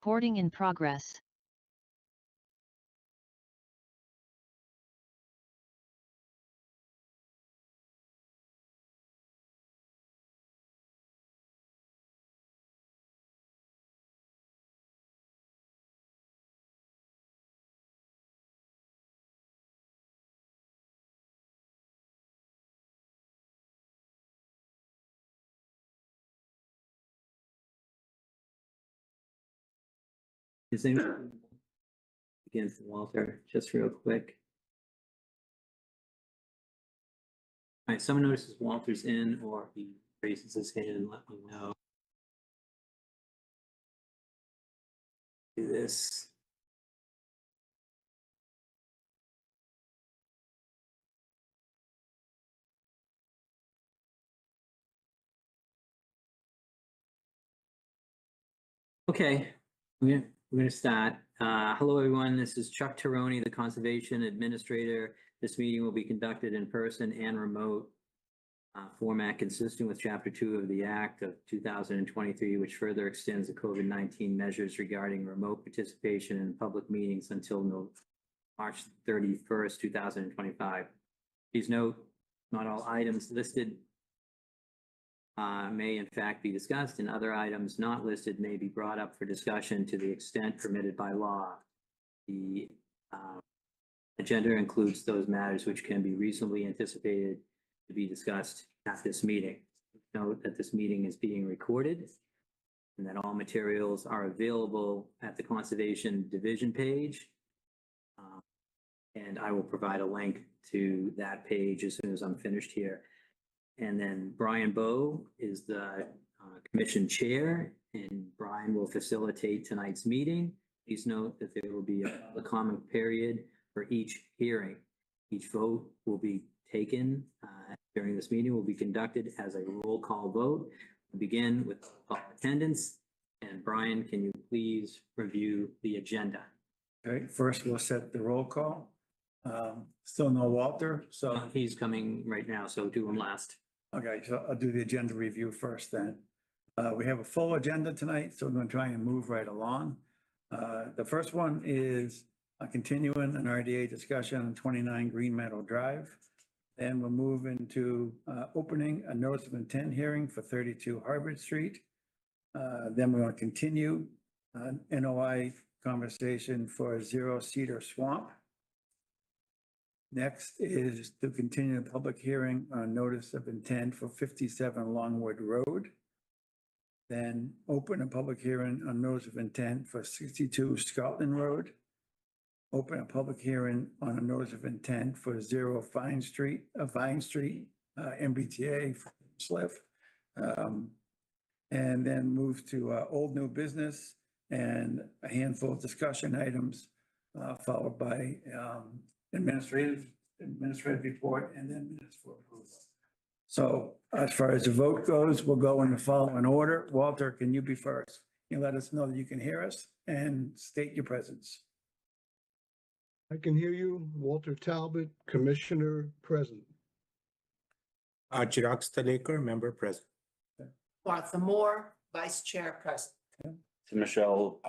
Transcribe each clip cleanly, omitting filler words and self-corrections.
Recording in progress. Is anyone against Walter, just real quick? All right, someone notices Walter's in or he raises his hand, let me know. Do this. Okay, we're gonna start. Hello, everyone. This is Chuck Tironi, the Conservation Administrator. This meeting will be conducted in person and remote format consistent with Chapter 2 of the Act of 2023, which further extends the COVID-19 measures regarding remote participation in public meetings until March 31st, 2025. Please note, not all items listed may in fact be discussed, and other items not listed may be brought up for discussion to the extent permitted by law. The agenda includes those matters which can be reasonably anticipated to be discussed at this meeting. Note that this meeting is being recorded and that all materials are available at the Conservation Division page. And I will provide a link to that page as soon as I'm finished here. And then Brian Bowe is the commission chair, and Brian will facilitate tonight's meeting. Please note that there will be a comment period for each hearing. Each vote will be taken during this meeting will be conducted as a roll call vote. We'll begin with attendance. And Brian, can you please review the agenda? Okay, first we'll set the roll call. Still no Walter, so. He's coming right now, so do him last. Okay, so I'll do the agenda review first then. We have a full agenda tonight, so we're going to try and move right along. The first one is continuing an RDA discussion on 29 Green Meadow Drive. Then we'll move into opening a notice of intent hearing for 32 Harvard Street. Then we're going to continue NOI conversation for 0 Cedar Swamp. Next is to continue the public hearing on notice of intent for 57 Longwood Road. Then open a public hearing on notice of intent for 62 Scotland Road. Open a public hearing on a notice of intent for 0 Vine Street, MBTA SLIF. And then move to old new business and a handful of discussion items, followed by administrative report and then minutes for approval. So as far as the vote goes, we'll go in the following order. Walter, can you be first? You let us know that you can hear us and state your presence. I can hear you. Walter Talbot, Commissioner present. Chirag Sthalekar, member present. Martha Moore, Vice Chair present. To Michelle,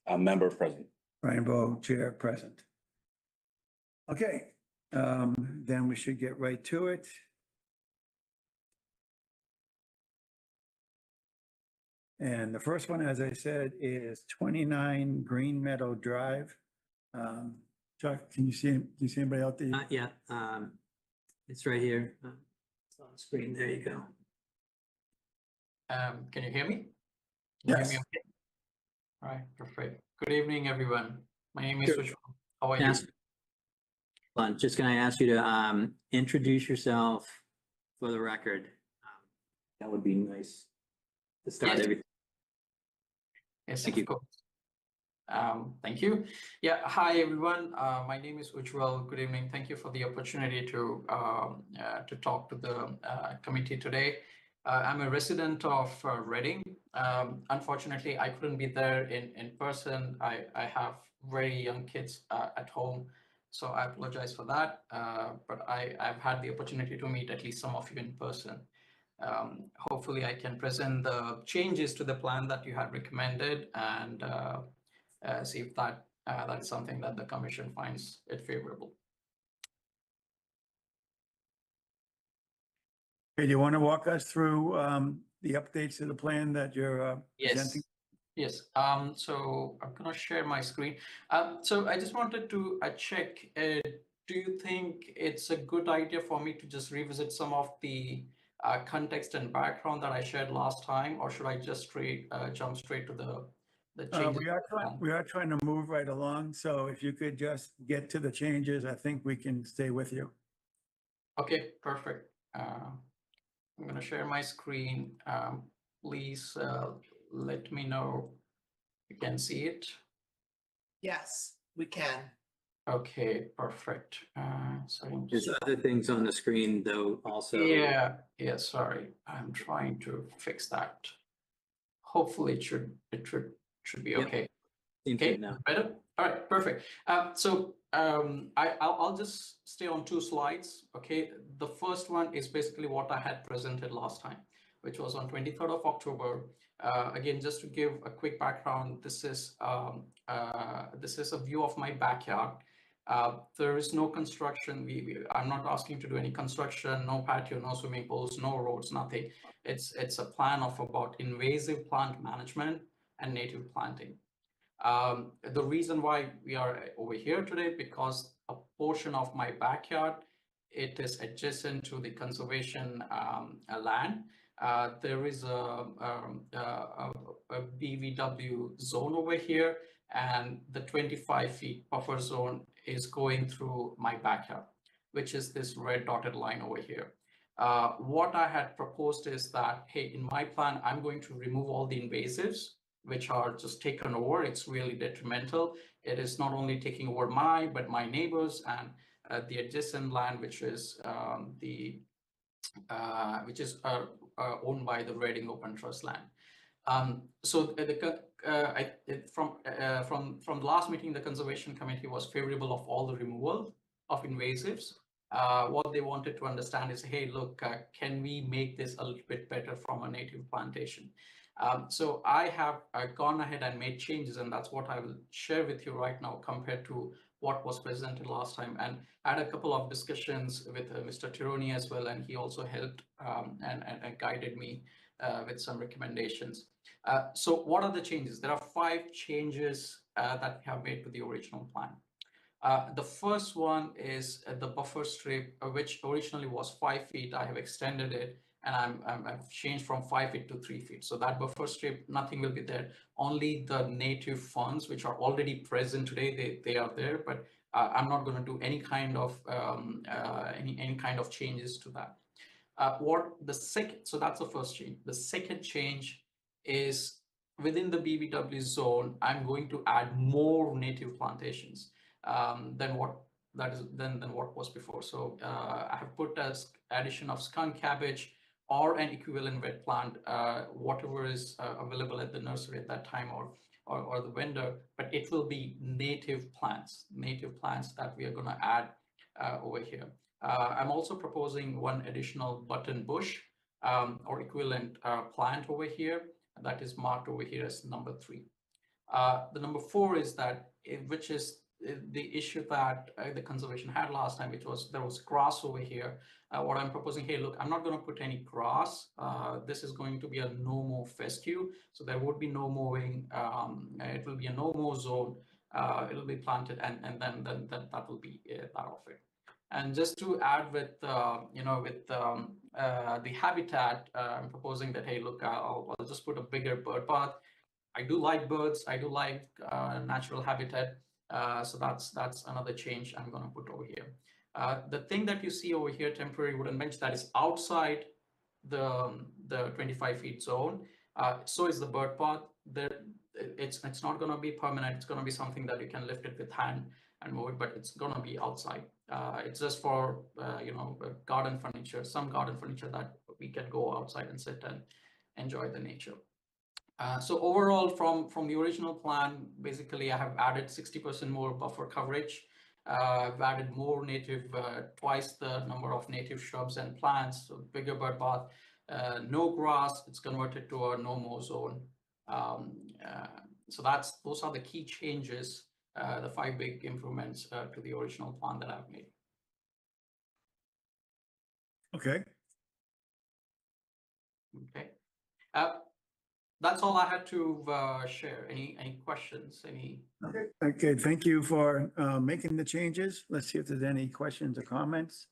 a member present. Brian Bowe, Chair present. Okay, then we should get right to it. And the first one, as I said, is 29 Green Meadow Drive. Chuck, can you see anybody out there? Yeah, it's right here. It's on the screen. There you go. Can you hear me? Yes. Hear me okay? All right, perfect. Good evening, everyone. My name is Sushma. How are you? I'm just going to ask you to introduce yourself for the record. That would be nice to start Yes. everything. Yes, Thank of you. course. Thank you. Yeah, hi everyone. My name is Ujwal. Good evening. Thank you for the opportunity to talk to the committee today. I'm a resident of Reading. Unfortunately, I couldn't be there in person. I have very young kids at home, so I apologize for that. But I've had the opportunity to meet at least some of you in person. hopefully I can present the changes to the plan that you had recommended and see if that's something that the commission finds it favorable. Okay, do you want to walk us through the updates to the plan that you're presenting? Yes. So I'm gonna share my screen. So I just wanted to check. Do you think it's a good idea for me to just revisit some of the context and background that I shared last time, or should I just jump straight to the changes? We are trying to move right along, so if you could just get to the changes, I think we can stay with you. Okay, perfect. I'm gonna share my screen. Please let me know you can see it. Yes, we can. Okay, perfect. Sorry. There's other things on the screen though also. Yeah, sorry. I'm trying to fix that. Hopefully it should be Yep. okay. Seems Okay, good now. better? All right, perfect. I'll just stay on 2 slides. Okay, the first one is basically what I had presented last time, which was on 23rd of October. Again, just to give a quick background, this is a view of my backyard. There is no construction. I'm not asking to do any construction, no patio, no swimming pools, no roads, nothing. It's a plan of about invasive plant management and native planting. The reason why we are over here today, because a portion of my backyard, it is adjacent to the conservation land. There is a BVW zone over here, and the 25 feet buffer zone is going through my backyard, which is this red dotted line over here. What I had proposed is that, hey, in my plan, I'm going to remove all the invasives, which are just taken over. It's really detrimental. It is not only taking over but my neighbors and the adjacent land, which is owned by the Reading Open Trust land. So from the last meeting, the Conservation Committee was favorable of all the removal of invasives. What they wanted to understand is, hey, look, can we make this a little bit better from a native plantation? So I have gone ahead and made changes, and that's what I will share with you right now compared to what was presented last time. And I had a couple of discussions with Mr. Tironi as well, and he also helped and guided me with some recommendations. So what are the changes? There are 5 changes that we have made to the original plan. The first one is the buffer strip, which originally was 5 feet. I have extended it, and I've changed from 5 feet to 3 feet. So that buffer strip, nothing will be there. Only the native ferns, which are already present today, they are there. But I'm not going to do any kind of any kind of changes to that. So that's the first change. The second change is within the BVW zone, I'm going to add more native plantations than what was before. So I have put as addition of skunk cabbage or an equivalent wet plant, whatever is available at the nursery at that time or the vendor, but it will be native plants that we are going to add over here. I'm also proposing one additional button bush or equivalent plant over here that is marked over here as number 3. The number 4 is that, which is the issue that the conservation had last time, which was there was grass over here. What I'm proposing, hey, look, I'm not going to put any grass. This is going to be a no mow fescue, so there would be no mowing. It will be a no mow zone. It will be planted, and then that will be that of it. And just to add with the habitat, I'm proposing that, hey, look, I'll just put a bigger bird path. I do like birds. I do like natural habitat. So that's another change I'm going to put over here. The thing that you see over here, temporary wooden bench, that is outside the 25 feet zone. So is the bird path. It's not going to be permanent. It's going to be something that you can lift it with hand and move it, but it's going to be outside. It's just for garden furniture, some garden furniture that we can go outside and sit and enjoy the nature. So overall, from the original plan, basically I have added 60% more buffer coverage. I've added more native, twice the number of native shrubs and plants, so bigger bird path. no grass, it's converted to a no-mow zone. So those are the key changes, the 5 big improvements to the original plan that I've made. Okay, Okay. That's all I had to share. Any questions? okay, thank you for making the changes. Let's see if there's any questions or comments.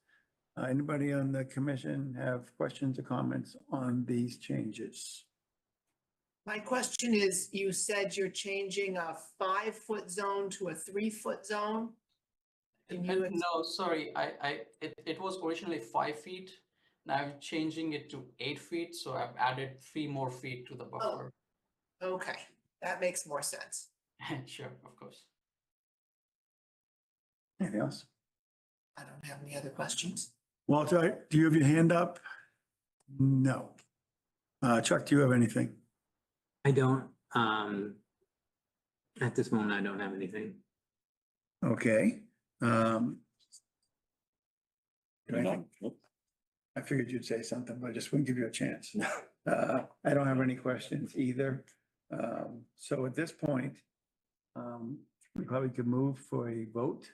Anybody on the commission have questions or comments on these changes? My question is, you said you're changing a 5-foot zone to a 3-foot zone? Can you, No, sorry, it was originally 5 feet. Now I'm changing it to 8 feet, so I've added 3 more feet to the buffer. okay, that makes more sense. Sure, of course. Anything else? I don't have any other questions. Walter, do you have your hand up? No. Chuck, do you have anything? I don't, at this moment, I don't have anything. Okay. No, nope. I figured you'd say something, but I just wouldn't give you a chance. I don't have any questions either. So at this point, we probably could move for a vote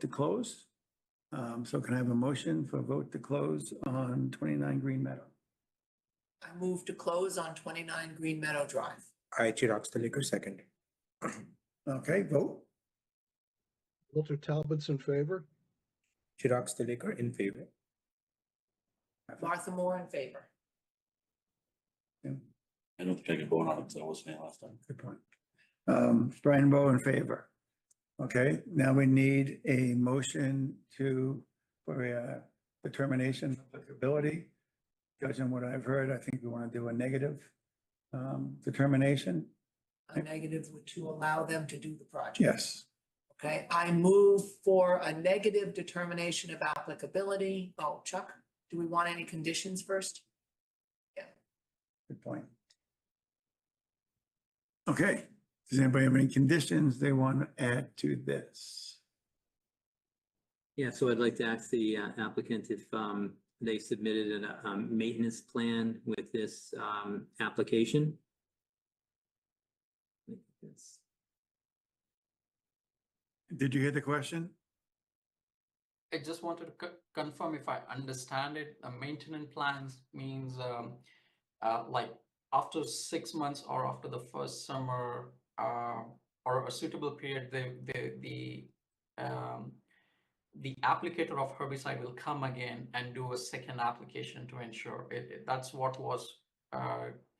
to close. So can I have a motion for a vote to close on 29 Green Meadow? I move to close on 29 Green Meadow Drive. I, Chirag Staliker, second. Okay, vote. Walter Talbot's in favor. Chirag Staliker in favor. Martha Moore in favor. I don't think I can vote on it because I wasn't here last time. Good point. Brian Bowe in favor. Okay, now we need a motion for a determination of applicability. Judging what I've heard, I think we want to do a negative determination. A negative would to allow them to do the project. Yes. Okay, I move for a negative determination of applicability. Oh, Chuck, do we want any conditions first? Good point. Okay, does anybody have any conditions they want to add to this? Yeah, so I'd like to ask the applicant if they submitted a maintenance plan with this application. Did you hear the question? I just wanted to confirm if I understand it. The maintenance plans means like after 6 months or after the first summer or a suitable period, the applicator of herbicide will come again and do a second application to ensure that's what was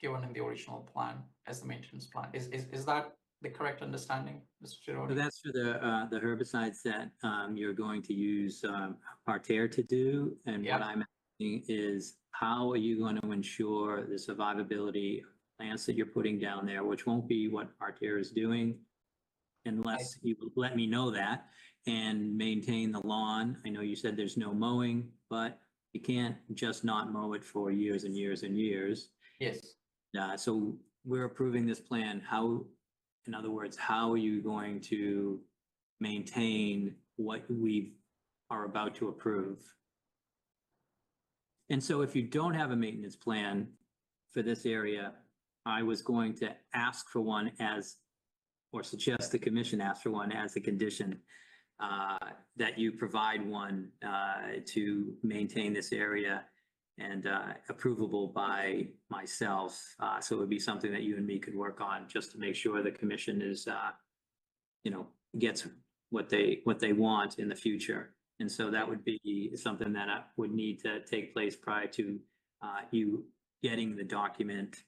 given in the original plan as the maintenance plan. Is that the correct understanding, Mr. So Chirodi? that's for the herbicides that you're going to use Parterre to do. And Yeah. what I'm asking is, how are you going to ensure the survivability of plants that you're putting down there, which won't be what Parterre is doing unless you let me know that, and maintain the lawn. I know you said there's no mowing, but you can't just not mow it for years and years and years. Yes. So we're approving this plan. How, in other words, how are you going to maintain what we are about to approve? And so if you don't have a maintenance plan for this area, I was going to ask for one or suggest the commission ask for one as a condition, that you provide one to maintain this area and approvable by myself. So it would be something that you and me could work on just to make sure the commission is, gets what they want in the future. And so that would be something that would need to take place prior to you getting the document,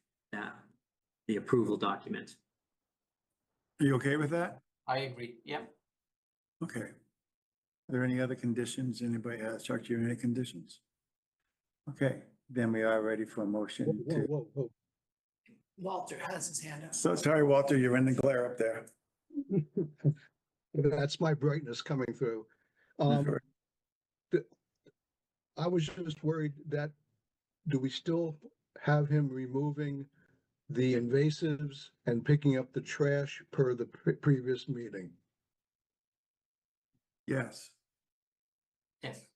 the approval document. Are you okay with that? I agree. Yeah. Okay. Are there any other conditions anybody has? Chuck, do you have any conditions? Okay, then we are ready for a motion to. Whoa. Walter has his hand up. So sorry, Walter, you're in the glare up there. That's my brightness coming through. I was just worried that, do we still have him removing the invasives and picking up the trash per the previous meeting? Yes. Yes.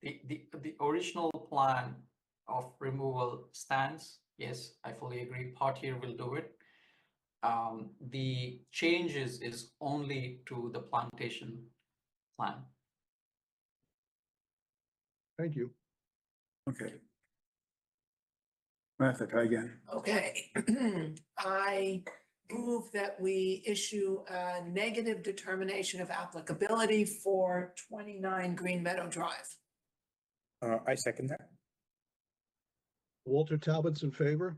The original plan of removal stands. Yes, I fully agree. Portier will do it. The changes is only to the plantation plan. Thank you. Okay. Martha, try again. Okay. I move that we issue a negative determination of applicability for 29 Green Meadow Drive. I second that. Walter Talbot's in favor?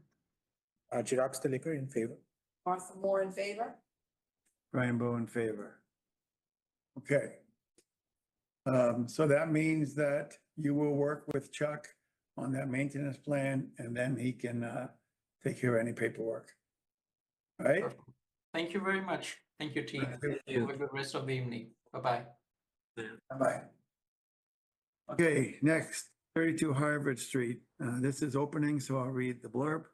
Chirag Stilicker in favor. Martha Moore in favor? Brian Bowe in favor. Okay. So that means that you will work with Chuck on that maintenance plan, and then he can take care of any paperwork. Right? Thank you very much. Thank you, team. Thank you. Have a good rest of the evening. Bye-bye. Bye-bye. Okay, next, 32 Harvard Street. This is opening, so I'll read the blurb.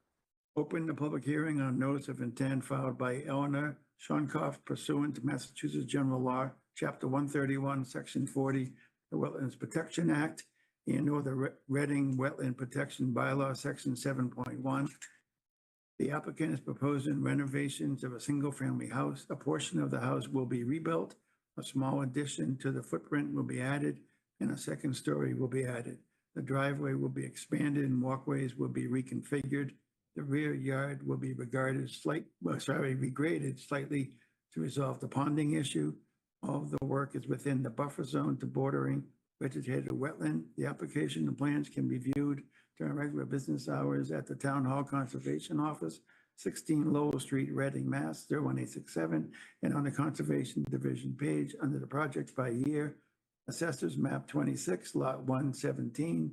Open the public hearing on notice of intent filed by Eleanor Shonkoff pursuant to Massachusetts General Law, Chapter 131, Section 40, the Wetlands Protection Act, and/or the Reading Wetland Protection Bylaw, Section 7.1. The applicant is proposing renovations of a single-family house. A portion of the house will be rebuilt. A small addition to the footprint will be added, and a second story will be added. The driveway will be expanded and walkways will be reconfigured. The rear yard will be regarded regraded slightly to resolve the ponding issue. All of the work is within the buffer zone to bordering vegetated wetland. The application and plans can be viewed during regular business hours at the Town Hall Conservation Office, 16 Lowell Street, Reading, Mass. 01867, and on the Conservation Division page under the projects by year. Assessors Map 26, Lot 117,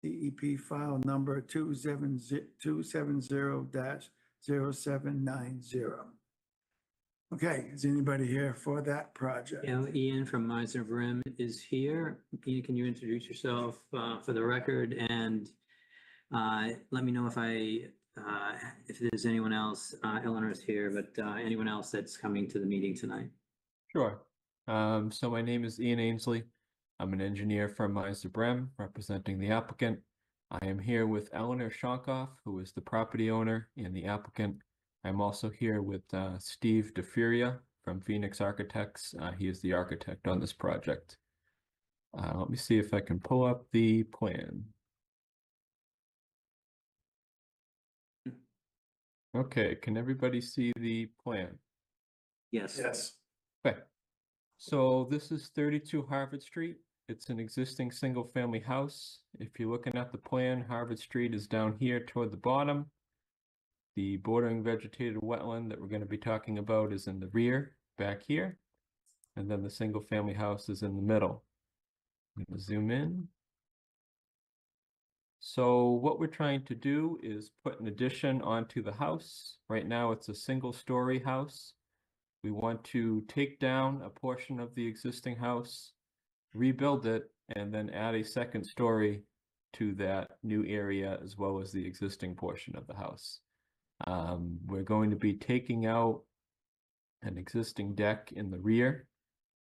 DEP file number 270-0790. Okay, is anybody here for that project? Yeah, Ian from Meisner Brim is here. Ian, can you introduce yourself for the record and let me know if there's anyone else. Eleanor's here, but anyone else that's coming to the meeting tonight. Sure. So my name is Ian Ainsley. I'm an engineer from Meisner Brem, representing the applicant. I am here with Eleanor Shonkoff, who is the property owner and the applicant. I'm also here with Steve DeFuria from Phoenix Architects. He is the architect on this project. Let me see if I can pull up the plan. Okay, can everybody see the plan? Yes. Yes. Okay, so this is 32 Harvard Street. It's an existing single-family house. If you're looking at the plan, Harvard Street is down here toward the bottom. The bordering vegetated wetland that we're going to be talking about is in the rear, back here. And then the single-family house is in the middle. I'm going to zoom in. So what we're trying to do is put an addition onto the house. Right now it's a single-story house. We want to take down a portion of the existing house, rebuild it, and then add a second story to that new area as well as the existing portion of the house. We're going to be taking out an existing deck in the rear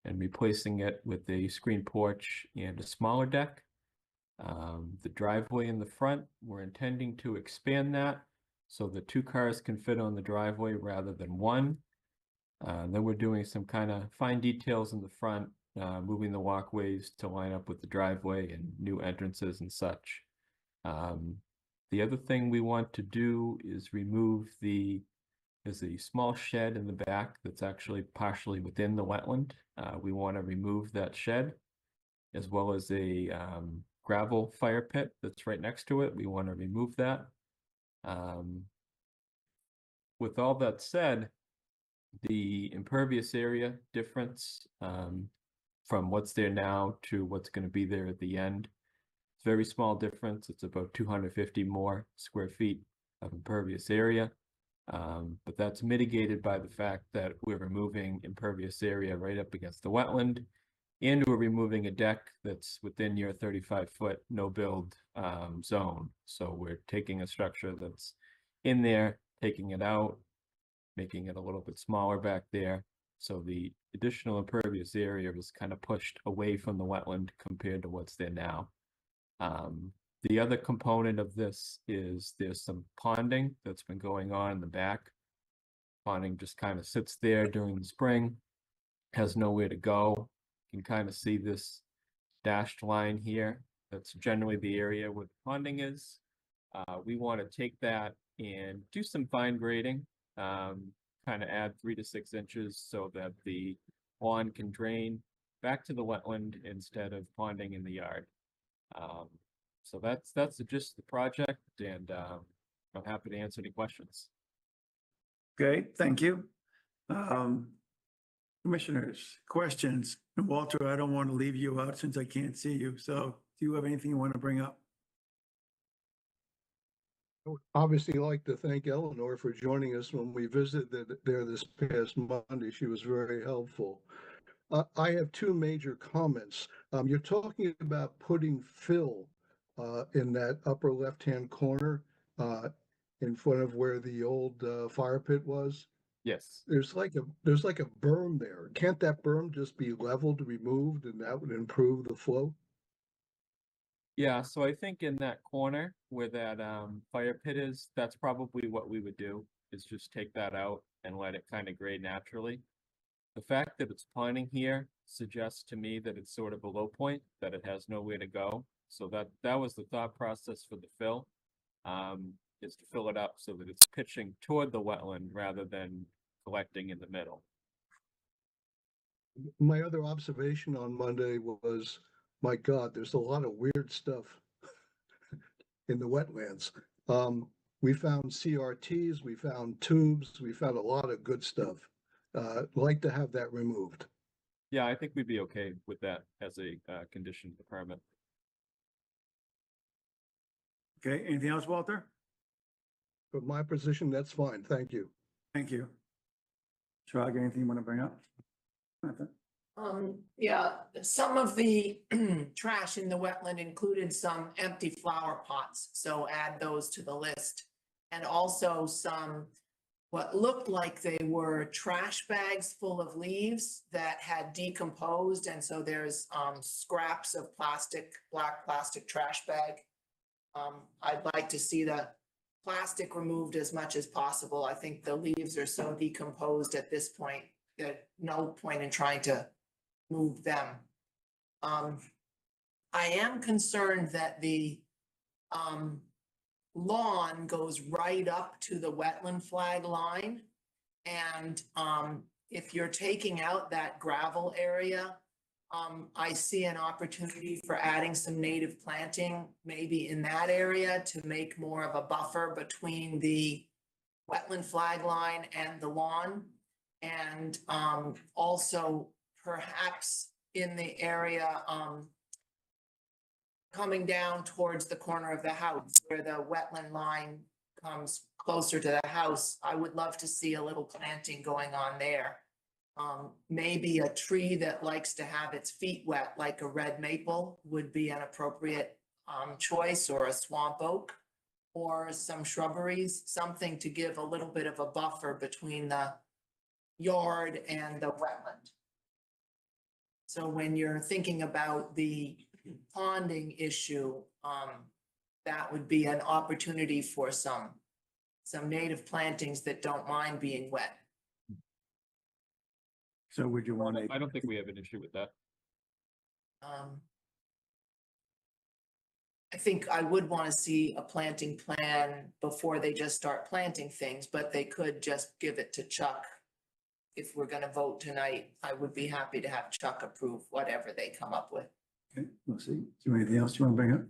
and replacing it with a screen porch and a smaller deck. The driveway in the front, we're intending to expand that so that 2 cars can fit on the driveway rather than 1. Then we're doing some kind of fine details in the front, moving the walkways to line up with the driveway and new entrances and such. The other thing we want to do is remove there's a small shed in the back that's actually partially within the wetland. We want to remove that shed, as well as a gravel fire pit that's right next to it. We want to remove that. With all that said, the impervious area difference from what's there now to what's going to be there at the end, it's a very small difference. It's about 250 more square feet of impervious area. But that's mitigated by the fact that we're removing impervious area right up against the wetland, and we're removing a deck that's within your 35-foot no-build zone. So we're taking a structure that's in there, taking it out, making it a little bit smaller back there. So the additional impervious area was kind of pushed away from the wetland compared to what's there now. The other component of this is there's some ponding that's been going on in the back. Ponding just kind of sits there during the spring, has nowhere to go. You can kind of see this dashed line here. That's generally the area where the ponding is. We want to take that and do some fine grading, kind of add 3 to 6 inches so that the lawn can drain back to the wetland instead of ponding in the yard. So that's the gist of the project, and I'm happy to answer any questions. Okay, thank you. Commissioners, questions? And Walter, I don't want to leave you out since I can't see you. So do you have anything you want to bring up? I would obviously like to thank Eleanor for joining us when we visited there this past Monday. She was very helpful. I have 2 major comments. You're talking about putting fill in that upper left-hand corner in front of where the old fire pit was. Yes. There's like a berm there. Can't that berm just be leveled, removed, and that would improve the flow? Yeah, so I think in that corner where that fire pit is, that's probably what we would do, is just take that out and let it kind of grade naturally. The fact that it's ponding here suggests to me that it's sort of a low point, that it has nowhere to go. So that was the thought process for the fill, is to fill it up so that it's pitching toward the wetland rather than collecting in the middle. My other observation on Monday was, my God, there's a lot of weird stuff in the wetlands. We found CRTs, we found tubes, we found a lot of good stuff. Like to have that removed. Yeah, I think we'd be okay with that as a condition of the permit. Okay, anything else, Walter? From my position, that's fine. Thank you. Thank you. Shrug, anything you want to bring up? Nothing? Yeah, some of the trash in the wetland included some empty flower pots, so add those to the list. And also some, what looked like they were trash bags full of leaves that had decomposed, and so there's scraps of plastic, black plastic trash bag. I'd like to see the plastic removed as much as possible. I think the leaves are so decomposed at this point that no point in trying to move them. I am concerned that the lawn goes right up to the wetland flag line. And if you're taking out that gravel area, I see an opportunity for adding some native planting, maybe in that area, to make more of a buffer between the wetland flag line and the lawn. And also perhaps in the area coming down towards the corner of the house where the wetland line comes closer to the house, I would love to see a little planting going on there. Maybe a tree that likes to have its feet wet, like a red maple, would be an appropriate choice, or a swamp oak, or some shrubberies, something to give a little bit of a buffer between the yard and the wetland. So when you're thinking about the ponding issue, that would be an opportunity for some native plantings that don't mind being wet. So would you want to? I don't think we have an issue with that. I think I would want to see a planting plan before they just start planting things, but they could just give it to Chuck. If we're going to vote tonight, I would be happy to have Chuck approve whatever they come up with. Okay, we'll see. Is there anything else you want to bring up?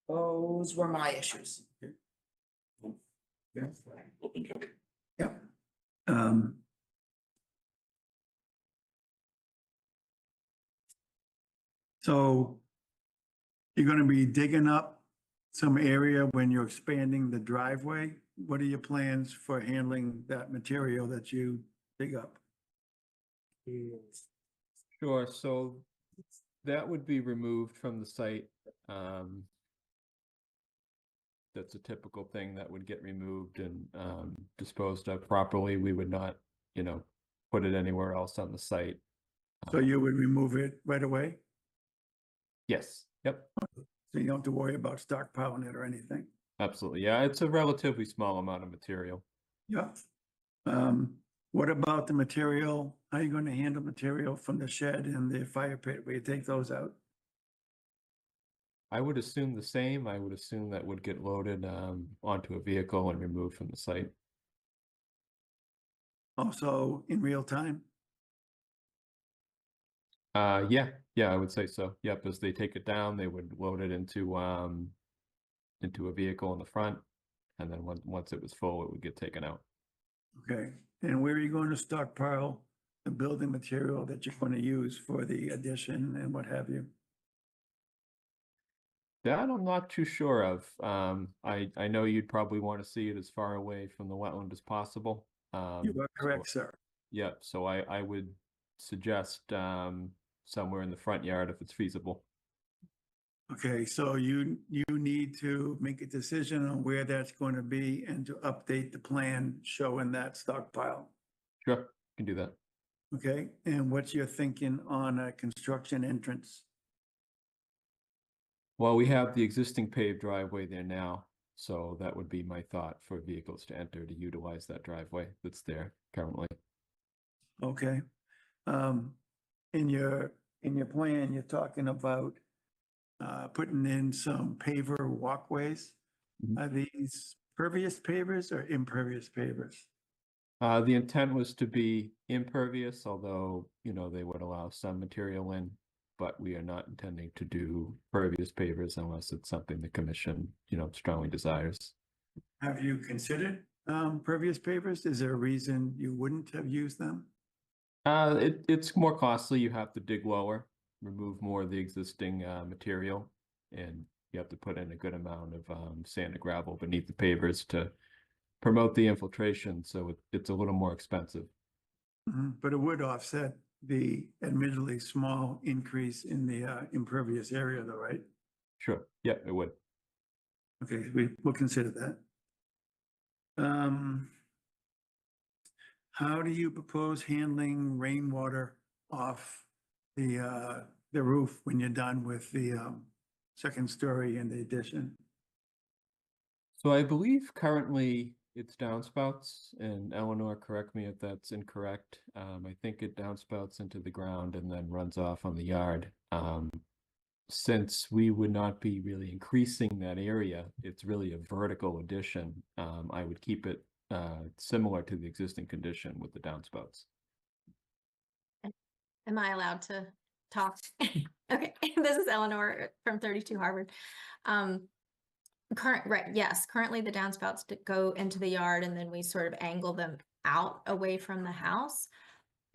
Those were my issues. Yeah. Open check. Yeah. So you're going to be digging up some area when you're expanding the driveway. What are your plans for handling that material that you dig up? Sure, so that would be removed from the site. That's a typical thing that would get removed and disposed of properly. We would not, put it anywhere else on the site. So you would remove it right away? Yes, yep, So you don't have to worry about stockpiling it or anything? absolutely. Yeah, it's a relatively small amount of material. Yeah. What about the material? How are you going to handle material from the shed and the fire pit? Will you take those out? I would assume the same. I would assume that would get loaded onto a vehicle and removed from the site. Also in real time? Yeah, I would say so. Yep, as they take it down, they would load it into a vehicle in the front, and then once it was full, it would get taken out. Okay. And where are you going to stockpile the building material that you're going to use for the addition and what have you? That I'm not too sure of. I know you'd probably want to see it as far away from the wetland as possible. You are correct, sir. Yep, so I would suggest somewhere in the front yard if it's feasible. Okay, so you need to make a decision on where that's going to be and to update the plan showing that stockpile. Sure, can do that. Okay, and what's your thinking on a construction entrance? Well, we have the existing paved driveway there now, so that would be my thought for vehicles to enter to utilize that driveway that's there currently. Okay. In your plan, you're talking about putting in some paver walkways. Mhm. Are these pervious pavers or impervious pavers? The intent was to be impervious, although, they would allow some material in, but we are not intending to do pervious pavers unless it's something the commission, strongly desires. Have you considered pervious pavers? Is there a reason you wouldn't have used them? It's more costly. You have to dig lower, remove more of the existing material, and you have to put in a good amount of sand and gravel beneath the pavers to promote the infiltration, so it's a little more expensive. But it would offset the admittedly small increase in the impervious area though, right? Sure, yeah, it would. Okay, we'll consider that. How do you propose handling rainwater off the roof when you're done with the second story and the addition? So I believe currently it's downspouts, and Eleanor, correct me if that's incorrect. I think it downspouts into the ground and then runs off on the yard. Since we would not be really increasing that area, it's really a vertical addition. I would keep it similar to the existing condition with the downspouts. Am I allowed to talk? Okay, this is Eleanor from 32 Harvard. Currently the downspouts go into the yard and then we sort of angle them out away from the house.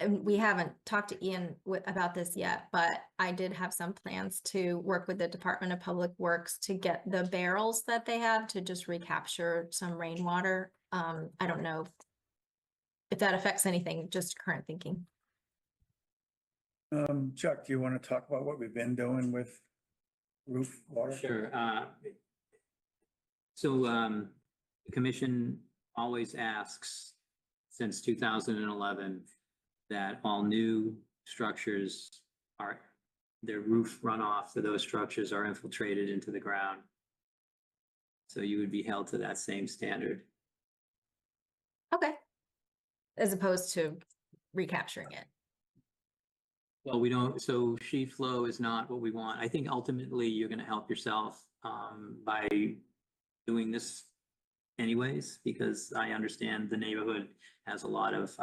And we haven't talked to Ian about this yet, but I did have some plans to work with the Department of Public Works to get the barrels that they have to just recapture some rainwater. I don't know if that affects anything, just current thinking. Chuck, do you want to talk about what we've been doing with roof water? Sure. So the commission always asks since 2011 that all new structures their roof runoff for those structures are infiltrated into the ground. So you would be held to that same standard. Okay. As opposed to recapturing it. Well, we don't, so sheet flow is not what we want. I think ultimately you're going to help yourself by doing this anyways, because I understand the neighborhood has a lot of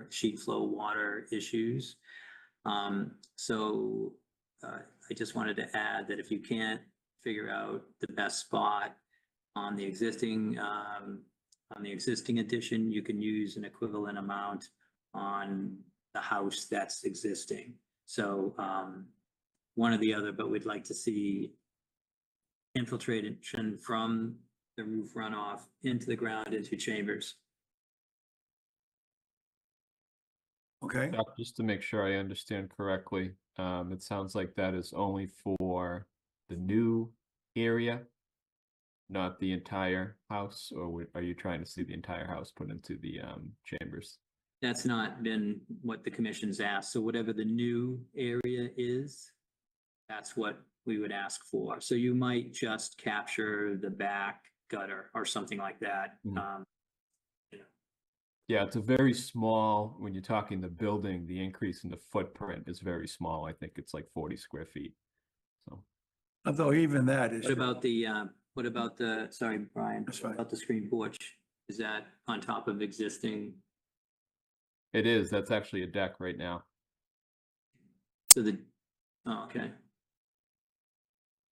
sheet flow water issues. So I just wanted to add that if you can't figure out the best spot on the existing addition, you can use an equivalent amount on the house that's existing. So one or the other, but we'd like to see infiltration from the roof runoff into the ground into chambers. Okay, Just to make sure I understand correctly, it sounds like that is only for the new area, not the entire house, or are you trying to see the entire house put into the chambers? That's not been what the commission's asked. So whatever the new area is, that's what we would ask for. So you might just capture the back gutter or something like that. Mhm. Yeah, it's a very small, when you're talking the building, the increase in the footprint is very small. I think it's like 40 square feet. So, Although even that is. What about the, sorry, Brian, That's what fine. about the screen porch? Is that on top of existing? it is, that's actually a deck right now. So oh, okay.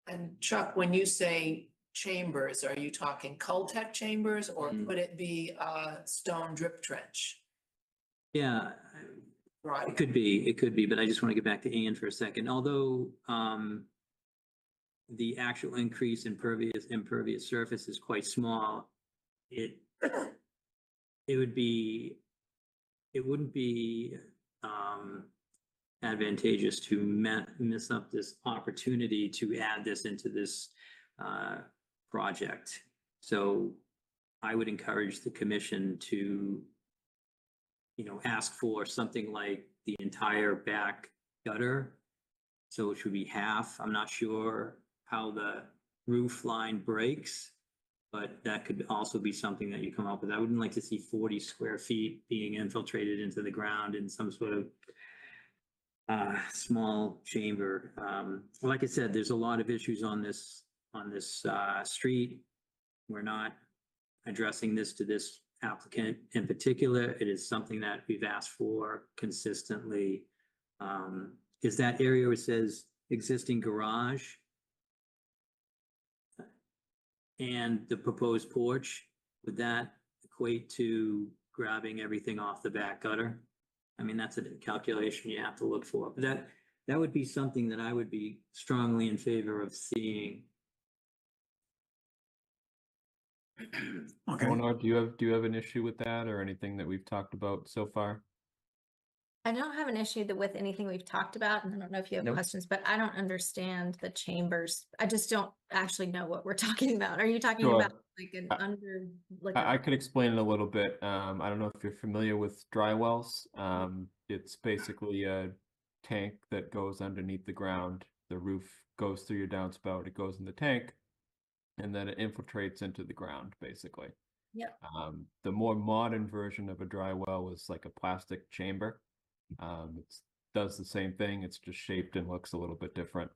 And Chuck, when you say chambers, are you talking Cultec chambers or Mhm. could it be a stone drip trench? Yeah, Right. it could be, but I just want to get back to Ian for a second. Although, the actual increase in impervious surface is quite small, it wouldn't be, advantageous to miss up this opportunity to add this into this, project. So I would encourage the commission to, ask for something like the entire back gutter. So it should be half. I'm not sure how the roof line breaks, but that could also be something that you come up with. I wouldn't like to see 40 square feet being infiltrated into the ground in some sort of small chamber. Like I said, there's a lot of issues on this street. We're not addressing this to this applicant in particular. It is something that we've asked for consistently. Is that area where it says existing garage and the proposed porch, would that equate to grabbing everything off the back gutter? I mean, that's a calculation you have to look for. But that would be something that I would be strongly in favor of seeing. Okay, Eleanor, do you have an issue with that or anything that we've talked about so far? I don't have an issue with anything we've talked about, and I don't know if you have Nope. questions, but I don't understand the chambers. I just don't actually know what we're talking about. Are you talking Sure. about like an under, like? I could explain it a little bit. I don't know if you're familiar with dry wells. It's basically a tank that goes underneath the ground. The roof goes through your downspout, it goes in the tank, and then it infiltrates into the ground, basically. Yep. The more modern version of a dry well is like a plastic chamber. It does the same thing, it's just shaped and looks a little bit different.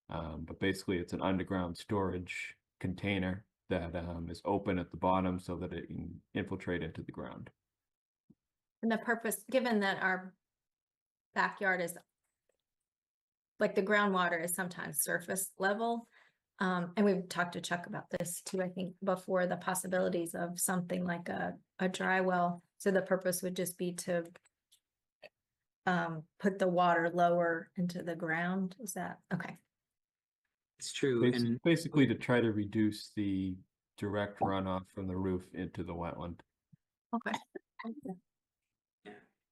But basically it's an underground storage container that is open at the bottom so that it can infiltrate into the ground. And the purpose, given that our backyard is like the groundwater is sometimes surface level. And we've talked to Chuck about this too, I think, before, the possibilities of something like a dry well. So the purpose would just be to put the water lower into the ground. Is that okay? It's true. And Basically to try to reduce the direct runoff from the roof into the wetland. Okay.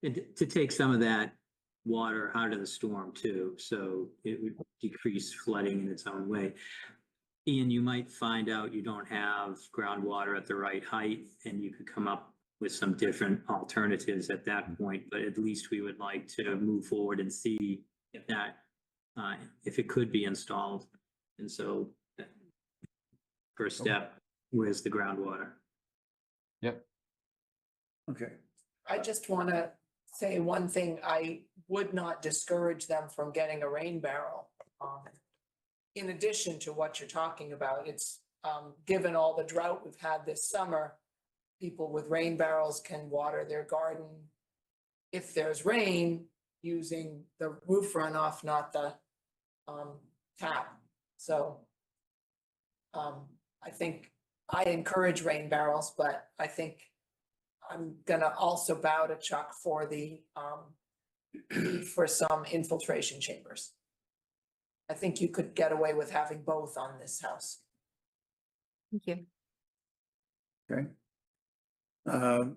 to take some of that water out of the storm too, so it would decrease flooding in its own way. Ian, you might find out you don't have groundwater at the right height, and you could come up with some different alternatives at that point, but at least we would like to move forward and see if that, if it could be installed. And so, first step, where's the groundwater? Yep. okay. I just want to say one thing. I would not discourage them from getting a rain barrel. In addition to what you're talking about, it's, given all the drought we've had this summer, people with rain barrels can water their garden if there's rain using the roof runoff, not the tap. So I think I encourage rain barrels, but I think I'm gonna also bow to Chuck for the need for some infiltration chambers. I think you could get away with having both on this house. Thank you. Okay.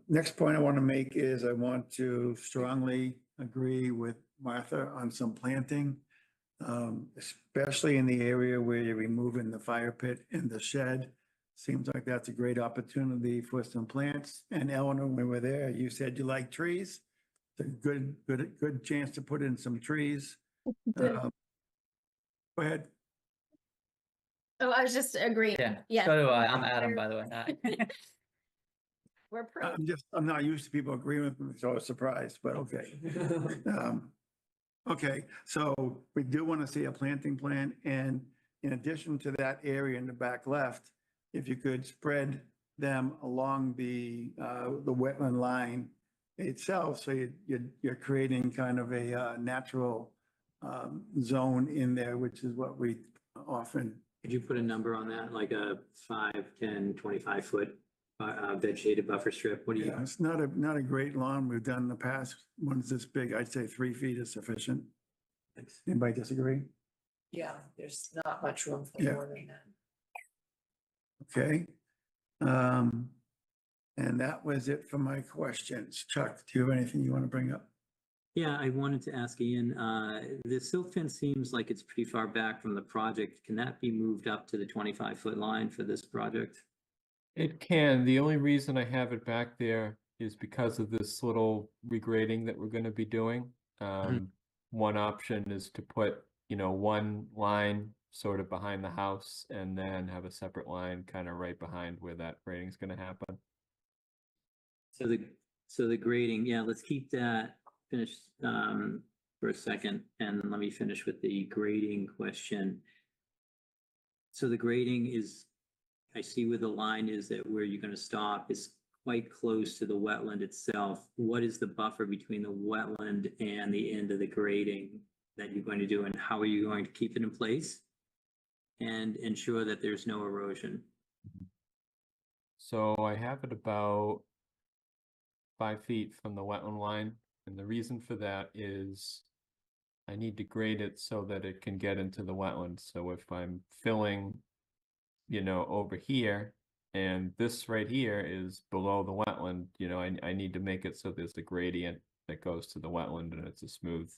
Next point I want to make is I want to strongly agree with Martha on some planting, especially in the area where you're removing the fire pit and the shed. Seems like that's a great opportunity for some plants. And Eleanor, when we were there, you said you like trees. It's a good chance to put in some trees. Go ahead. Oh, I was just agreeing. Yeah, Yes. so do I. I'm Adam, by the way. Hi. We're pro. I'm not used to people agreeing with me, so I was surprised, but okay. Okay, so we do want to see a planting plan, and in addition to that area in the back left, if you could spread them along the wetland line itself, so you're creating kind of a natural zone in there, which is what we often. Could you put a number on that, like a 5, 10, 25 foot vegetated buffer strip? What do you? Yeah, it's not a great lawn we've done in the past. One's this big, I'd say 3 feet is sufficient. Thanks. Anybody disagree? Yeah, there's not much room for Yeah. more than that. Okay. And that was it for my questions. Chuck, do you have anything you want to bring up? Yeah, I wanted to ask Ian, the silt fence seems like it's pretty far back from the project. Can that be moved up to the 25-foot line for this project? It can. The only reason I have it back there is because of this little regrading that we're going to be doing. One option is to put, one line sort of behind the house and then have a separate line kind of right behind where that grading is going to happen. So the grading, yeah, let's keep that finished for a second, and let me finish with the grading question. So the grading is, I see where the line is, that where you're going to stop is quite close to the wetland itself. What is the buffer between the wetland and the end of the grading that you're going to do, and how are you going to keep it in place and ensure that there's no erosion? So I have it about 5 feet from the wetland line. And the reason for that is I need to grade it so that it can get into the wetland. So if I'm filling, over here, and this right here is below the wetland, I need to make it so there's a gradient that goes to the wetland and it's a smooth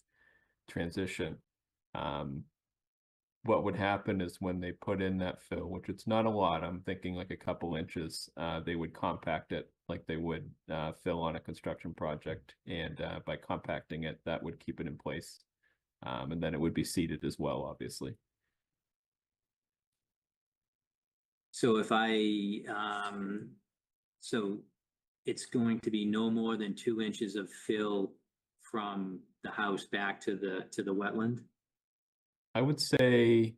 transition. What would happen is when they put in that fill, which it's not a lot, I'm thinking like a couple inches, they would compact it like they would fill on a construction project. And by compacting it, that would keep it in place. And then it would be seeded as well, obviously. So if so it's going to be no more than 2 inches of fill from the house back to the wetland? I would say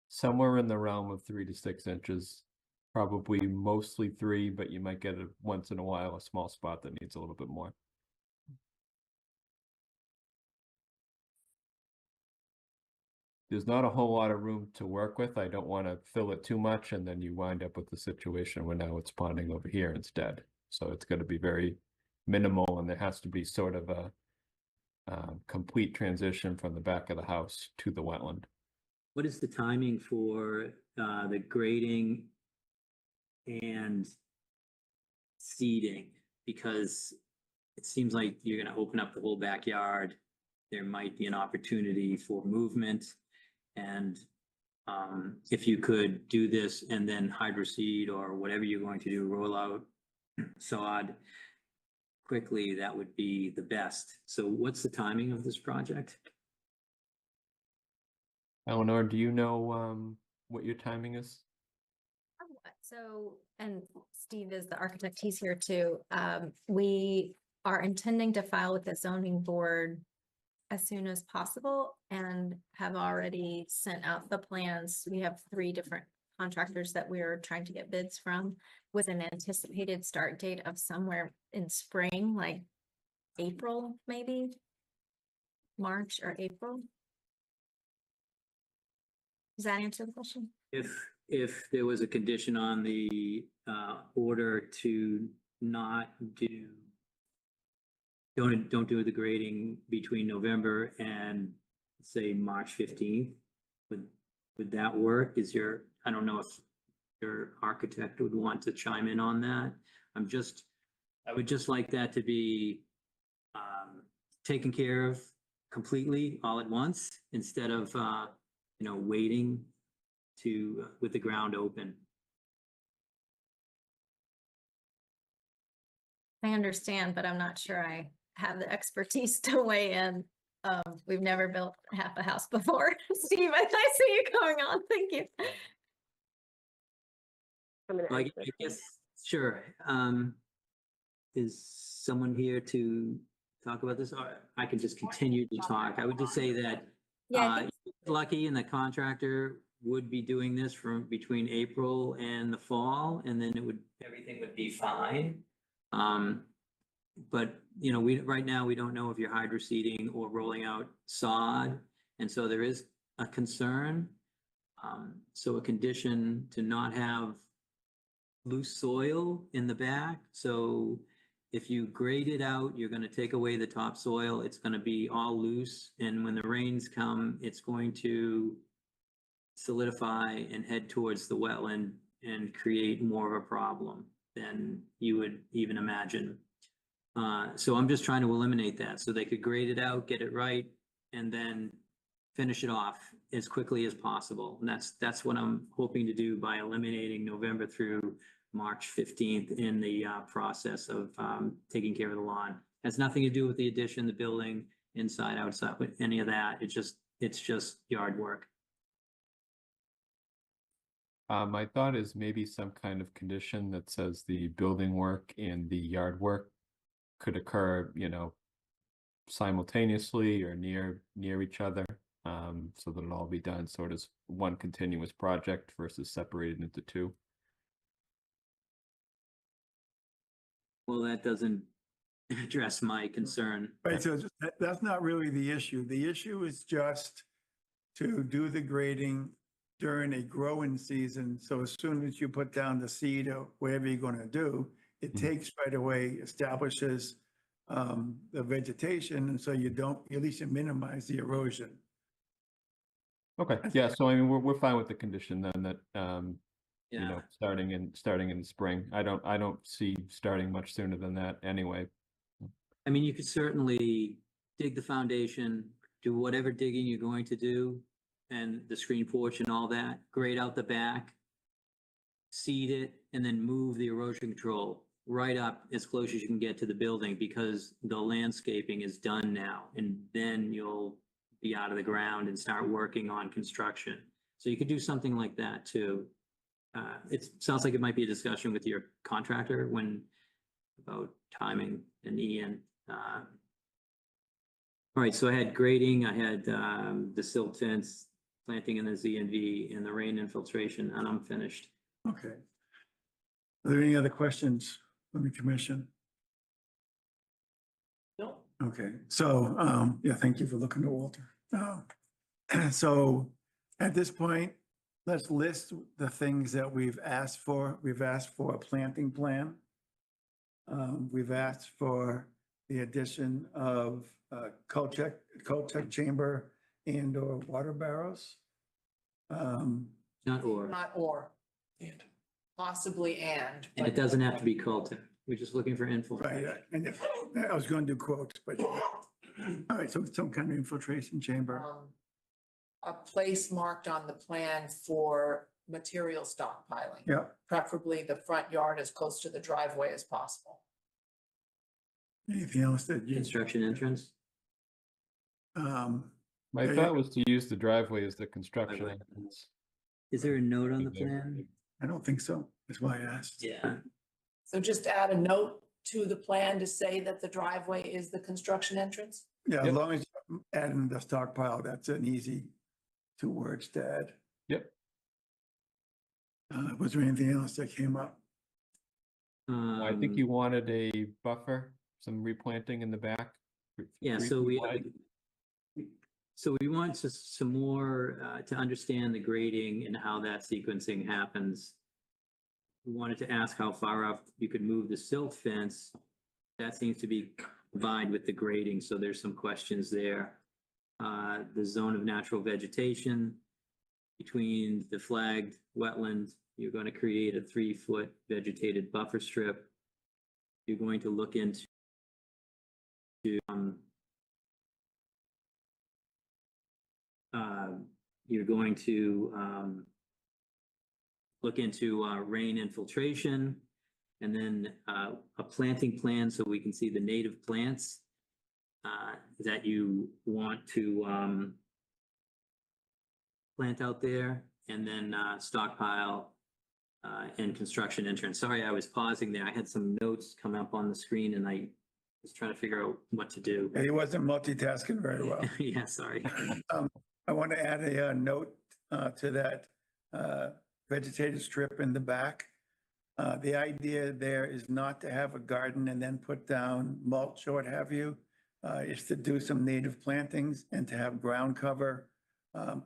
somewhere in the realm of 3 to 6 inches, probably mostly 3, but you might get once in a while a small spot that needs a little bit more. There's not a whole lot of room to work with. I don't want to fill it too much, and then you wind up with the situation where now it's ponding over here instead. So it's going to be very minimal, and there has to be sort of a complete transition from the back of the house to the wetland. What is the timing for the grading and seeding? Because it seems like you're going to open up the whole backyard. There might be an opportunity for movement. And if you could do this and then hydroseed or whatever you're going to do, roll out sod quickly, that would be the best. So what's the timing of this project? Eleanor, do you know what your timing is? So, and Steve is the architect, he's here too. We are intending to file with the zoning board as soon as possible and have already sent out the plans. We have 3 different contractors that we're trying to get bids from, with an anticipated start date of somewhere in spring, like April, maybe March or April. Does that answer the question? If there was a condition on the order to not don't do the grading between November and say March 15th, would that work? I don't know if your architect would want to chime in on that. I would just like that to be taken care of completely all at once, instead of waiting with the ground open. I understand, but I'm not sure I have the expertise to weigh in. We've never built half a house before. Steve, I see you coming on. Thank you. Well, I guess, sure. Is someone here to talk about this? Or I can just continue to talk. I would just say that Yeah, I think lucky and the contractor would be doing this from between April and the fall, and then everything would be fine. But, you know, right now, we don't know if you're hydro seeding or rolling out sod, and so there is a concern. So a condition to not have loose soil in the back. So if you grade it out, you're going to take away the topsoil. It's going to be all loose. And when the rains come, it's going to solidify and head towards the wetland and create more of a problem than you would even imagine. So I'm just trying to eliminate that so they could grade it out, get it right, and then finish it off as quickly as possible. And that's what I'm hoping to do by eliminating November through March 15th in the process of taking care of the lawn. Has nothing to do with the addition, the building, inside, outside, with any of that. It's just yard work. My thought is maybe some kind of condition that says the building work and the yard work could occur, you know, simultaneously or near each other, so that it'll all be done sort of one continuous project versus separated into two. Well, that doesn't address my concern. Right, so that's not really the issue. The issue is just to do the grading during a growing season. So as soon as you put down the seed or whatever you're going to do, it takes right away, establishes the vegetation, and so you don't, at least you minimize the erosion. Okay, yeah, so I mean, we're fine with the condition then that, you Yeah. know, starting in the spring. I don't see starting much sooner than that anyway. I mean, you could certainly dig the foundation, do whatever digging you're going to do, and the screen porch and all that, grade out the back, seed it, and then move the erosion control right up as close as you can get to the building, because the landscaping is done now, and then you'll be out of the ground and start working on construction. So you could do something like that too. It sounds like it might be a discussion with your contractor about timing and Ian. All right, so I had grading, I had the silt fence, planting in the ZNV, and the rain infiltration, and I'm finished. Okay. Are there any other questions from the commission? No. Okay, so, yeah, thank you for looking at Walter. So at this point, let's list the things that we've asked for. We've asked for a planting plan. We've asked for the addition of Coltech chamber and or water barrels. Not or, Not or. Possibly and. and it doesn't have to be Colton. We're just looking for infiltration. Right, and if, I was going to do quotes, but, all right, so some kind of infiltration chamber. A place marked on the plan for material stockpiling. Yeah, Preferably the front yard as close to the driveway as possible. anything else that you, Construction entrance. My Yeah, thought was to use the driveway as the construction Driveway. entrance. Is there a note on the plan? I don't think so, that's why I asked. Yeah, So just add a note to the plan to say that the driveway is the construction entrance? Yeah, as Yep. long as you add in the stockpile, that's an easy 2 words to add. Yep. Was there anything else that came up? I think you wanted a buffer, some replanting in the back. Yeah, 3 so feet we, wide. so we want some more to understand the grading and how that sequencing happens. We wanted to ask how far up you could move the silt fence. That seems to be combined with the grading, so there's some questions there. The zone of natural vegetation between the flagged wetlands, you're going to create a 3-foot vegetated buffer strip. You're going to look into look into rain infiltration. And then a planting plan so we can see the native plants that you want to plant out there, and then stockpile and construction entrance. Sorry, I was pausing there. I had some notes come up on the screen and I was trying to figure out what to do. He wasn't multitasking very well. Yeah, sorry. I want to add a note to that vegetated strip in the back. The idea there is not to have a garden and then put down mulch or what have you. It's to do some native plantings and to have ground cover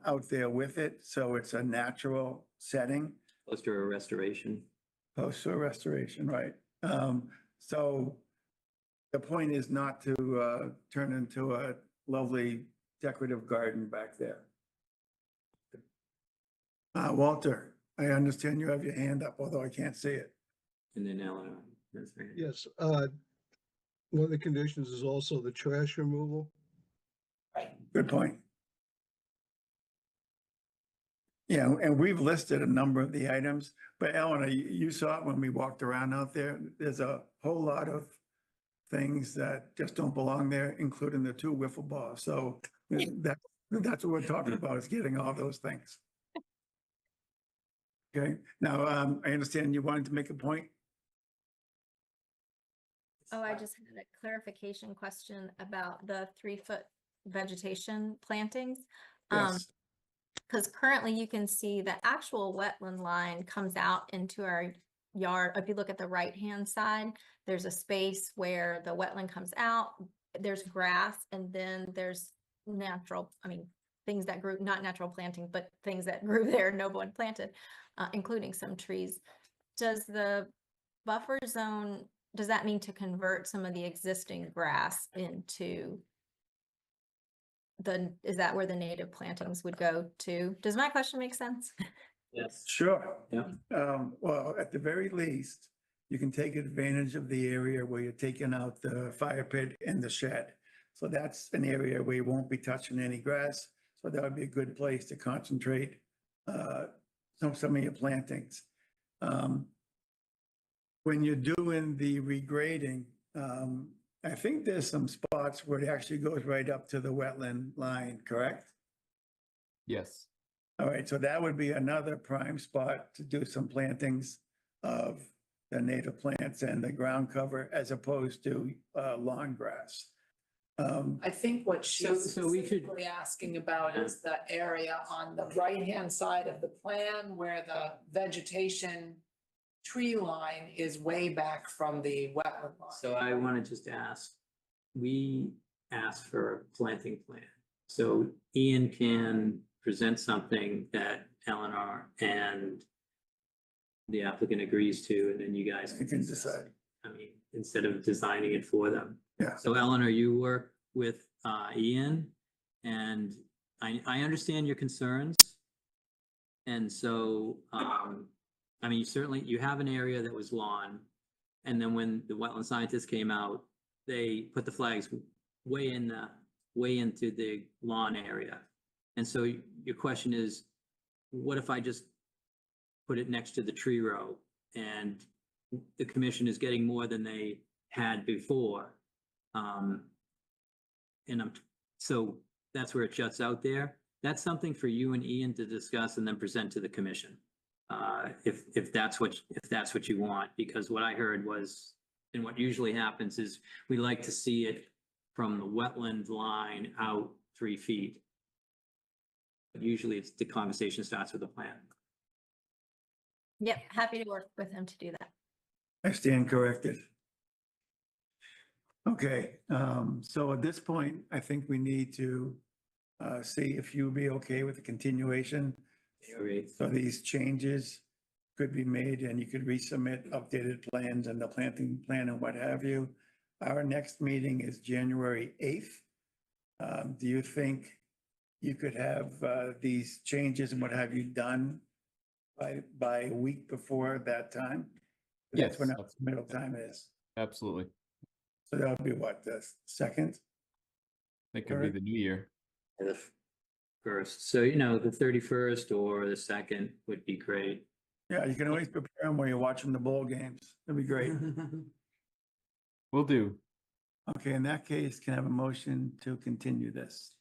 out there with it. So it's a natural setting. Close to a restoration. Post-war restoration, right. So the point is not to turn into a lovely decorative garden back there. Walter, I understand you have your hand up, although I can't see it. And then Eleanor. That's right. Yes, one of the conditions is also the trash removal. Good point. Yeah, and we've listed a number of the items, but Eleanor, you saw it when we walked around out there. There's a whole lot of things that just don't belong there, including the 2 wiffle balls. So that's what we're talking about, is getting all those things. Okay, now, I understand you wanted to make a point. Oh, I just had a clarification question about the 3-foot vegetation plantings. Yes. Because currently you can see the actual wetland line comes out into our yard. If you look at the right-hand side, there's a space where the wetland comes out, there's grass, and then there's natural, things that grew, not natural planting, but things that grew there, no one planted, including some trees. Does the buffer zone, does that mean to convert some of the existing grass into is that where the native plantings would go to? Does my question make sense? Yes. Sure. Yeah. Well, at the very least, you can take advantage of the area where you're taking out the fire pit and the shed. So that's an area where you won't be touching any grass. So that would be a good place to concentrate some of your plantings. When you're doing the regrading, I think there's some spots where it actually goes right up to the wetland line, correct? Yes. All right, so that would be another prime spot to do some plantings of the native plants and the ground cover as opposed to lawn grass. I think what she's So we should- specifically asking about is the area on the right-hand side of the plan where the vegetation tree line is way back from the wetland line. So I want to just ask, we asked for a planting plan. So Ian can present something that Eleanor and the applicant agrees to, and then you guys You can decide. Instead of designing it for them. Yeah. So Eleanor, you work with Ian, and I understand your concerns. And so, you have an area that was lawn, and then when the wetland scientists came out, they put the flags way into the lawn area. And so your question is, what if I just put it next to the tree row and the commission is getting more than they had before? So that's where it juts out there. That's something for you and Ian to discuss and then present to the commission. If that's what you want, because what I heard was, and what usually happens is we like to see it from the wetland line out 3 feet. But usually the conversation starts with a plan. Yep, happy to work with him to do that. I stand corrected. Okay, so at this point, I think we need to see if you'd be okay with the continuation. Great. So these changes could be made and you could resubmit updated plans and the planting plan and what have you. Our next meeting is January 8th. Do you think you could have these changes and what have you done by a week before that time? That's when Yes, our middle time is. Absolutely. So that would be what, the 2nd? It could be the new year. The first, so the 31st or the 2nd would be great. Yeah, you can always prepare them while you're watching the bowl games. That'd be great. Will do. Okay, in that case, can I have a motion to continue this?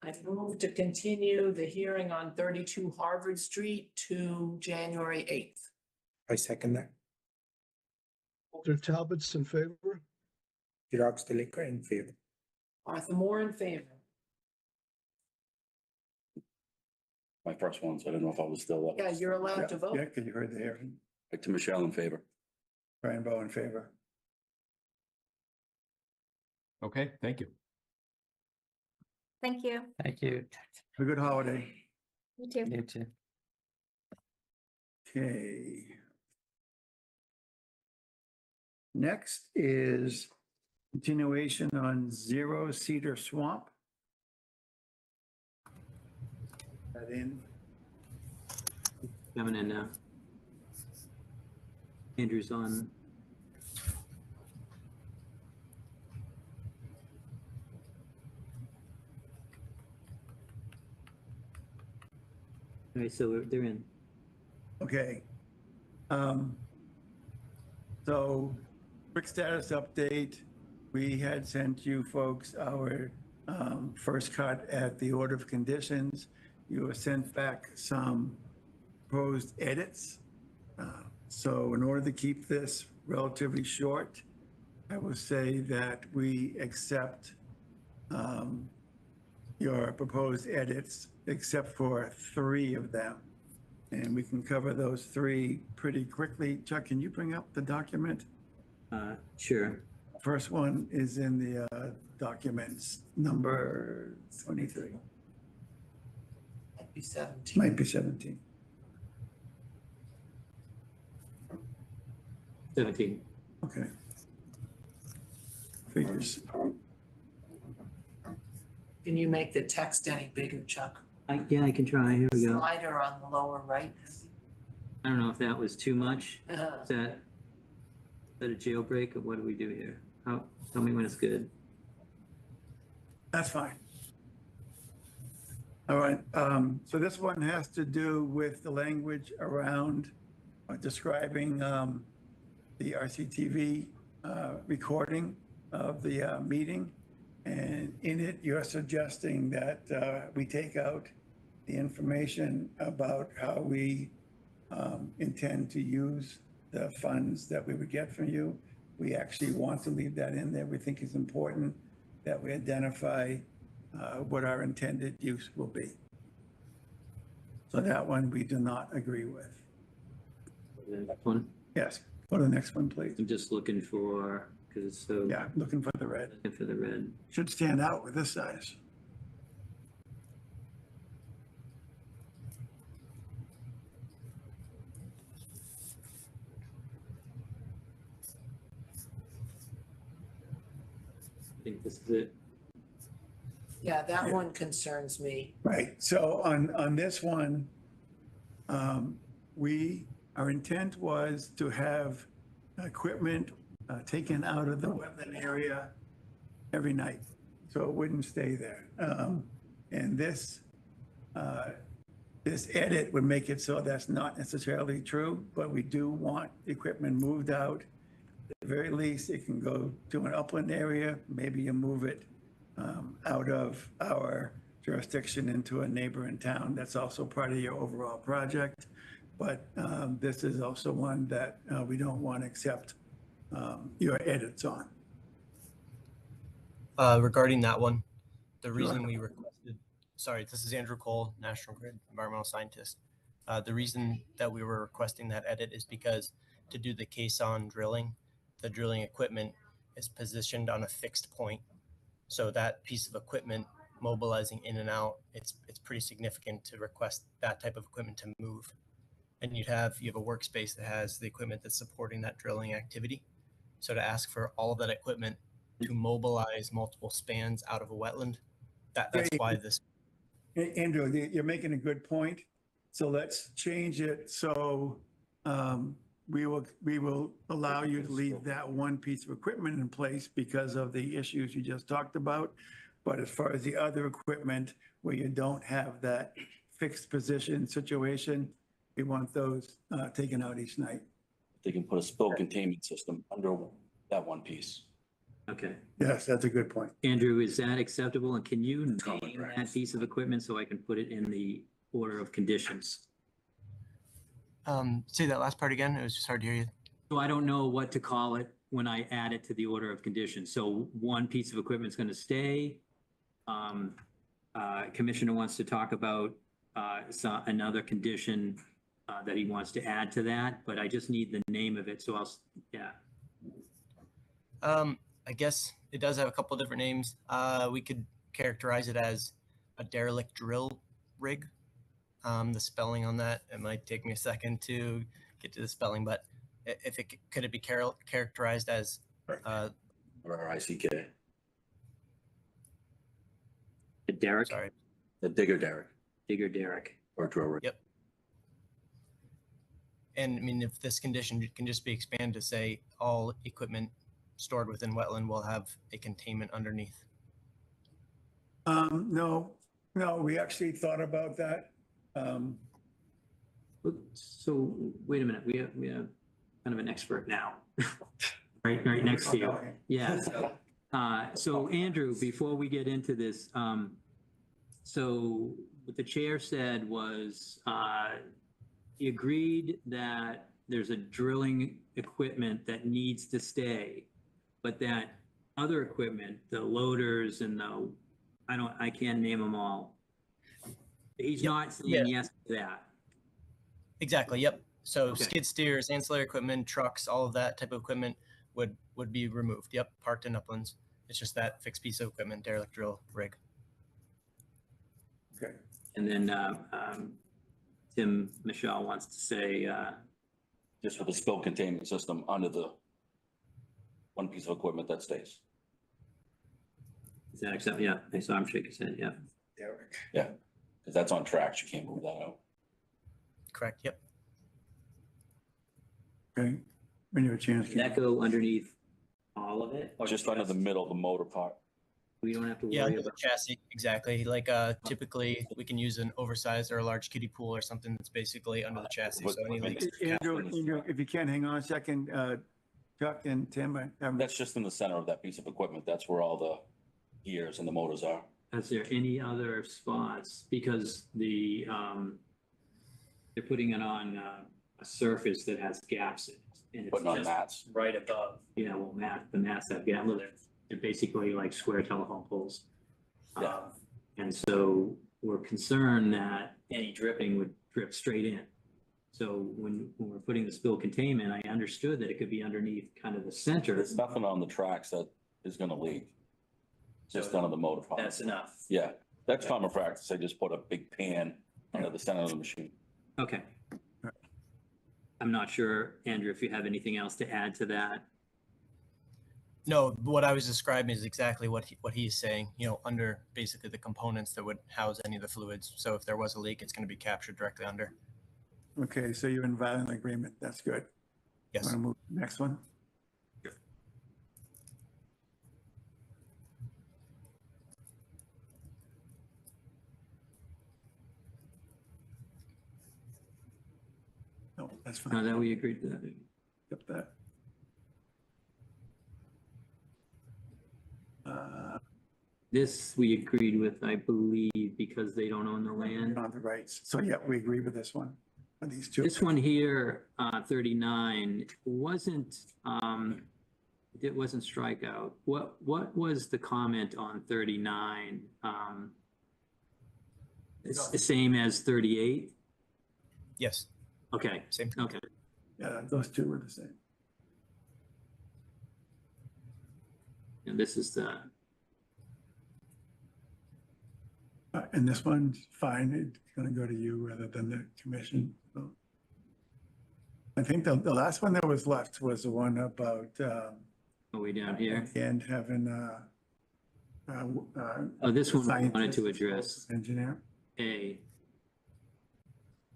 I move to continue the hearing on 32 Harvard Street to January 8th. I second that. Walter Talbot's in favor? Chirag Talika in favor. Arthur Moore in favor. My first one, so I didn't know if I was still up. Yeah, you're allowed to Yeah, vote. because you heard the hearing. Back to Michelle in favor. Brian Bowe in favor. Okay, thank you. Thank you. Thank you. Have a good holiday. You too. You too. Okay. Next is continuation on Zero Cedar Swamp. That in, Coming in now. Andrew's on. All right, so they're in. okay. So quick status update. We had sent you folks our first cut at the order of conditions. You were sent back some proposed edits. So in order to keep this relatively short, I will say that we accept your proposed edits, except for 3 of them. And we can cover those 3 pretty quickly. Chuck, can you bring up the document? Sure. First one is in the documents, number 23, Might be 17. might be 17. 17. Okay. Figures. Can you make the text any bigger, Chuck? Yeah, I can try. Here we go. Slider on the lower right. I don't know if that was too much. Uh, Is that a jailbreak or what do we do here? Tell me when it's good. That's fine. All right, so this one has to do with the language around describing the RCTV recording of the meeting. And in it, you're suggesting that we take out the information about how we intend to use the funds that we would get from you. We actually want to leave that in there. We think it's important that we identify what our intended use will be. So that one we do not agree with. The next one. Yes, go to the next one, please. I'm just looking for, because it's so. Yeah, looking for the red. Looking for the red. Should stand out with this size. I think this is it. Yeah, that one concerns me. Right, so on this one, our intent was to have equipment taken out of the wetland area every night, so it wouldn't stay there. And this edit would make it so that's not necessarily true, but we do want the equipment moved out. At the very least, it can go to an upland area, maybe you move it out of our jurisdiction into a neighboring town. That's also part of your overall project. But this is also one that we don't want to accept your edits on. Regarding that one, the reason we requested, sorry, this is Andrew Cole, National Grid environmental scientist. The reason that we were requesting that edit is because to do the caisson drilling, the drilling equipment is positioned on a fixed point. So that piece of equipment mobilizing in and out, it's pretty significant to request that type of equipment to move. And you have a workspace that has the equipment that's supporting that drilling activity. So to ask for all of that equipment to mobilize multiple spans out of a wetland, that's why this. Andrew, you're making a good point. So let's change it so we will allow you to leave that one piece of equipment in place because of the issues you just talked about. But as far as the other equipment where you don't have that fixed position situation, we want those taken out each night. They can put a spill containment system under that one piece. Okay. Yes, that's a good point. Andrew, is that acceptable? And can you Common name that practice. piece of equipment so I can put it in the order of conditions? Say that last part again. It was just hard to hear you. So I don't know what to call it when I add it to the order of conditions. So one piece of equipment is going to stay. Commissioner wants to talk about another condition that he wants to add to that, but I just need the name of it. So yeah. I guess it does have a couple different names. We could characterize it as a derelict drill rig. The spelling on that, it might take me a second to get to the spelling, but if it could it be characterized as Or ICK, The Derek, sorry. the digger derrick Digger Derek. or drill rig. Yep. And I mean, if this condition can just be expanded to say all equipment stored within wetland will have a containment underneath. No, we actually thought about that. So wait a minute, we have kind of an expert now, right next to you. Okay. Yeah. So Andrew, before we get into this, so what the chair said was, he agreed that there's a drilling equipment that needs to stay, but that other equipment, the loaders and I can't name them all. He's not saying yes to that. Exactly. Yep. So Okay. skid steers, ancillary equipment, trucks, all of that type of equipment would be removed. Yep. Parked in uplands. It's just that fixed piece of equipment, derelict drill rig. Okay. And then Tim Michelle wants to say, Just with a spill containment system under the one piece of equipment that stays. is that acceptable? Yeah, I saw him shake his head, yeah. Derek. Yeah, because that's on tracks. You can't move that out. Correct. Yep. Okay, when you have a chance. Can that go underneath all of it? Or Just under the middle of the motor part. We don't have to Yeah. worry Under the about. chassis. Exactly. Like typically we can use an oversized or a large kiddie pool or something that's basically under the chassis. What- So any what like makes- Andrew, if you can, hang on a second, Chuck and Tim. That's just in the center of that piece of equipment. That's where all the gears and the motors are. Is there any other spots? Because they're putting it on a surface that has gaps in it. And it's Putting on just mats. right above, well, the mats have gaps, they're basically like square telephone poles. Yeah. And so we're concerned that any dripping would drip straight in. So when we're putting the spill containment, I understood that it could be underneath kind of the center. There's nothing on the tracks that is gonna leak. Just under the motor part. That's enough. Yeah, that's common practice. They just put a big pan under the center of the machine. Okay. I'm not sure, Andrew, if you have anything else to add to that. No, what I was describing is exactly what he's saying, under basically the components that would house any of the fluids. So if there was a leak, it's going to be captured directly under. Okay, so you're in violent agreement. That's good. Yes. Want to move to the next one? No, that's Now fine. that we agreed to that. Yep, that. This we agreed with, I believe, because they don't own the land. On the rights. So yeah, we agree with this one, on these two. This one here, 39, wasn't, it wasn't strikeout. What was the comment on 39? It's the same as 38? Yes. Okay, Same. okay. Yeah, those two were the same. And this is the, And this one's fine. It's gonna go to you rather than the commission. So I think the last one that was left was the one about, are we down here? and having, Oh, this one I wanted scientist to address. engineer. A.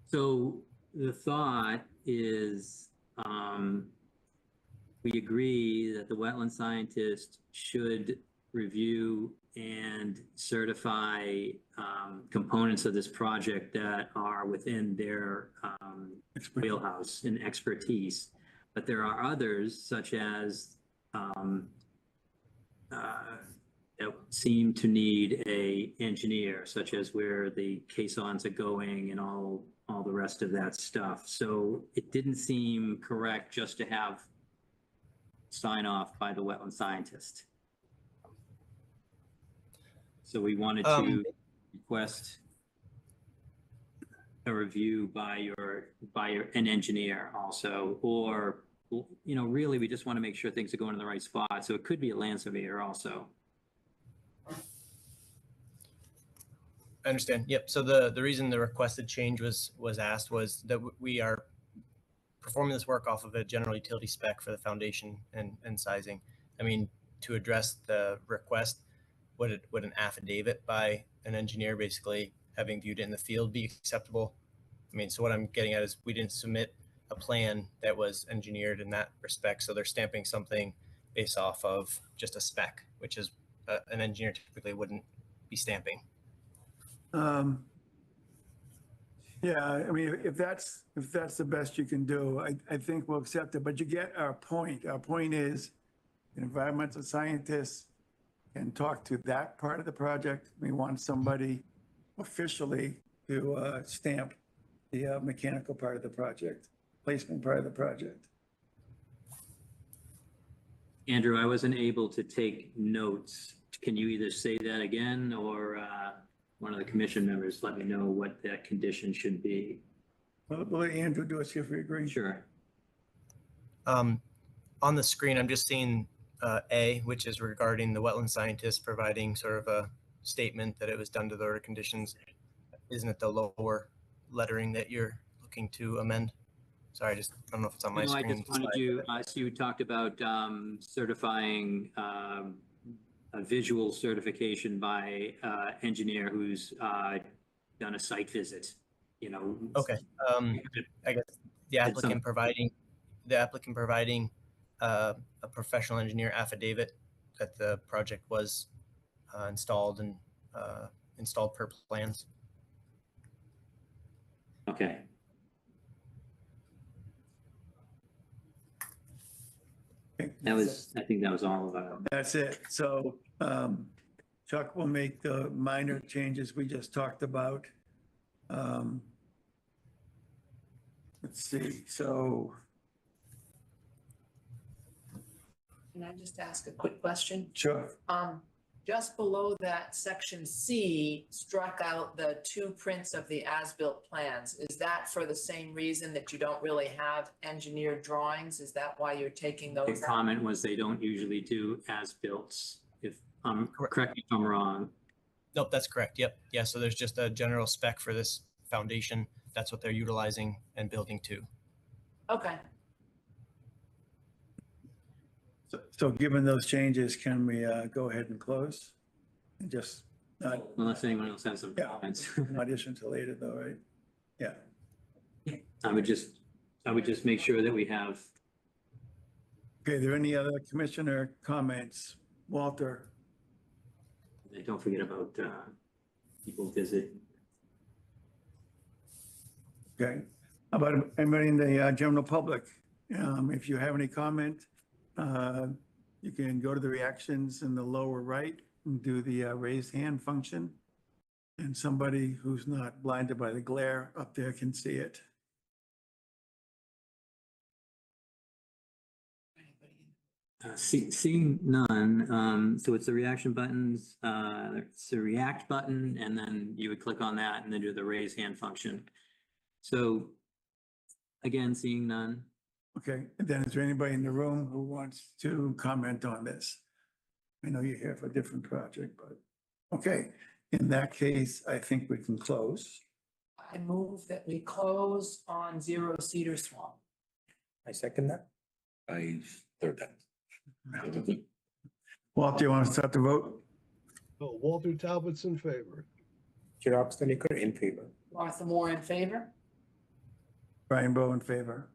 So the thought is, we agree that the wetland scientist should review and certify components of this project that are within their wheelhouse and expertise. But there are others, such as that seem to need a engineer, such as where the caissons are going and all the rest of that stuff. So it didn't seem correct just to have sign off by the wetland scientist. So we wanted to request a review by an engineer also, or, you know, really, we just want to make sure things are going in the right spot. So it could be a land surveyor also. I understand. Yep. So the reason the requested change was asked was that we are performing this work off of a general utility spec for the foundation and sizing. I mean, to address the request, would an affidavit by an engineer basically having viewed it in the field be acceptable? I mean, so what I'm getting at is we didn't submit a plan that was engineered in that respect. So they're stamping something based off of just a spec, which is an engineer typically wouldn't be stamping. Yeah, I mean, if that's the best you can do, I think we'll accept it, but you get our point. Our point is environmental scientists can talk to that part of the project. We want somebody officially to stamp the mechanical part of the project, placement part of the project. Andrew, I wasn't able to take notes. Can you either say that again, or one of the commission members let me know what that condition should be? Well, let Andrew do it, see if we agree. Sure. On the screen, I'm just seeing A, which is regarding the wetland scientist providing sort of a statement that it was done to the order conditions. Isn't it the lower lettering that you're looking to amend? Sorry, I don't know if it's on my No, I screen. just wanted you, I see you talked about certifying a visual certification by engineer who's done a site visit, you know. Okay, I guess the applicant providing a professional engineer affidavit that the project was installed and installed per plans. Okay. That was, I think that was all of it. That's it. So Chuck will make the minor changes we just talked about. Let's see, so. Can I just ask a quick question? Sure. Just below that, section C struck out the 2 prints of the as-built plans. Is that for the same reason that you don't really have engineered drawings? Is that why you're taking those The out? comment was they don't usually do as-built. If correct me if I'm wrong. Nope, that's correct. Yep. Yeah. So there's just a general spec for this foundation. That's what they're utilizing and building to. Okay. So given those changes, can we go ahead and close? And just not Unless anyone else has some Yeah. comments. not issue until later though, right? Yeah. I would just make sure that we have, Okay, are there any other commissioner comments? Walter? don't forget about people visit. Okay. How about anybody in the general public? If you have any comment, you can go to the reactions in the lower right and do the raised hand function. And somebody who's not blinded by the glare up there can see it. Seeing none, so it's the reaction buttons, it's the react button, and then you would click on that and then do the raise hand function. So again, seeing none. Okay, and then is there anybody in the room who wants to comment on this? I know you're here for a different project, but, okay, in that case, I think we can close. I move that we close on 0 Cedar Swamp. I second that. I third that. Walter, you want to start the vote? Oh, Walter Talbot's in favor. Xerox Delica in favor. Martha Moore in favor? Brian Bowe in favor.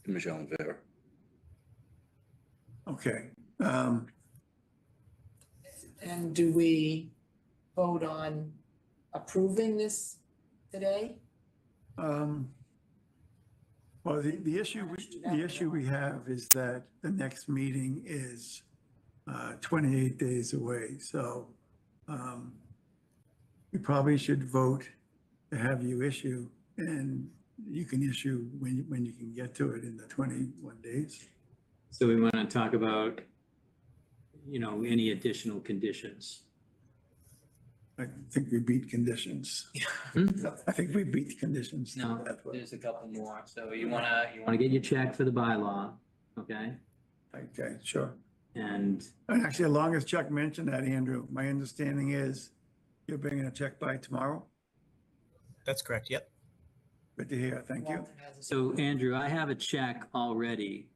Michelle in favor. Okay, And do we vote on approving this today? Well, the issue we have is that the next meeting is 28 days away, so we probably should vote to have you issue, and you can issue when you can get to it in the 21 days. So we want to talk about, any additional conditions. I think we beat conditions. I think we beat conditions. No, That's what- there's a couple more. So you wanna get your check for the bylaw, okay? Okay, sure. And And actually, as long as Chuck mentioned that, Andrew, my understanding is you're bringing a check by tomorrow. That's correct. Yep. Good to hear. Thank you. Walter has a- so Andrew, I have a check already.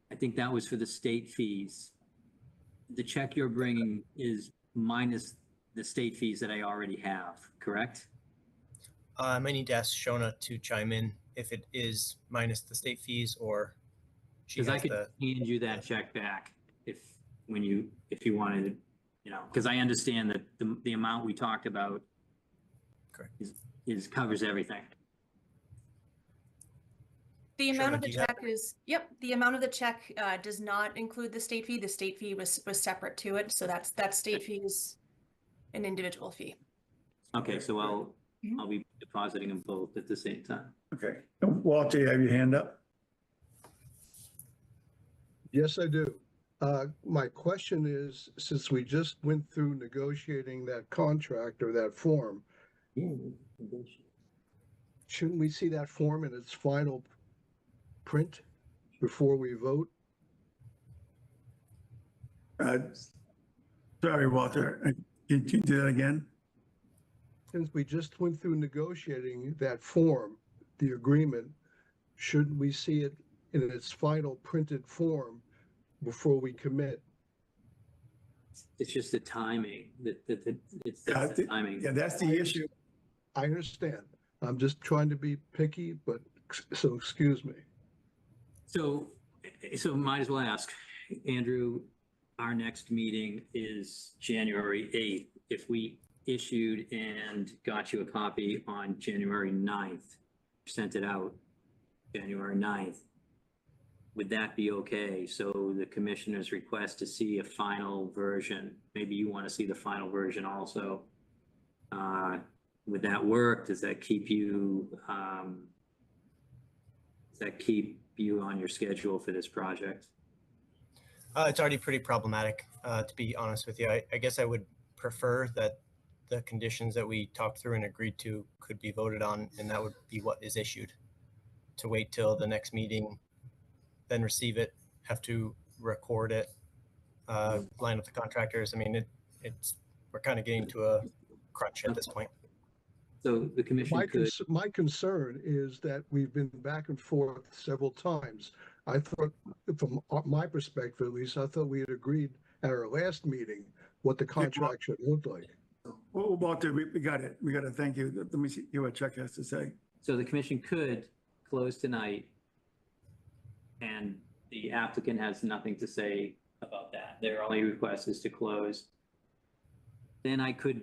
I think that was for the state fees. The check you're bringing is minus the state fees that I already have, correct? I might need to ask Shona to chime in if it is minus the state fees or she Because I has could the. hand you that check back if you wanted, because I understand that the amount we talked about Correct. is covers everything. The Sure, amount of do the you have- check is, yep, the amount of the check does not include the state fee. The state fee was separate to it. So that state fee is an individual fee. Okay, so I'll Mhm. be depositing them both at the same time. Okay. Walter, you have your hand up? Yes, I do. My question is, since we just went through negotiating that contract or that form, shouldn't we see that form in its final print before we vote? Sorry, Walter. Can you do that again? Since we just went through negotiating that form, the agreement, shouldn't we see it in its final printed form before we commit? It's just the timing, it's Yeah, the timing. Yeah, that's the issue. I understand. I'm just trying to be picky, but so excuse me. So might as well ask, Andrew, our next meeting is January 8th. If we issued and got you a copy on January 9th, sent it out January 9th, would that be okay? So the commissioner's request to see a final version, maybe you want to see the final version also. Would that work? Does that keep you, on your schedule for this project? It's already pretty problematic, to be honest with you. I guess I would prefer that the conditions that we talked through and agreed to could be voted on, and that would be what is issued. To wait till the next meeting, then receive it, have to record it, line up the contractors. I mean, we're kind of getting to a crunch at this point. So the commission could, My concern is that we've been back and forth several times. I thought, from my perspective at least, I thought we had agreed at our last meeting what the contract should look like. Well, Walter, we got it. We got to thank you. Let me see what Chuck has to say. so the commission could close tonight and the applicant has nothing to say about that. Their only request is to close. Then I could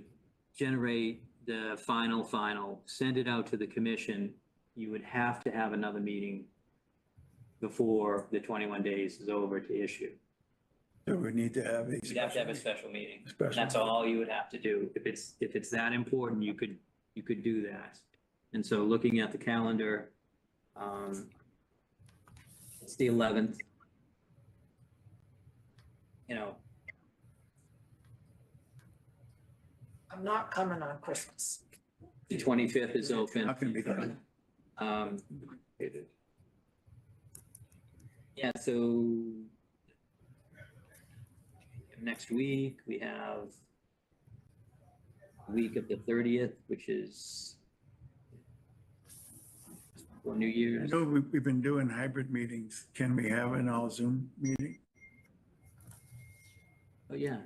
generate the final, send it out to the commission. You would have to have another meeting before the 21 days is over to issue. So we need to have a. You'd have to have a special meeting. Special That's all you would have to do. If it's that important, you could do that. And so looking at the calendar, it's the 11th. I'm not coming on Christmas. The 25th is open. Not gonna be done. Yeah, so next week we have a week of the 30th, which is for New I Year's. know we've been doing hybrid meetings. Can we have an all Zoom meeting? Oh, yeah.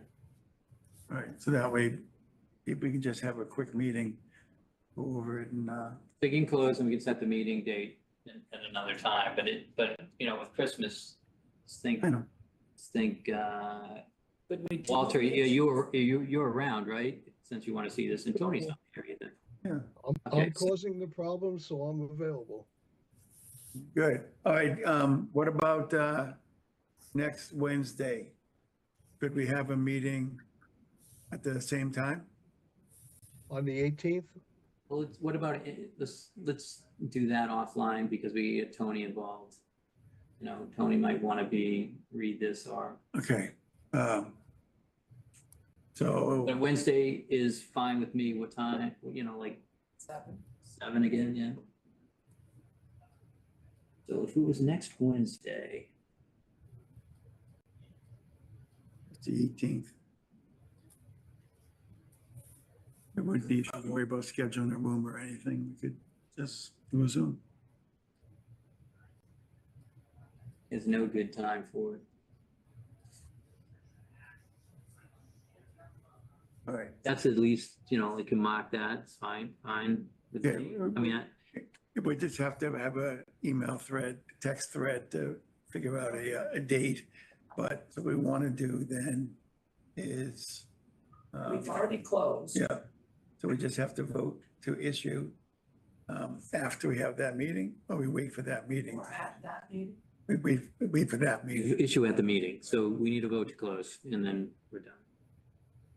All right, so that way, if we can just have a quick meeting, go over it and, We can close and we can set the meeting date at another time, but with Christmas, I know. But we. do- Walter, yeah, you're around, right? Since you want to see this, and Tony's not here either. Yeah, Okay. I'm causing the problem, so I'm available. good. All right, what about, next Wednesday? Could we have a meeting at the same time? On the 18th, Well, what about, let's do that offline because we get Tony involved. You know, Tony might want to read this or, Okay, so, but Wednesday is fine with me. What time? You know, like 7 again, yeah. So if it was next Wednesday, it's the 18th. We wouldn't need to worry about scheduling a room or anything. We could just do a Zoom. is no good time for it. All right. That's at least, you know, we can mark that. It's fine with Yeah. me. I mean, We just have to have a email thread, text thread to figure out a date. But what we want to do then is, We've already closed. yeah, so we just have to vote to issue after we have that meeting, or we wait for that meeting. We're at that meeting. We wait for that meeting. issue at the meeting. So we need a vote to close and then we're done.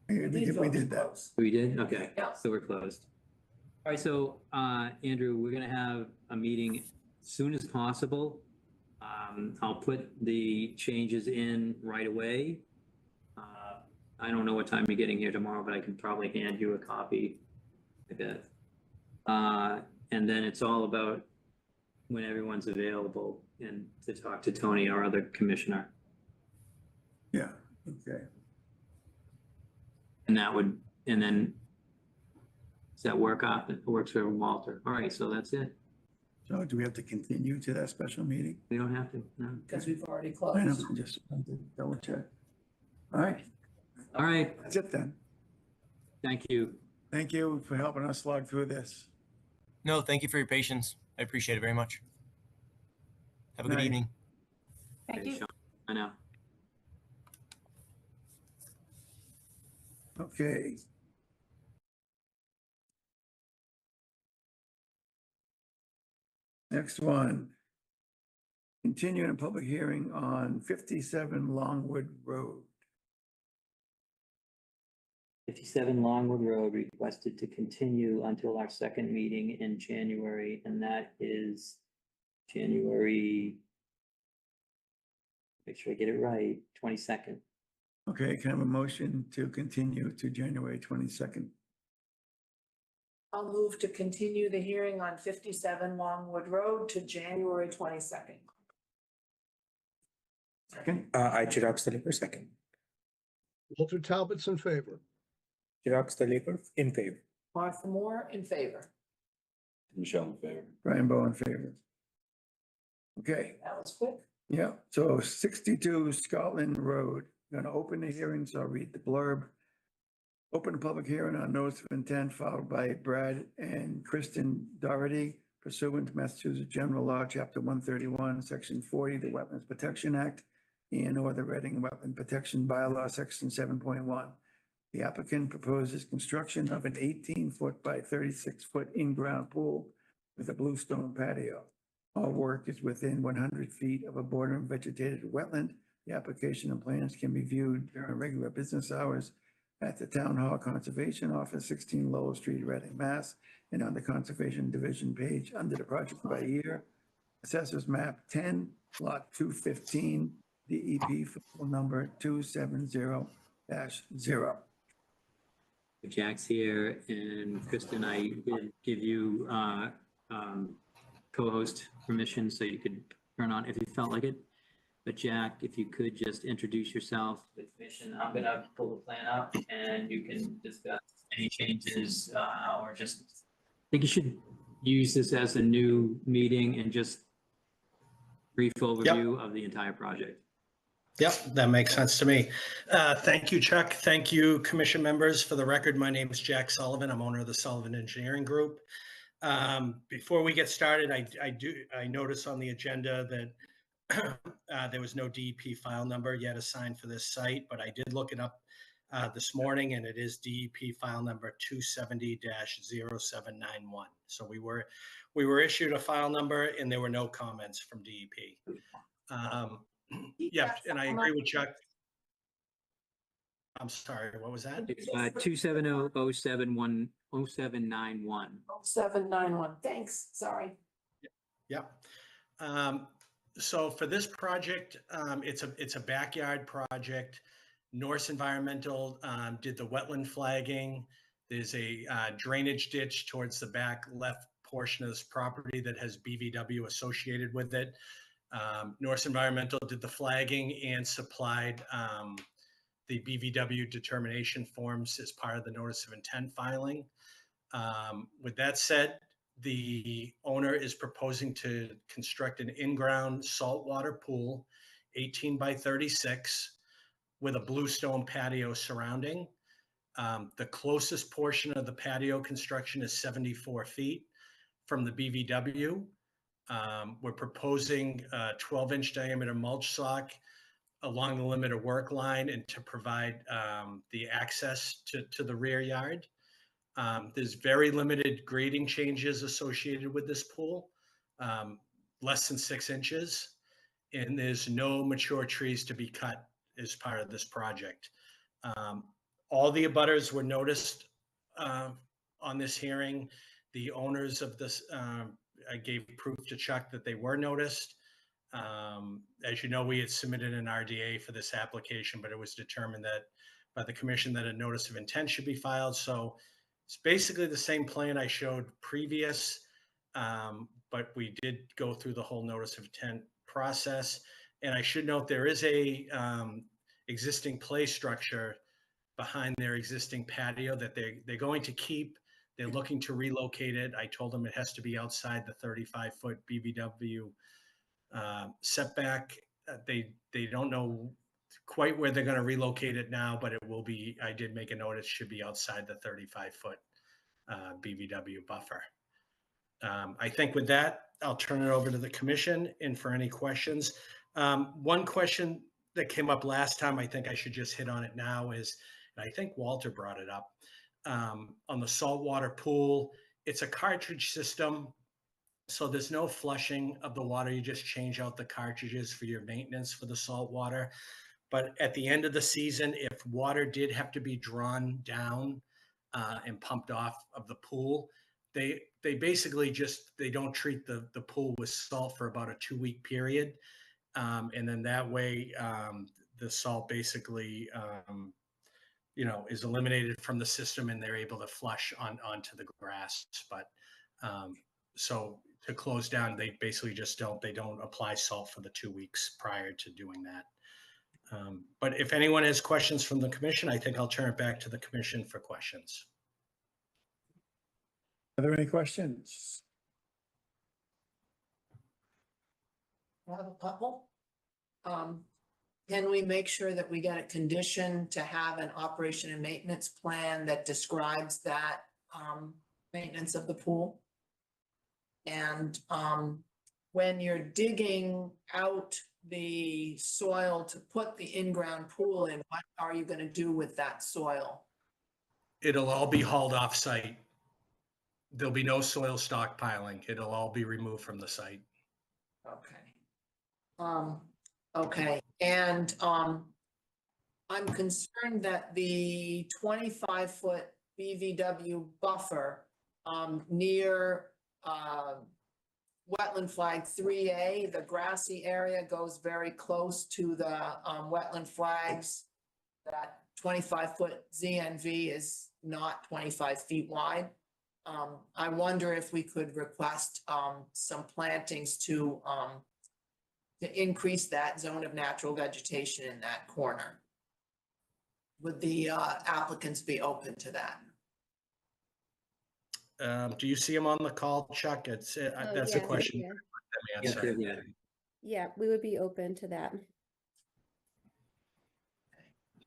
We did that. We did? Okay. Yeah. So we're closed. All right, so, Andrew, we're gonna have a meeting as soon as possible. I'll put the changes in right away. I don't know what time you're getting here tomorrow, but I can probably hand you a copy, I bet. And then it's all about when everyone's available and to talk to Tony, our other commissioner. Yeah, okay. And then does that work out? It works for Walter. All right, so that's it. So do we have to continue to that special meeting? We don't have to, no. Because we've already I know, closed. just wanted to double check. All right, All right, that's it then. thank you. Thank you for helping us slog through this. No, thank you for your patience. I appreciate it very much. Have a good Night. evening. Thank you. Sean, I know. Okay. Next one. Continuing a public hearing on 57 Longwood Road. 57 Longwood Road requested to continue until our second meeting in January, and that is January, make sure I get it right, 22nd. Okay, can I have a motion to continue to January 22nd? I'll move to continue the hearing on 57 Longwood Road to January 22nd. Second? I, Chirag Staliper, second. Walter Talbot's in favor. Chirag Staliper, in favor. Martha Moore in favor. Michelle in favor. Brian Bowe in favor. Okay, That was quick. yeah, so 62 Scotland Road, gonna open the hearing, so I'll read the blurb. Open a public hearing on notice of intent filed by Brad and Kristen Doherty pursuant to Massachusetts General Law, Chapter 131, Section 40, the Wetlands Protection Act, and or the Reading Wetland Protection Bylaw, Section 7.1. The applicant proposes construction of an 18-foot by 36-foot in-ground pool with a bluestone patio. All work is within 100 feet of a bordering vegetated wetland. The application and plans can be viewed during regular business hours at the Town Hall Conservation Office, 16 Lowell Street, Reading, Mass, and on the Conservation Division page under the project by year. Assessors map 10, lot 215, DEP phone number 270-0. Jack's here, and Kristen, I did give you co-host permission so you could turn on if you felt like it. But Jack, if you could just introduce yourself to the commission, I'm gonna pull the plan up and you can discuss any changes or just, I think you should use this as a new meeting and just brief overview of the entire project. Yep, that makes sense to me. Thank you, Chuck. Thank you, commission members. For the record, my name is Jack Sullivan. I'm owner of the Sullivan Engineering Group. Before we get started, I notice on the agenda that there was no DEP file number yet assigned for this site, but I did look it up this morning, and it is DEP file number 270-0791. So we were issued a file number, and there were no comments from DEP. Yeah, and I agree with Chuck. I'm sorry, what was that? 270-071-0791. 0791, thanks, sorry. Yep. So for this project, it's a backyard project. Norse Environmental did the wetland flagging. There's a drainage ditch towards the back left portion of this property that has BVW associated with it. Norse Environmental did the flagging and supplied the BVW determination forms as part of the notice of intent filing. With that said, the owner is proposing to construct an in-ground saltwater pool, 18 by 36, with a bluestone patio surrounding. The closest portion of the patio construction is 74 feet from the BVW. We're proposing a 12-inch diameter mulch sock along the limit of work line and to provide the access to the rear yard. There's very limited grading changes associated with this pool, less than 6 inches, and there's no mature trees to be cut as part of this project. All the abutters were noticed on this hearing. The owners of this, I gave proof to Chuck that they were noticed. As you know, we had submitted an RDA for this application, but it was determined that by the commission that a notice of intent should be filed. So it's basically the same plan I showed previous, but we did go through the whole notice of intent process. And I should note there is a existing play structure behind their existing patio that they're going to keep. They're looking to relocate it. I told them it has to be outside the 35-foot BVW setback. They don't know quite where they're going to relocate it now, but it will be, I did make a note, it should be outside the 35-foot BVW buffer. I think with that, I'll turn it over to the commission and for any questions. One question that came up last time, I think I should just hit on it now is, and I think Walter brought it up, on the saltwater pool, it's a cartridge system. So there's no flushing of the water. You just change out the cartridges for your maintenance for the salt water. But at the end of the season, if water did have to be drawn down and pumped off of the pool, they basically just, they don't treat the pool with salt for about a 2-week period. And then that way, the salt basically, is eliminated from the system and they're able to flush onto the grass. But so to close down, they basically just don't apply salt for the 2 weeks prior to doing that. But if anyone has questions from the commission, I think I'll turn it back to the commission for questions. Are there any questions? I have a couple. Can we make sure that we get a condition to have an operation and maintenance plan that describes that maintenance of the pool? And when you're digging out the soil to put the in-ground pool in, what are you going to do with that soil? It'll all be hauled off site. There'll be no soil stockpiling. It'll all be removed from the site. Okay. Okay, and I'm concerned that the 25-foot BVW buffer near wetland flag 3A, the grassy area goes very close to the wetland flags. That 25-foot ZNV is not 25 feet wide. I wonder if we could request some plantings to increase that zone of natural vegetation in that corner. Would the applicants be open to that? Do you see him on the call, Chuck? That's a question. Yes, yeah. Yeah, we would be open to that.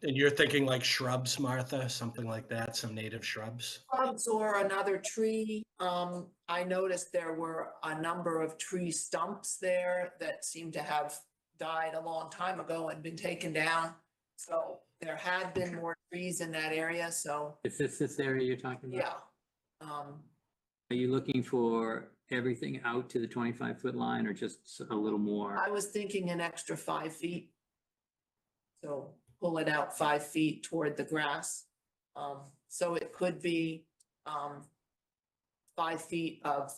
And you're thinking like shrubs, Martha, something like that, some native shrubs? Shrubs or another tree. I noticed there were a number of tree stumps there that seem to have died a long time ago and been taken down. So there had been more trees in that area, so, Is this area you're talking about? yeah. Are you looking for everything out to the 25-foot line or just a little more? I was thinking an extra 5 feet. So pull it out 5 feet toward the grass. So it could be 5 feet of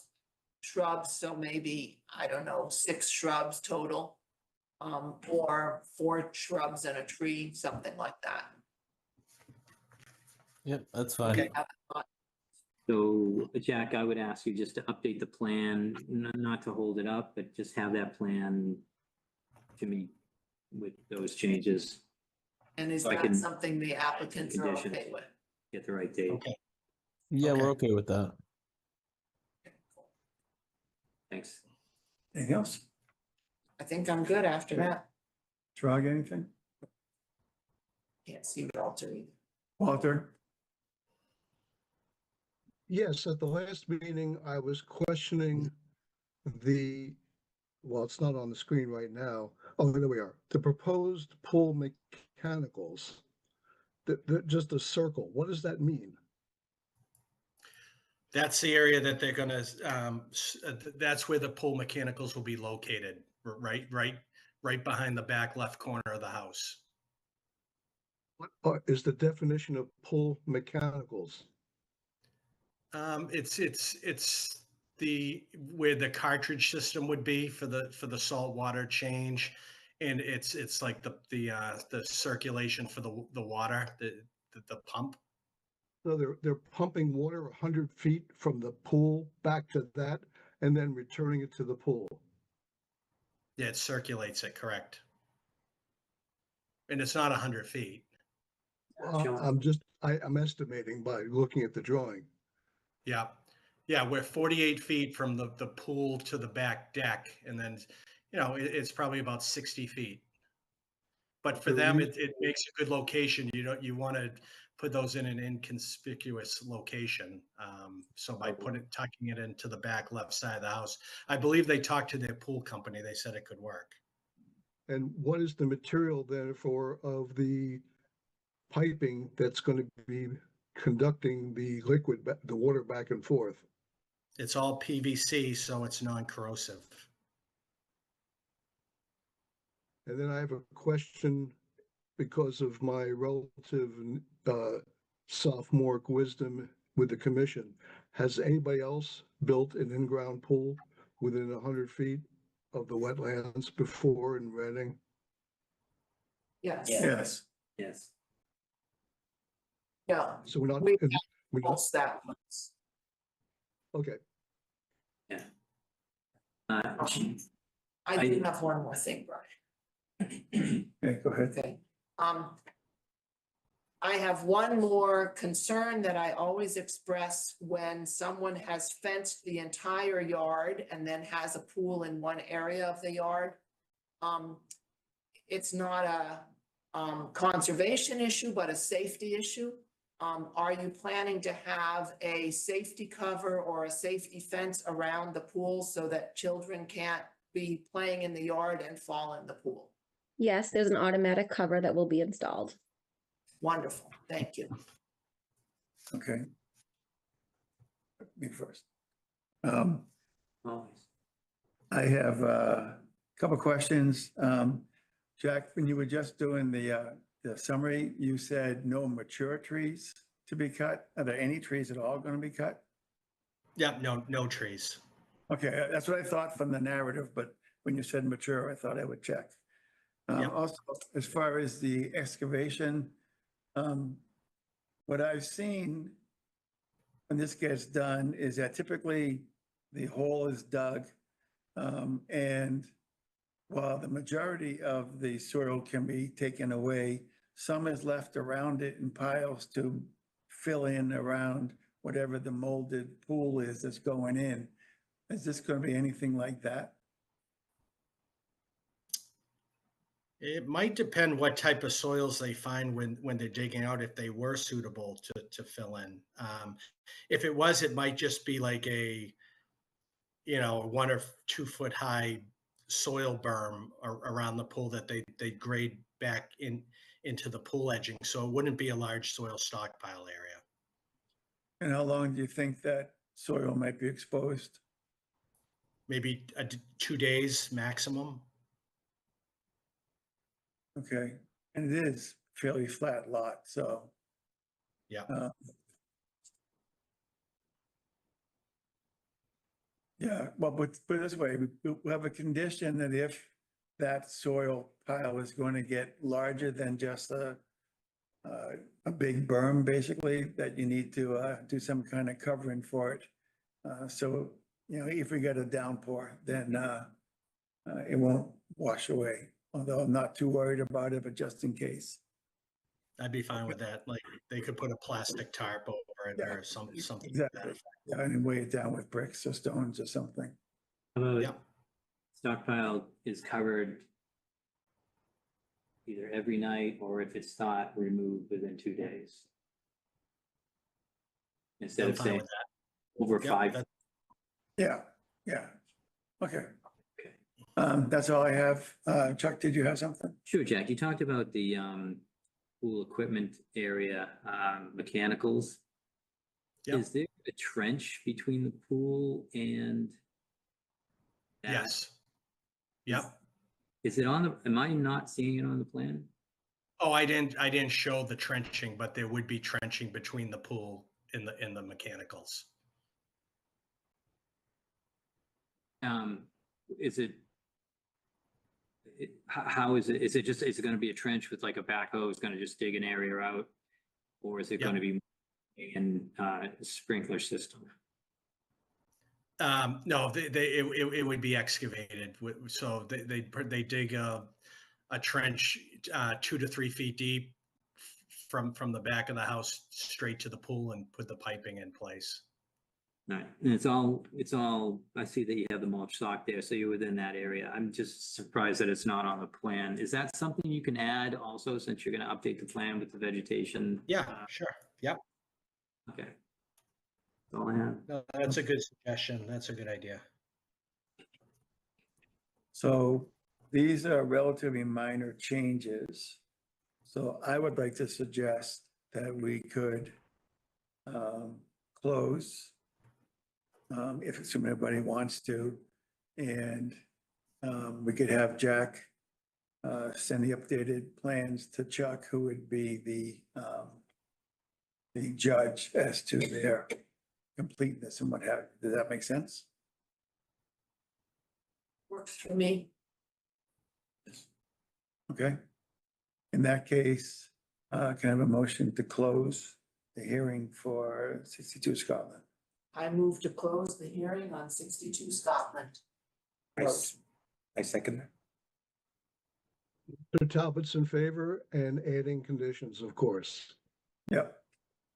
shrubs, so maybe, I don't know, 6 shrubs total. Or 4 shrubs and a tree, something like that. Yep, that's fine. Okay. So Jack, I would ask you just to update the plan, not to hold it up, but just have that plan to meet with those changes. And is So I that can- something the applicants are okay Conditions. with? Get the right date. Okay. Yeah, we're okay with that. Thanks. Anything else? I think I'm good after that. Trog, anything? Can't see Walter either. Walter? Yes, at the last meeting, I was questioning well, it's not on the screen right now. Oh, there we are. The proposed pool mechanicals. Just a circle. What does that mean? That's the area that they're gonna, that's where the pool mechanicals will be located, right behind the back left corner of the house. What is the definition of pool mechanicals? It's where the cartridge system would be for the salt water change. And it's like the circulation for the water, the pump. So they're pumping water 100 feet from the pool back to that and then returning it to the pool. Yeah, it circulates it, correct. And it's not 100 feet. I'm estimating by looking at the drawing. Yeah. Yeah, we're 48 feet from the pool to the back deck. And then, it's probably about 60 feet. But for So them, you- it makes a good location. You want to put those in an inconspicuous location. So by tucking it into the back left side of the house, I believe they talked to their pool company. They said it could work. And what is the material then of the piping that's going to be conducting the the water back and forth? It's all PVC, so it's non-corrosive. And then I have a question because of my relative sophomoric wisdom with the commission. Has anybody else built an in-ground pool within 100 feet of the wetlands before in Reading? Yes. Yes. Yes. Yeah. So we're not. We we're not pulse that once. okay. Yeah. I do have one more thing, Brian. Okay, go ahead. Okay. I have one more concern that I always express when someone has fenced the entire yard and then has a pool in one area of the yard. It's not a conservation issue, but a safety issue. Are you planning to have a safety cover or a safety fence around the pool so that children can't be playing in the yard and fall in the pool? Yes, there's an automatic cover that will be installed. Wonderful, thank you. Okay. Me first. Always. I have a couple questions. Jack, when you were just doing the summary, you said no mature trees to be cut. Are there any trees at all going to be cut? Yeah, no trees. Okay, that's what I thought from the narrative, but when you said mature, I thought I would check. Yeah. Also, as far as the excavation, what I've seen when this gets done is that typically the hole is dug, and while the majority of the soil can be taken away, some is left around it in piles to fill in around whatever the molded pool is that's going in. Is this going to be anything like that? It might depend what type of soils they find when they're digging out, if they were suitable to fill in. If it was, it might just be like a 1 or 2 foot high soil berm around the pool that they grade back into the pool edging. So it wouldn't be a large soil stockpile area. And how long do you think that soil might be exposed? Maybe 2 days maximum. Okay, and it is fairly flat lot, so. Yeah. Yeah, well, put it this way, we have a condition that if that soil pile is going to get larger than just a big berm, basically, that you need to do some kind of covering for it. So, you know, if we get a downpour, then it won't wash away, although I'm not too worried about it, but just in case. I'd be fine with that. Like they could put a plastic tarp over it or something. Exactly. Yeah, and weigh it down with bricks or stones or something. How about Yeah. stockpile is covered either every night or if it's not removed within 2 days? Instead I'm of fine saying with that. over Yep, 5. that- Yeah. Okay. That's all I have. Chuck, did you have something? Sure, Jack, you talked about the pool equipment area, mechanicals. Yep. Is there a trench between the pool and that? Yes. Yep. Is it on the, am I not seeing it on the plan? Oh, I didn't show the trenching, but there would be trenching between the pool and the mechanicals. Is it, how is it? Is it going to be a trench with like a backhoe is going to just dig an area out? Or is it going to be in a sprinkler system? No, it would be excavated. So they dig a trench 2 to 3 feet deep from the back of the house straight to the pool and put the piping in place. Right, and it's all, I see that you have the mulch stock there, so you're within that area. I'm just surprised that it's not on the plan. Is that something you can add also, since you're gonna update the plan with the vegetation? Yeah, sure. Yep. Okay. That's all I have. No, that's a good suggestion. That's a good idea. So these are relatively minor changes. So I would like to suggest that we could close if somebody wants to, and we could have Jack send the updated plans to Chuck, who would be the judge as to their completeness and what have you. Does that make sense? Works for me. Okay. In that case, can I have a motion to close the hearing for 62 Scotland? I move to close the hearing on 62 Scotland. I second that. Mr. Talbot's in favor and adding conditions, of course. Yep.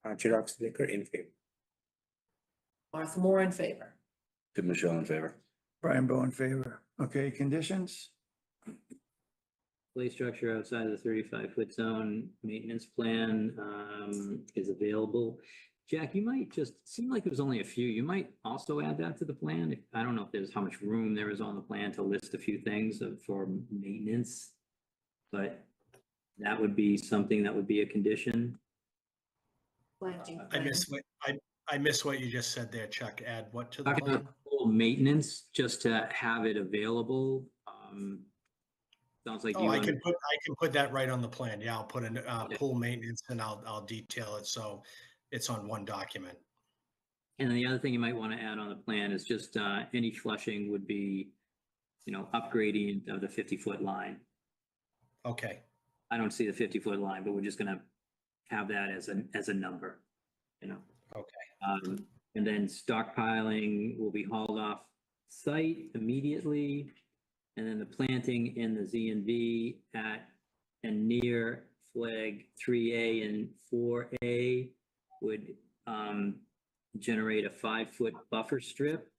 Chirag Liquor in favor. Martha Moore in favor. Tim Michelle in favor. Brian Bowe in favor. Okay, conditions? Play structure outside of the 35-foot zone, maintenance plan is available. Jack, you might just, seem like there was only a few, you might also add that to the plan. I don't know if there's how much room there is on the plan to list a few things for maintenance, but that would be something that would be a condition. Planting I plan. miss what you just said there, Chuck. Add what to the Talking plan? about pool maintenance, just to have it available. Sounds like Oh, you. I can put that right on the plan. Yeah, I'll put in pool maintenance and I'll detail it so it's on one document. And then the other thing you might want to add on the plan is just any flushing would be, upgrading of the 50-foot line. Okay. I don't see the 50-foot line, but we're just gonna have that as a number, Okay. And then stockpiling will be hauled off site immediately. And then the planting in the Z and V at and near flag 3A and 4A would generate a 5-foot buffer strip.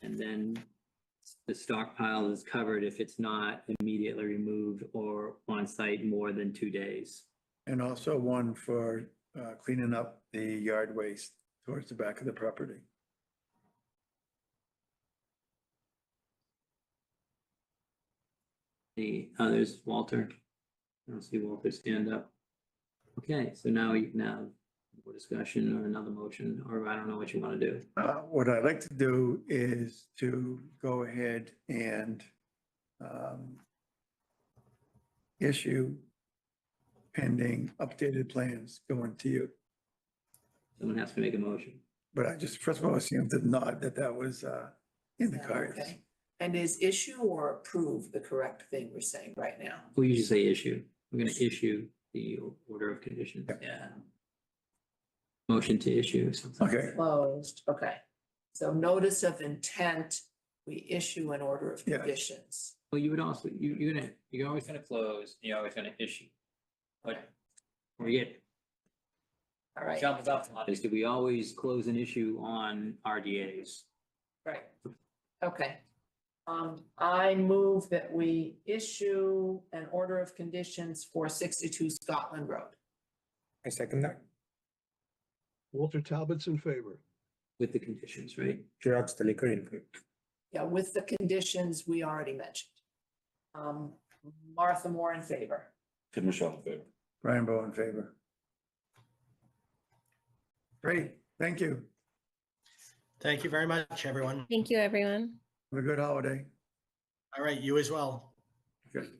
And then the stockpile is covered if it's not immediately removed or on site more than 2 days. And also one for cleaning up the yard waste towards the back of the property. Any others? Walter? I don't see Walter stand up. Okay, so now you can have more discussion or another motion, or I don't know what you want to do. What I'd like to do is to go ahead and issue pending updated plans going to you. Someone has to make a motion. But I just, first of all, assumed to nod that was in the cards. Okay. And is issue or approve the correct thing we're saying right now? We usually say issue. We're gonna issue the order of conditions. Yeah. Motion to issue. Okay. Closed, okay. So notice of intent, we issue an order of Yes. conditions. Well, you would also, you're always gonna close, you're always gonna issue. But we get All right, jump up on is, do we always close an issue on RDAs? right, okay. I move that we issue an order of conditions for 62 Scotland Road. I second that. Walter Talbot's in favor. With the conditions, right? Xerox the liquor in favor. Yeah, with the conditions we already mentioned. Martha Moore in favor. Tim Michelle in favor. Brian Bowe in favor. Great, thank you. Thank you very much, everyone. Thank you, everyone. Have a good holiday. All right, you as well. Good.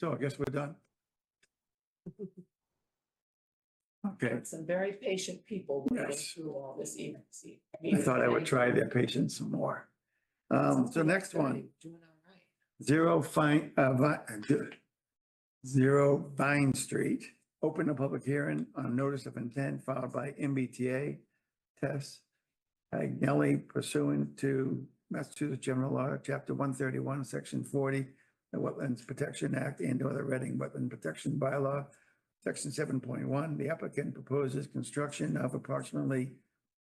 So I guess we're done. Okay, Some very patient people waiting Yes. through all this evening. I thought I would try their patience some more. So next one, Doing all right. Zero Vine Street. Open a public hearing on notice of intent filed by MBTA Tess Agnelli pursuant to Massachusetts General Law, Chapter 131, Section 40, the Wetlands Protection Act and or the Reading Wetland Protection Bylaw, Section 7.1. The applicant proposes construction of approximately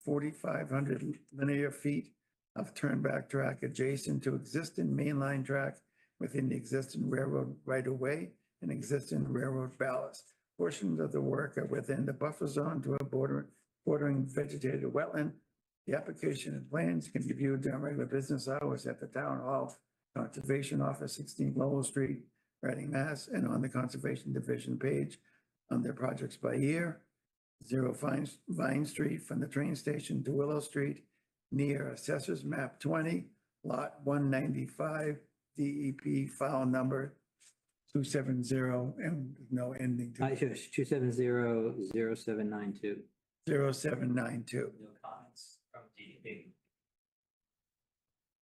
4,500 linear feet of turnback track adjacent to existing mainline track within the existing railroad right-of-way and existing railroad ballast. Portions of the work are within the buffer zone to a bordering vegetated wetland. The application and plans can be viewed during regular business hours at the Town Hall Conservation Office, 16 Lowell Street, Reading, Mass, and on the Conservation Division page under projects by year. Zero Vine Street from the train station to Willow Street near Assessors Map 20, Lot 195, DEP file number 270 and no ending to 270-0792. 0792. No comments from DEP.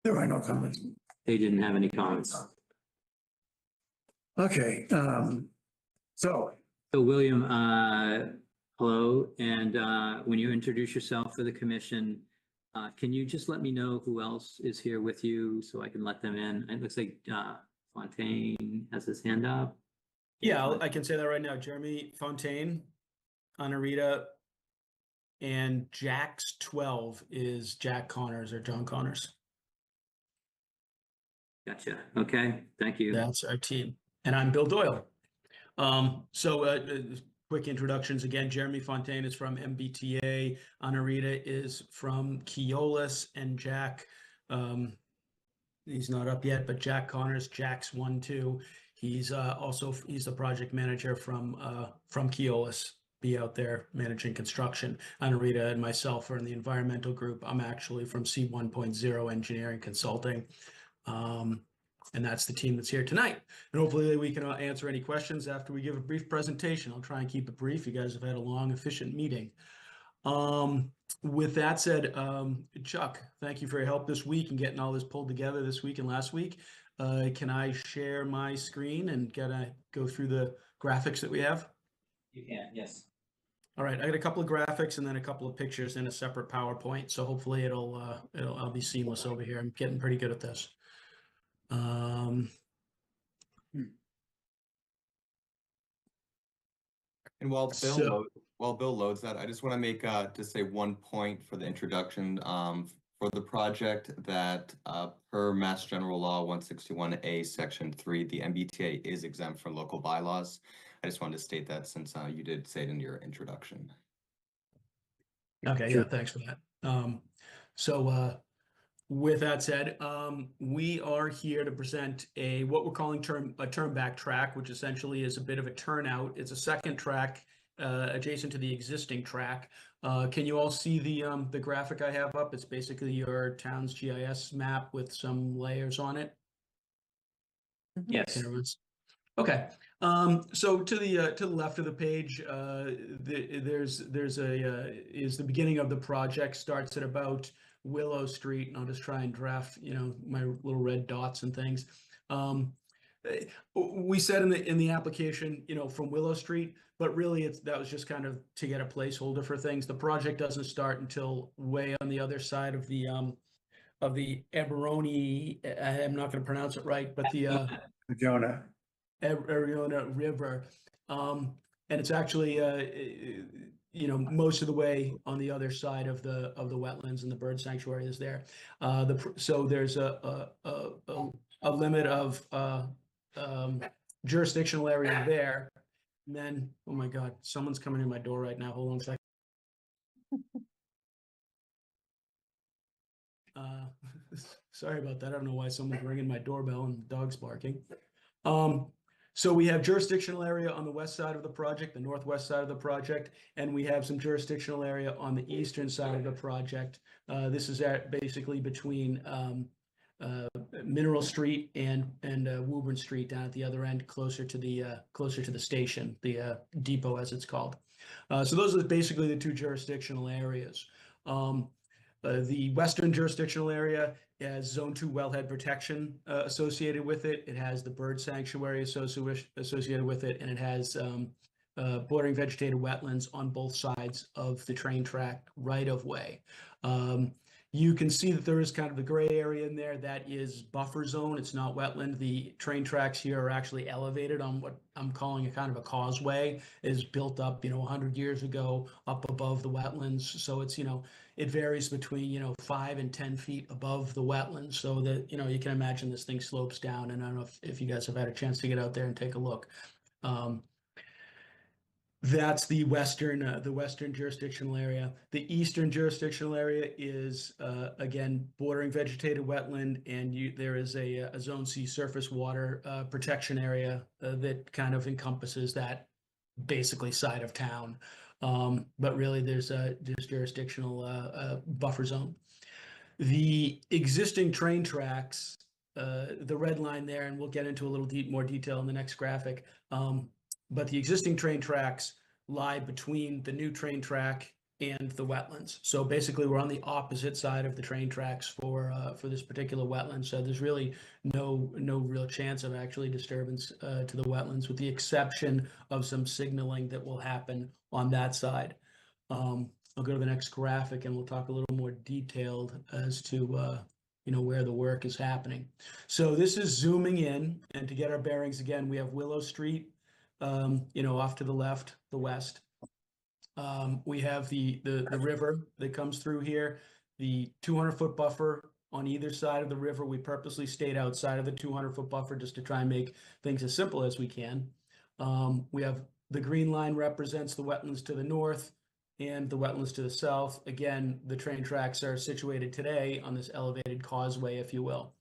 There are no comments. They didn't have any comments. Okay, so So William, hello, and when you introduce yourself for the commission, can you just let me know who else is here with you so I can let them in? It looks like Fontaine has his hand up. Yeah, I can say that right now. Jeremy Fontaine, Anarita, and Jack's 12 is Jack Connors or John Connors. Gotcha. Okay, thank you. That's our team. And I'm Bill Doyle. Quick introductions again. Jeremy Fontaine is from MBTA. Anarita is from Keolis, and Jack, he's not up yet, but Jack Connors, Jack's 1-2. He's he's the project manager from Keolis, be out there managing construction. Anarita and myself are in the environmental group. I'm actually from C1.0 Engineering Consulting. And that's the team that's here tonight. And hopefully we can answer any questions after we give a brief presentation. I'll try and keep it brief. You guys have had a long, efficient meeting. With that said, Chuck, thank you for your help this week and getting all this pulled together this week and last week. Can I share my screen and go through the graphics that we have? You can, yes. All right, I got a couple of graphics and then a couple of pictures in a separate PowerPoint. So hopefully I'll be seamless over here. I'm getting pretty good at this. And while Bill loads that, I just want to make just say one point for the introduction for the project that per Mass General Law 161A Section 3, the MBTA is exempt from local bylaws. I just wanted to state that since you did say it in your introduction. Okay, yeah, thanks for that. with that said, we are here to present what we're calling a turn back track, which essentially is a bit of a turnout. It's a second track adjacent to the existing track. Can you all see the graphic I have up? It's basically your town's GIS map with some layers on it. Yes. Okay. So to the left of the page, there's the beginning of the project, starts at about Willow Street, and I'll just try and draft, my little red dots and things. We said in the application, from Willow Street, but really that was just kind of to get a placeholder for things. The project doesn't start until way on the other side of the Eberoni, I'm not going to pronounce it right, but the Jonah. Ariona River, and it's actually most of the way on the other side of the wetlands, and the bird sanctuary is there. So there's a limit of jurisdictional area there, and then oh my God, someone's coming in my door right now. Hold on a second. Sorry about that. I don't know why someone's ringing my doorbell and the dog's barking. So we have jurisdictional area on the west side of the project, the northwest side of the project, and we have some jurisdictional area on the eastern side of the project. This is basically between Mineral Street and Woburn Street down at the other end, closer to the station, the depot as it's called. So those are basically the two jurisdictional areas. The western jurisdictional area has Zone 2 wellhead protection associated with it. It has the bird sanctuary associated with it, and it has bordering vegetated wetlands on both sides of the train track right of way. You can see that there is kind of the gray area in there. That is buffer zone. It's not wetland. The train tracks here are actually elevated on what I'm calling a kind of a causeway. It is built up, 100 years ago up above the wetlands. So it's, it varies between, 5 and 10 feet above the wetlands. So that, you can imagine this thing slopes down. And I don't know if you guys have had a chance to get out there and take a look. That's the western jurisdictional area. The eastern jurisdictional area is again bordering vegetated wetland, and there is a Zone C surface water protection area that kind of encompasses that basically side of town. But really, there's jurisdictional buffer zone. The existing train tracks, the red line there, and we'll get into a little more detail in the next graphic. But the existing train tracks lie between the new train track and the wetlands. So basically, we're on the opposite side of the train tracks for this particular wetland. So there's really no real chance of actually disturbance to the wetlands, with the exception of some signaling that will happen on that side. I'll go to the next graphic, and we'll talk a little more detailed as to where the work is happening. So this is zooming in, and to get our bearings again, we have Willow Street, off to the left, the west. We have the river that comes through here, the 200-foot buffer on either side of the river. We purposely stayed outside of the 200-foot buffer just to try and make things as simple as we can. We have the green line represents the wetlands to the north and the wetlands to the south. Again, the train tracks are situated today on this elevated causeway, if you will.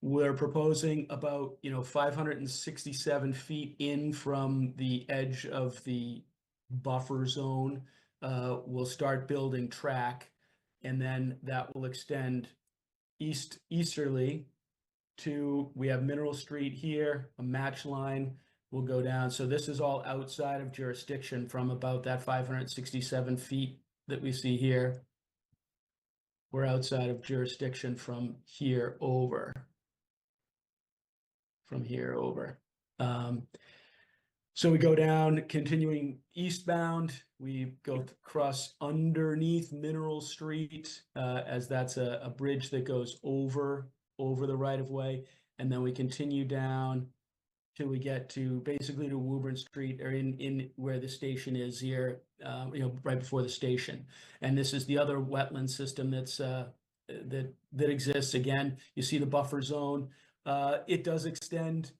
We're proposing about 567 feet in from the edge of the buffer zone. We'll start building track, and then that will extend easterly to, we have Mineral Street here, a match line will go down. So this is all outside of jurisdiction from about that 567 feet that we see here. We're outside of jurisdiction from here over. So we go down, continuing eastbound, we go across underneath Mineral Street, as that's a bridge that goes over the right of way. And then we continue down till we get to basically to Woburn Street, or in where the station is here, right before the station. And this is the other wetland system that's that exists. Again, you see the buffer zone. It does extend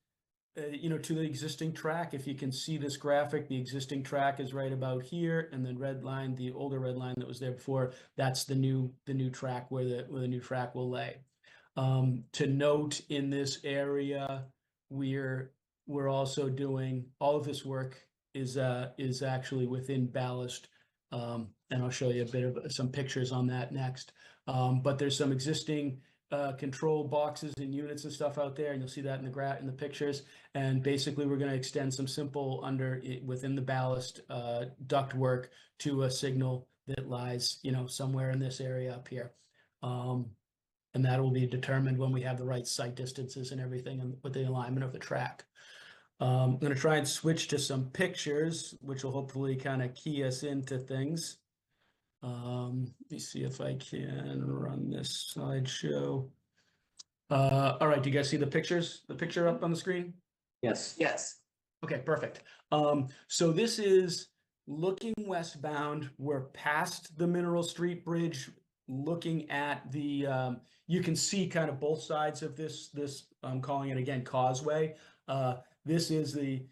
to the existing track. If you can see this graphic, the existing track is right about here, and then red line, the older red line that was there before, that's the new track where the new track will lay. To note, in this area, we're also doing all of this work is actually within ballast, and I'll show you a bit of some pictures on that next. But there's some existing control boxes and units and stuff out there, and you'll see that in the pictures. And basically, we're going to extend some simple within the ballast duct work to a signal that lies, somewhere in this area up here. And that will be determined when we have the right site distances and everything, and with the alignment of the track. I'm going to try and switch to some pictures, which will hopefully kind of key us into things. Let me see if I can run this slideshow. All right, do you guys see the pictures? The picture up on the screen? Yes. Yes. Okay, perfect. So this is looking westbound. We're past the Mineral Street Bridge, looking at the, you can see kind of both sides of this, I'm calling it again, causeway. This is the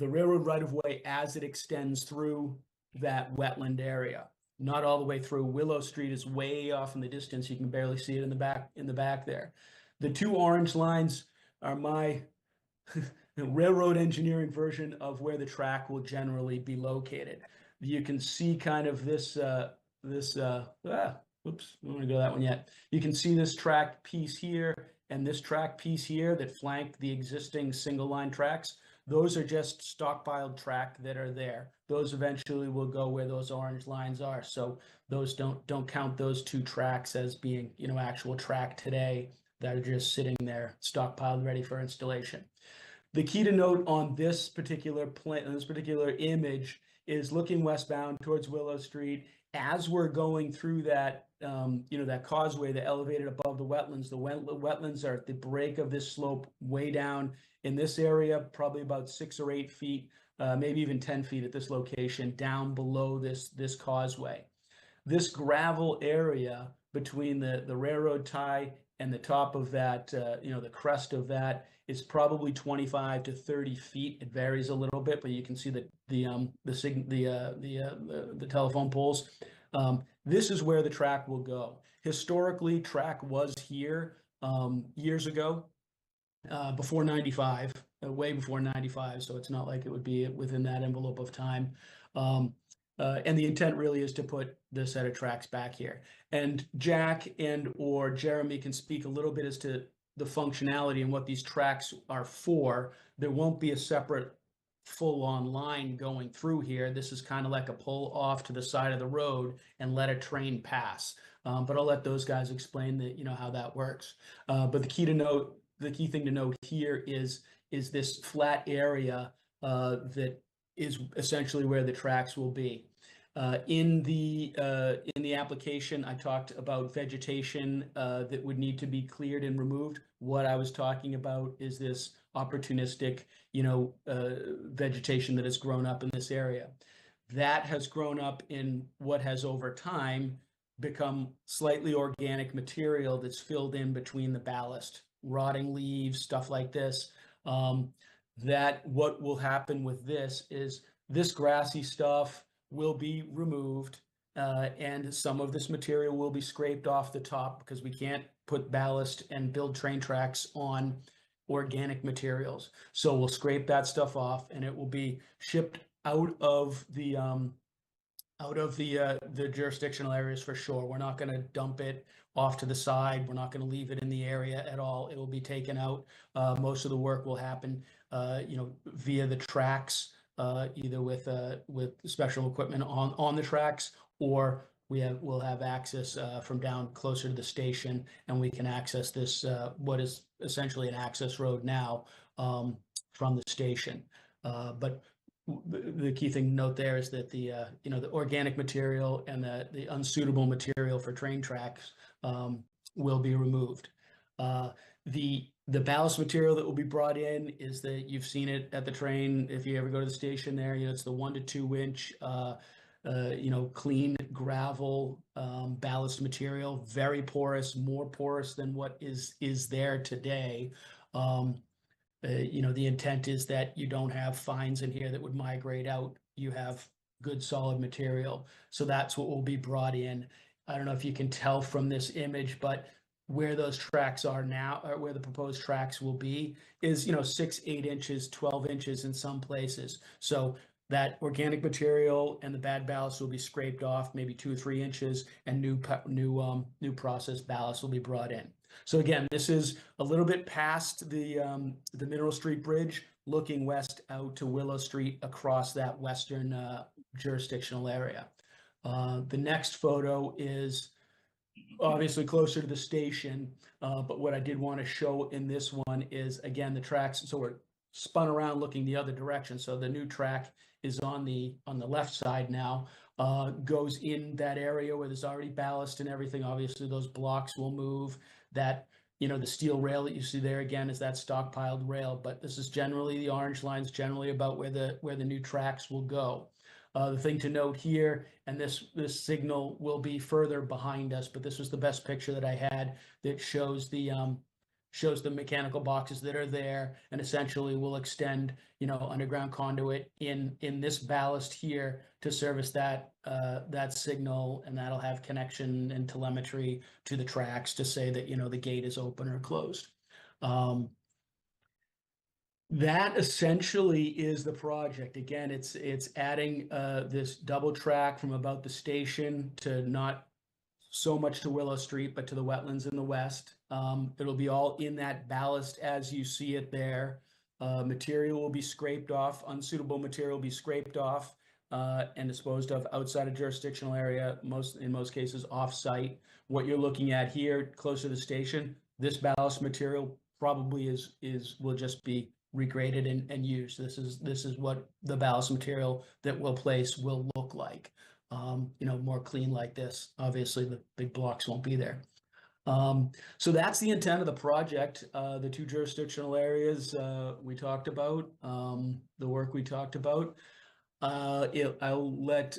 railroad right-of-way as it extends through that wetland area. Not all the way through. Willow Street is way off in the distance. You can barely see it in the back there. The two orange lines are my railroad engineering version of where the track will generally be located. You can see kind of this, oops, I don't want to go that one yet. You can see this track piece here and this track piece here that flank the existing single line tracks. Those are just stockpiled track that are there. Those eventually will go where those orange lines are. So those don't count those two tracks as being, actual track today that are just sitting there stockpiled ready for installation. The key to note on this particular image is looking westbound towards Willow Street. As we're going through that, that causeway, the elevated above the wetlands, wetlands are at the break of this slope way down in this area, probably about 6 or 8 feet, maybe even 10 feet at this location, down below this causeway. This gravel area between the railroad tie and the top of that, the crest of that is probably 25 to 30 feet. It varies a little bit, but you can see the telephone poles. This is where the track will go. Historically, track was here years ago, before 95, way before 95. So it's not like it would be within that envelope of time. And the intent really is to put the set of tracks back here. And Jack or Jeremy can speak a little bit as to the functionality and what these tracks are for. There won't be a separate full-on line going through here. This is kind of like a pull off to the side of the road and let a train pass. But I'll let those guys explain how that works. But the key thing to note here is this flat area that is essentially where the tracks will be. In the application, I talked about vegetation that would need to be cleared and removed. What I was talking about is this opportunistic, vegetation that has grown up in this area. That has grown up in what has over time become slightly organic material that's filled in between the ballast, rotting leaves, stuff like this. That what will happen with this is this grassy stuff will be removed, and some of this material will be scraped off the top because we can't put ballast and build train tracks on organic materials. So we'll scrape that stuff off, and it will be shipped out of the jurisdictional areas for sure. We're not going to dump it off to the side. We're not going to leave it in the area at all. It will be taken out. Most of the work will happen, via the tracks. Either with special equipment on the tracks, or we'll have access from down closer to the station, and we can access this what is essentially an access road now from the station. But the key thing to note there is that the organic material and the unsuitable material for train tracks will be removed. The ballast material that will be brought in is that you've seen it at the train. If you ever go to the station there, it's the 1 to 2 inch, clean gravel ballast material, very porous, more porous than what is there today. you know, the intent is that you don't have fines in here that would migrate out. You have good solid material. So that's what will be brought in. I don't know if you can tell from this image, but where those tracks are now, or where the proposed tracks will be, is, you know, 6, 8 inches, 12 inches in some places. So that organic material and the bad ballast will be scraped off, maybe 2 or 3 inches, and new processed ballast will be brought in. So again, this is a little bit past the Mineral Street Bridge, looking west out to Willow Street across that western jurisdictional area. The next photo is obviously closer to the station, but what I did want to show in this one is, again, the tracks. So we're spun around looking the other direction. So the new track is on the left side now, goes in that area where there's already ballast and everything. Obviously, those blocks will move. That, you know, the steel rail that you see there again is that stockpiled rail, but this is generally, the orange line's generally about where the new tracks will go. The thing to note here, and this signal will be further behind us, but this was the best picture that I had that shows the mechanical boxes that are there, and essentially will extend, you know, underground conduit in this ballast here to service that signal, and that'll have connection and telemetry to the tracks to say that, you know, the gate is open or closed. That essentially is the project. Again, it's adding this double track from about the station to not so much to Willow Street, but to the wetlands in the west. It'll be all in that ballast as you see it there. Material will be scraped off, unsuitable material will be scraped off and disposed of outside of jurisdictional area, in most cases off-site. What you're looking at here, close to the station, this ballast material probably will just be regraded and used. This is what the ballast material that we'll place will look like. You know, more clean like this. Obviously, the big blocks won't be there. So that's the intent of the project. The 2 jurisdictional areas we talked about, the work we talked about. I'll let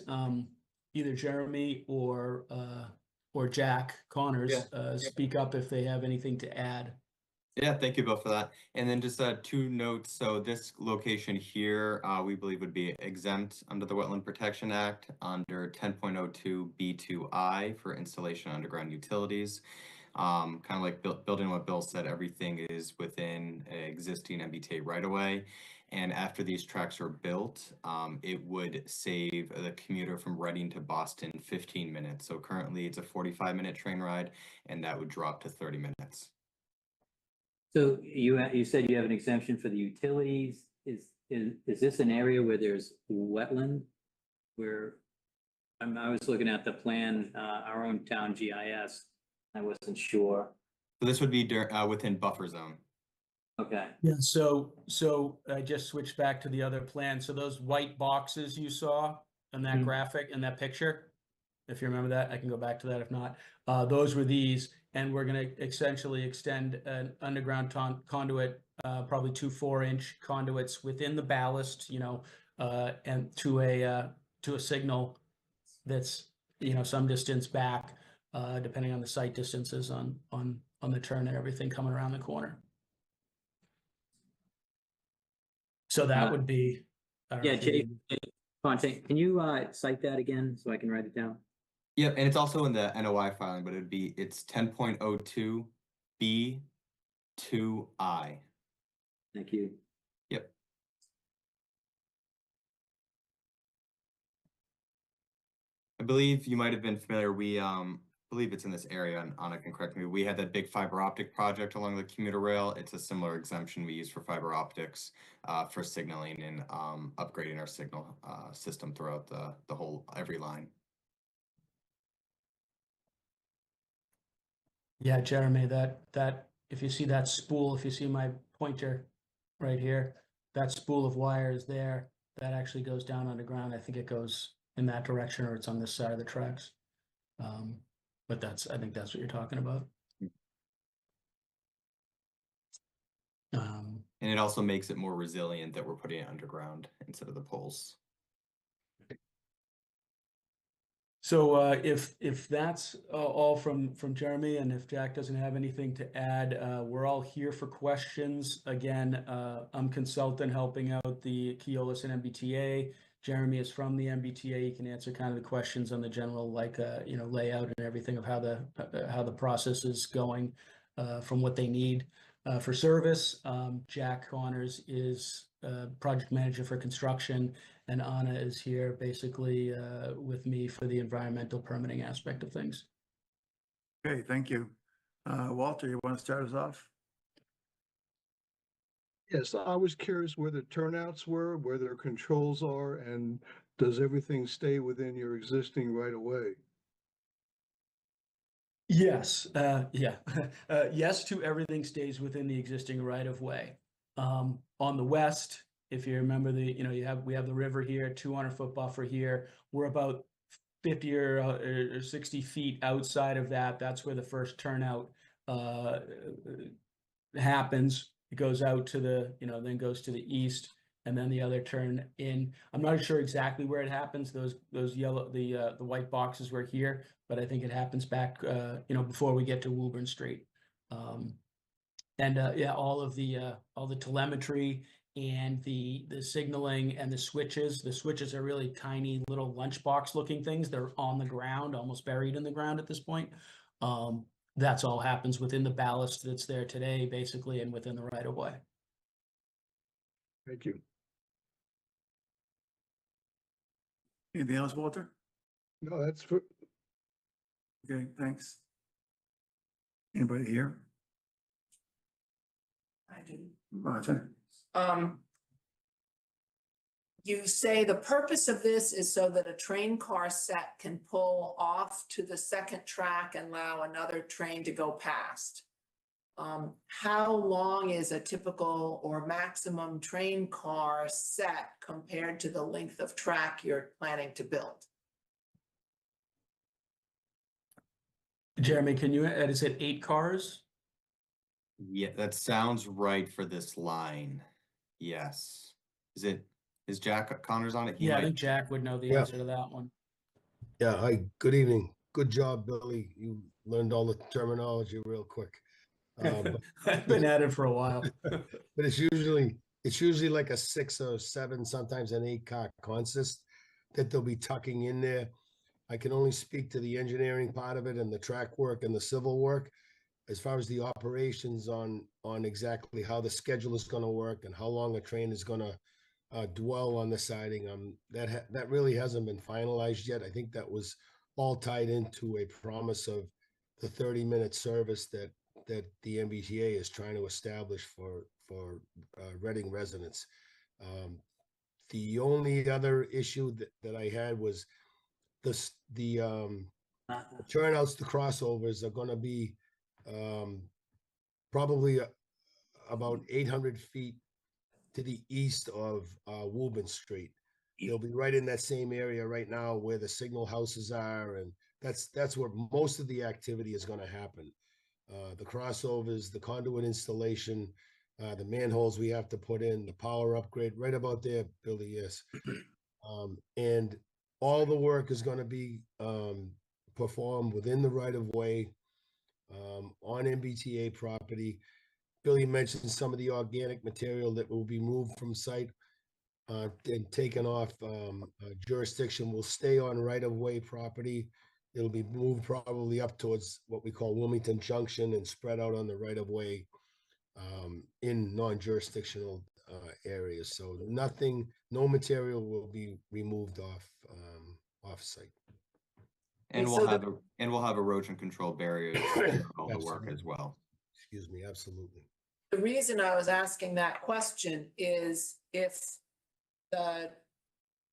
either Jeremy or Jack Connors speak up if they have anything to add. Yeah, thank you both for that. And then just 2 notes. So this location here, we believe would be exempt under the Wetland Protection Act under 10.02 B2I for installation of underground utilities. Kind of like building what Bill said, everything is within existing MBTA right away. And after these tracks are built, it would save the commuter from Reading to Boston 15 minutes. So currently it's a 45-minute train ride, and that would drop to 30 minutes. So you said you have an exemption for the utilities. Is this an area where there's wetland? Where I was looking at the plan, our own town GIS. I wasn't sure. So this would be within buffer zone. Okay. Yeah. So I just switched back to the other plan. So those white boxes you saw in that graphic and that picture, if you remember that, I can go back to that if not. Those were these. And we're going to essentially extend an underground conduit, probably 2 4-inch conduits within the ballast, you know, and to a signal that's, you know, some distance back, depending on the site distances on the turn and everything coming around the corner. So that would be. Yeah, Jay Fontaine, can you cite that again so I can write it down? Yep, and it's also in the NOI filing, but it's 10.02 B2I. Thank you. Yep. I believe you might have been familiar. We believe it's in this area, and Anna can correct me. We had that big fiber optic project along the commuter rail. It's a similar exemption we use for fiber optics for signaling and upgrading our signal system throughout the whole every line. Yeah, Jeremy, that if you see that spool, if you see my pointer right here, that spool of wire is there. That actually goes down underground. I think it goes in that direction, or it's on this side of the tracks. But I think that's what you're talking about. And it also makes it more resilient that we're putting it underground instead of the poles. So if that's all from Jeremy, and if Jack doesn't have anything to add, we're all here for questions. Again, I'm consultant helping out the Keolis and MBTA. Jeremy is from the MBTA. He can answer kind of the questions on the general, like layout and everything of how the process is going from what they need for service. Jack Connors is project manager for construction, and Anna is here basically with me for the environmental permitting aspect of things. Okay, thank you. Walter, you want to start us off? Yes, I was curious where the turnouts were, where their controls are, and does everything stay within your existing right of way? Yes, yeah. Yes to everything stays within the existing right of way. On the west, if you remember we have the river here, 200-foot buffer here. We're about 50 or 60 feet outside of that. That's where the first turnout happens. It goes out to then goes to the east, and then the other turn in. I'm not sure exactly where it happens. Those yellow, the white boxes were here, but I think it happens back, before we get to Woburn Street. Yeah, all the telemetry and the signaling and the switches. The switches are really tiny little lunchbox looking things. They're on the ground, almost buried in the ground at this point. That's all happens within the ballast that's there today, basically, and within the right of way. Thank you. Anything else, Walter? No, that's for, Okay, thanks. Anybody here? I do. Martha? You say the purpose of this is so that a train car set can pull off to the second track and allow another train to go past. How long is a typical or maximum train car set compared to the length of track you're planning to build? Jeremy, can you add, is it 8 cars? Yeah, that sounds right for this line. Yes. Is Jack Connors on it? He Yeah, I might- think Jack would know the Yeah. answer to that one. Yeah, hi, good evening. Good job, Billy. You learned all the terminology real quick. I've been at it for a while. But it's usually like a 6 or 7, sometimes an 8-car consist that they'll be tucking in there. I can only speak to the engineering part of it and the track work and the civil work. As far as the operations on exactly how the schedule is going to work and how long a train is going to dwell on the siding, that really hasn't been finalized yet. I think that was all tied into a promise of the 30-minute service that the MBTA is trying to establish for Reading residents. The only other issue that I had was the turnouts, the crossovers are going to be probably about 800 feet to the east of Woburn Street. They'll be right in that same area right now where the signal houses are, and that's where most of the activity is going to happen. The crossovers, the conduit installation, the manholes we have to put in, the power upgrade, right about there, Billy, yes. And all the work is going to be performed within the right of way on MBTA property. Billy mentioned some of the organic material that will be moved from site and taken off jurisdiction will stay on right of way property. It'll be moved probably up towards what we call Wilmington Junction and spread out on the right of way in non-jurisdictional areas. So no material will be removed off site. And And we'll so have erosion control barriers for all the work as Absolutely. well. Excuse me, absolutely. The reason I was asking that question is if the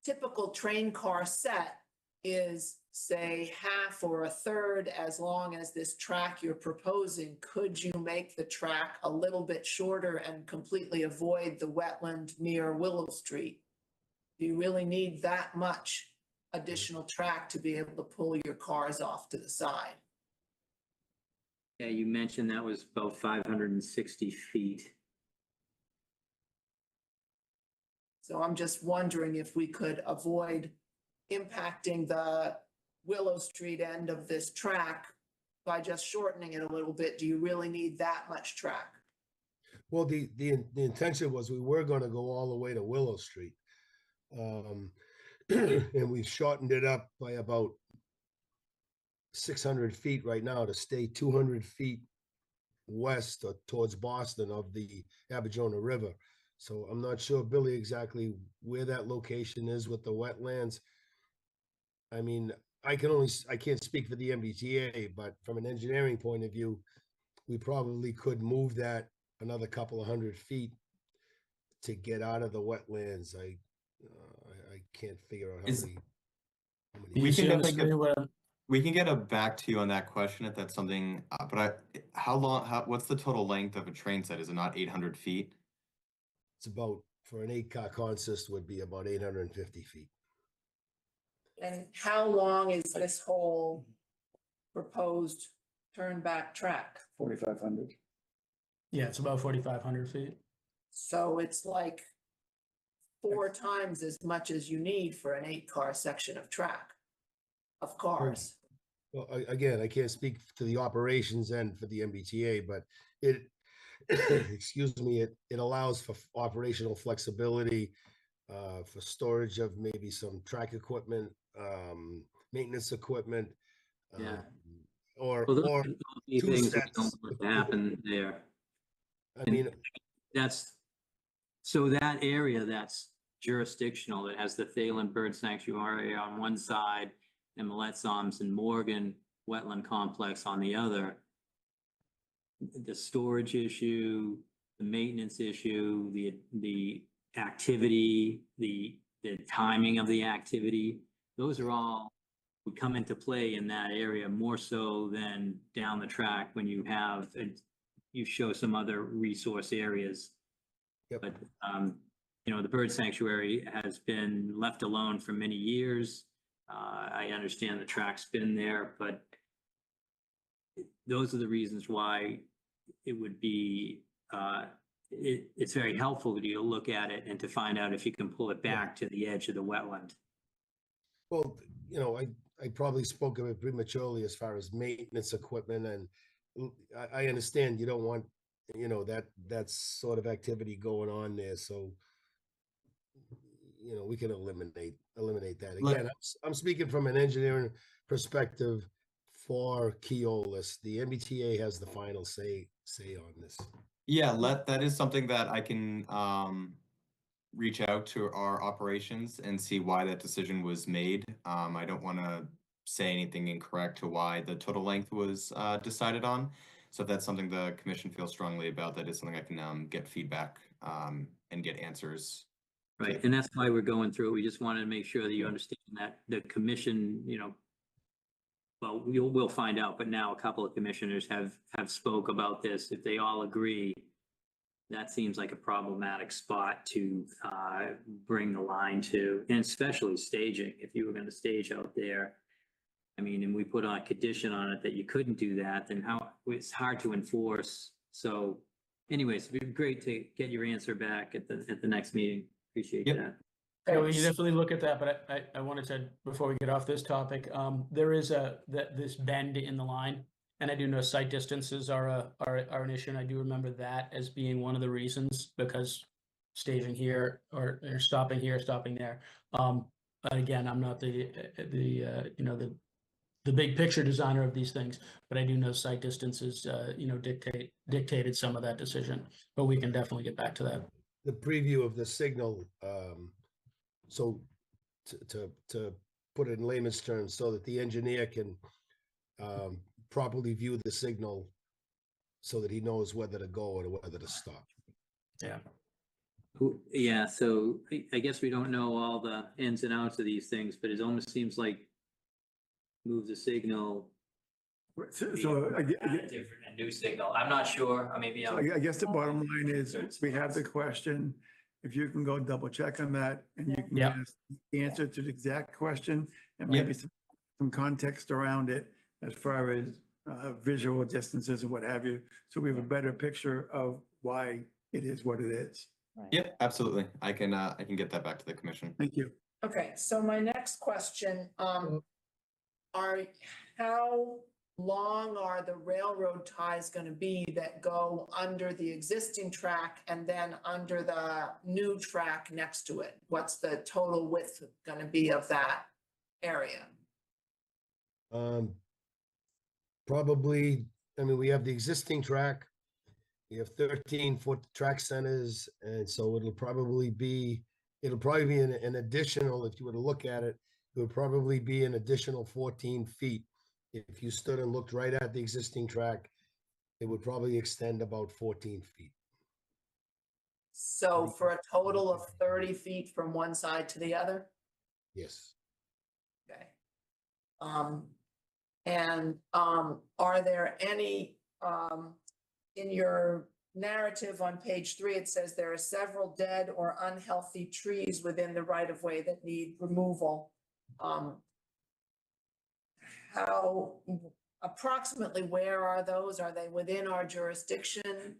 typical train car set is, say, half or a third as long as this track you're proposing, could you make the track a little bit shorter and completely avoid the wetland near Willow Street? Do you really need that much additional track to be able to pull your cars off to the side? Yeah, you mentioned that was about 560 feet. So I'm just wondering if we could avoid impacting the Willow Street end of this track by just shortening it a little bit. Do you really need that much track? Well, the intention was we were gonna go all the way to Willow Street. And we've shortened it up by about 600 feet right now to stay 200 feet west or towards Boston of the Abidjona River. So I'm not sure, Billy, exactly where that location is with the wetlands. I mean, I can't speak for the MBTA, but from an engineering point of view, we probably could move that another couple of 100 feet to get out of the wetlands. I can't figure out how Is- many. We can honest definitely with get, we can get a back to you on that question if that's something, what's the total length of a train set? Is it not 800 feet? It's about, for an 8-car consist, would be about 850 feet. And how long is this whole proposed turn back track? 4,500. Yeah, it's about 4,500 feet. So it's like 4 times as much as you need for an 8-car section of track, of cars. Well, again, I can't speak to the operations end for the MBTA, but it, excuse me, it allows for operational flexibility, for storage of maybe some track equipment, maintenance equipment. Yeah. Or, Well, those or are the key two things that sets. don't want to happen there. I mean, So that area that's jurisdictional, that has the Thalen Bird Sanctuary on one side and Mletsoms and Morgan Wetland Complex on the other, the storage issue, the maintenance issue, the activity, the timing of the activity, those are all would come into play in that area more so than down the track when you have, you show some other resource areas. Yep. But, you know, the bird sanctuary has been left alone for many years. I understand the track's been there, but those are the reasons why it would be, it's very helpful to you to look at it and to find out if you can pull it back to the edge of the wetland. well, you know, I probably spoke of it prematurely as far as maintenance equipment, and I understand you don't want, you know, that sort of activity going on there. So, you know, we can eliminate that. Again, I'm speaking from an engineering perspective for Keolis. The MBTA has the final say on this. Yeah, that is something that I can reach out to our operations and see why that decision was made. I don't want to say anything incorrect to why the total length was decided on. So if that's something the commission feels strongly about, that is something I can get feedback and get answers. Right, and that's why we're going through it. We just wanted to make sure that you understand that the commission, you know, well, we'll find out, but now a couple of commissioners have spoke about this. If they all agree, that seems like a problematic spot to bring the line to, and especially staging. If you were going to stage out there, I mean, and we put a condition on it that you couldn't do that, then how, it's hard to enforce. So anyways, it'd be great to get your answer back at the next meeting. Appreciate that. Yeah, we can definitely look at that, but I wanted to, before we get off this topic, there is this bend in the line, and I do know site distances are an issue, and I do remember that as being one of the reasons, because staging here or stopping here, stopping there. But again, I'm not the you know, the big picture designer of these things, but I do know site distances you know, dictated some of that decision, but we can definitely get back to that. The preview of the signal, so to put it in layman's terms, so that the engineer can properly view the signal so that he knows whether to go or whether to stop. Yeah. Yeah, so I guess we don't know all the ins and outs of these things, but it almost seems like move the signal. So I Different, a new signal. I'm not sure. Maybe I guess the bottom line is, we have the question. If you can go double check on that and you can Yep. give us the answer to the exact question and maybe some context around it as far as visual distances and what have you. So we have a better picture of why it is what it is. Yep, absolutely. I can get that back to the commission. Thank you. Okay, so my next question, how long are the railroad ties gonna be that go under the existing track and then under the new track next to it? What's the total width gonna be of that area? Probably, I mean, we have the existing track. We have 13-foot track centers, and so it'll probably be an additional, if you were to look at it, it would probably be an additional 14 feet. If you stood and looked right at the existing track, it would probably extend about 14 feet. So for a total of 30 feet from one side to the other? Yes. Okay. Are there any, in your narrative on page 3, it says there are several dead or unhealthy trees within the right of way that need removal. How approximately where are those? Are they within our jurisdiction?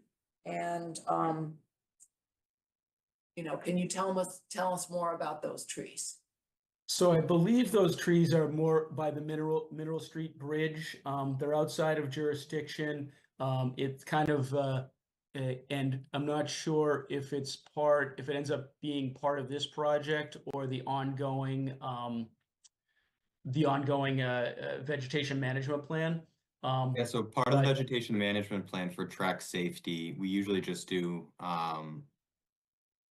And, can you tell us more about those trees? So I believe those trees are more by the Mineral Street Bridge. They're outside of jurisdiction. It's kind of, and I'm not sure if it ends up being part of this project or the ongoing vegetation management plan. Yeah, so part of the vegetation management plan for track safety, we usually just do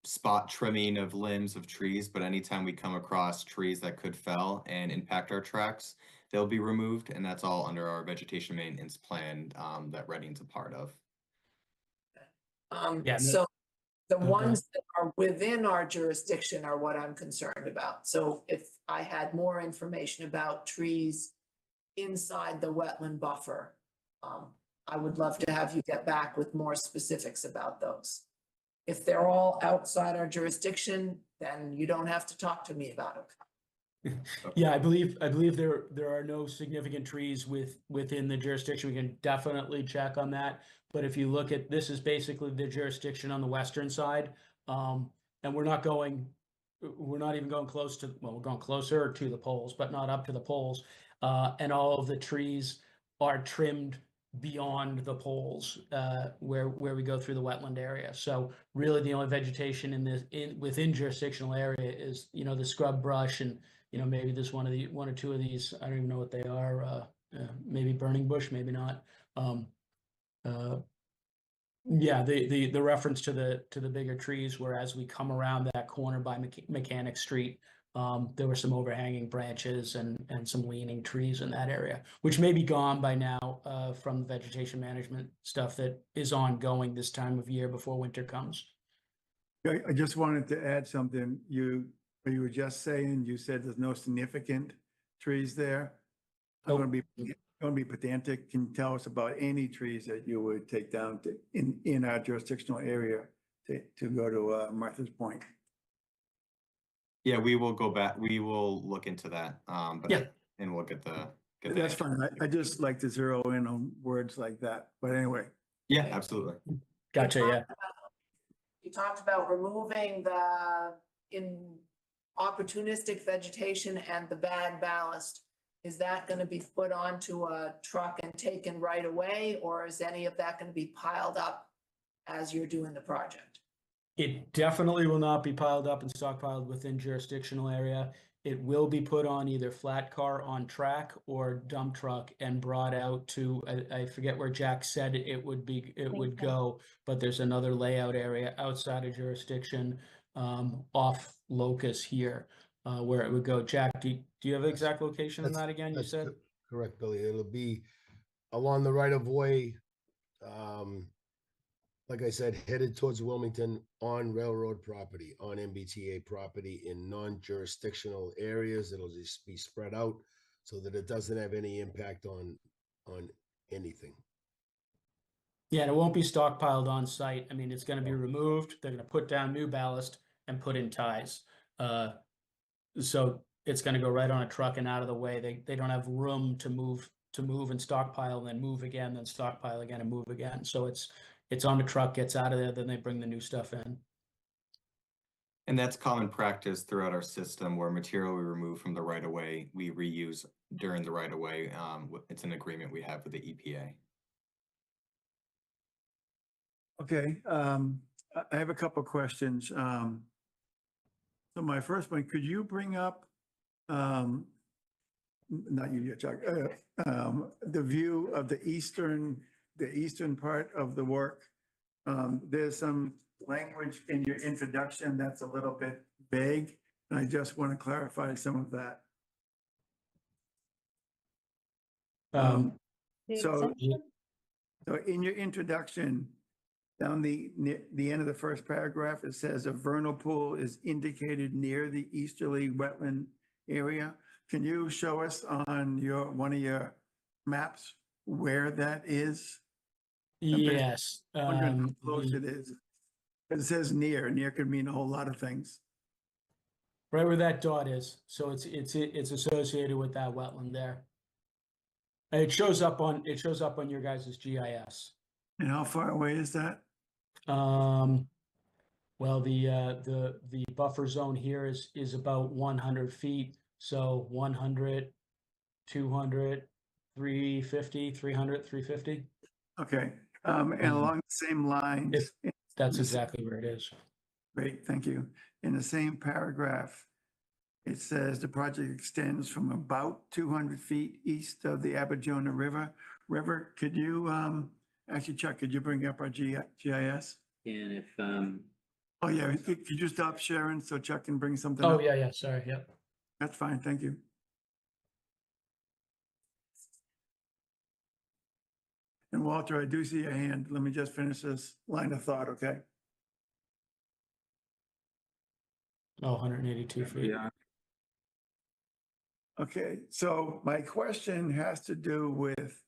spot trimming of limbs of trees, but anytime we come across trees that could fell and impact our tracks, they'll be removed, and that's all under our vegetation maintenance plan that Reading's a part of. So the ones that are within our jurisdiction are what I'm concerned about. So if I had more information about trees inside the wetland buffer, I would love to have you get back with more specifics about those. If they're all outside our jurisdiction, then you don't have to talk to me about it. Yeah, I believe there are no significant trees within the jurisdiction. We can definitely check on that. But if you look at, this is basically the jurisdiction on the western side. And we're not even going close to, well, we're going closer to the poles, but not up to the poles. And all of the trees are trimmed beyond the poles where we go through the wetland area. So really the only vegetation within jurisdictional area is, the scrub brush and, maybe there's one or two of these, I don't even know what they are, maybe burning bush, maybe not. Yeah, the reference to the bigger trees, whereas we come around that corner by Mechanic Street, there were some overhanging branches and some leaning trees in that area, which may be gone by now from the vegetation management stuff that is ongoing this time of year before winter comes. I just wanted to add something. You were just saying, you said there's no significant trees there. I'm going to be pedantic. Can you tell us about any trees that you would take down in our jurisdictional area to go to Martha's point? Yeah, we will go back. We will look into that. And we'll get the. That's fine. I just like to zero in on words like that. But anyway. Yeah, absolutely. Gotcha. Yeah. You talked about removing the opportunistic vegetation and the bad ballast. Is that going to be put onto a truck and taken right away, or is any of that going to be piled up as you're doing the project? It definitely will not be piled up and stockpiled within jurisdictional area. It will be put on either flat car on track or dump truck and brought out to, I forget where Jack said it would go, but there's another layout area outside of jurisdiction off Locust here where it would go. Jack, do you have the exact location on that again? You said? Correct, Billy. It'll be along the right of way. Like I said, headed towards Wilmington on railroad property, on MBTA property in non-jurisdictional areas. It'll just be spread out so that it doesn't have any impact on anything. Yeah, and it won't be stockpiled on site. I mean, it's going to be removed. They're going to put down new ballast and put in ties. So it's going to go right on a truck and out of the way. They don't have room to move and stockpile and then move again, then stockpile again and move again. So it's on the truck, gets out of there, then they bring the new stuff in. And that's common practice throughout our system where material we remove from the right of way, we reuse during the right of way. It's an agreement we have with the EPA. Okay, I have a couple of questions. So my first one, could you bring up, not you yet, Chuck, the view of the eastern part of the work? There's some language in your introduction that's a little bit vague, and I just want to clarify some of that. So in your introduction, down the end of the first paragraph, it says a vernal pool is indicated near the easterly wetland area. Can you show us on one of your maps where that is? Yes. Wondering how close it is. It says near. Near could mean a whole lot of things. Right where that dot is. So it's associated with that wetland there. And it shows up on your guys' GIS. And how far away is that? Well, the buffer zone here is about 100 feet. So 100, 200, 350, 300, 350. Okay. And along the same lines. That's exactly where it is. Great, thank you. In the same paragraph, it says the project extends from about 200 feet east of the Abidjona River. Could you, actually, Chuck, could you bring up our GIS? And if, Oh, yeah, could you stop sharing so Chuck can bring something Oh, up? yeah, sorry, yep. That's fine, thank you. And Walter, I do see your hand. Let me just finish this line of thought, okay? Oh, 182 feet. Yeah. Okay, so my question has to do with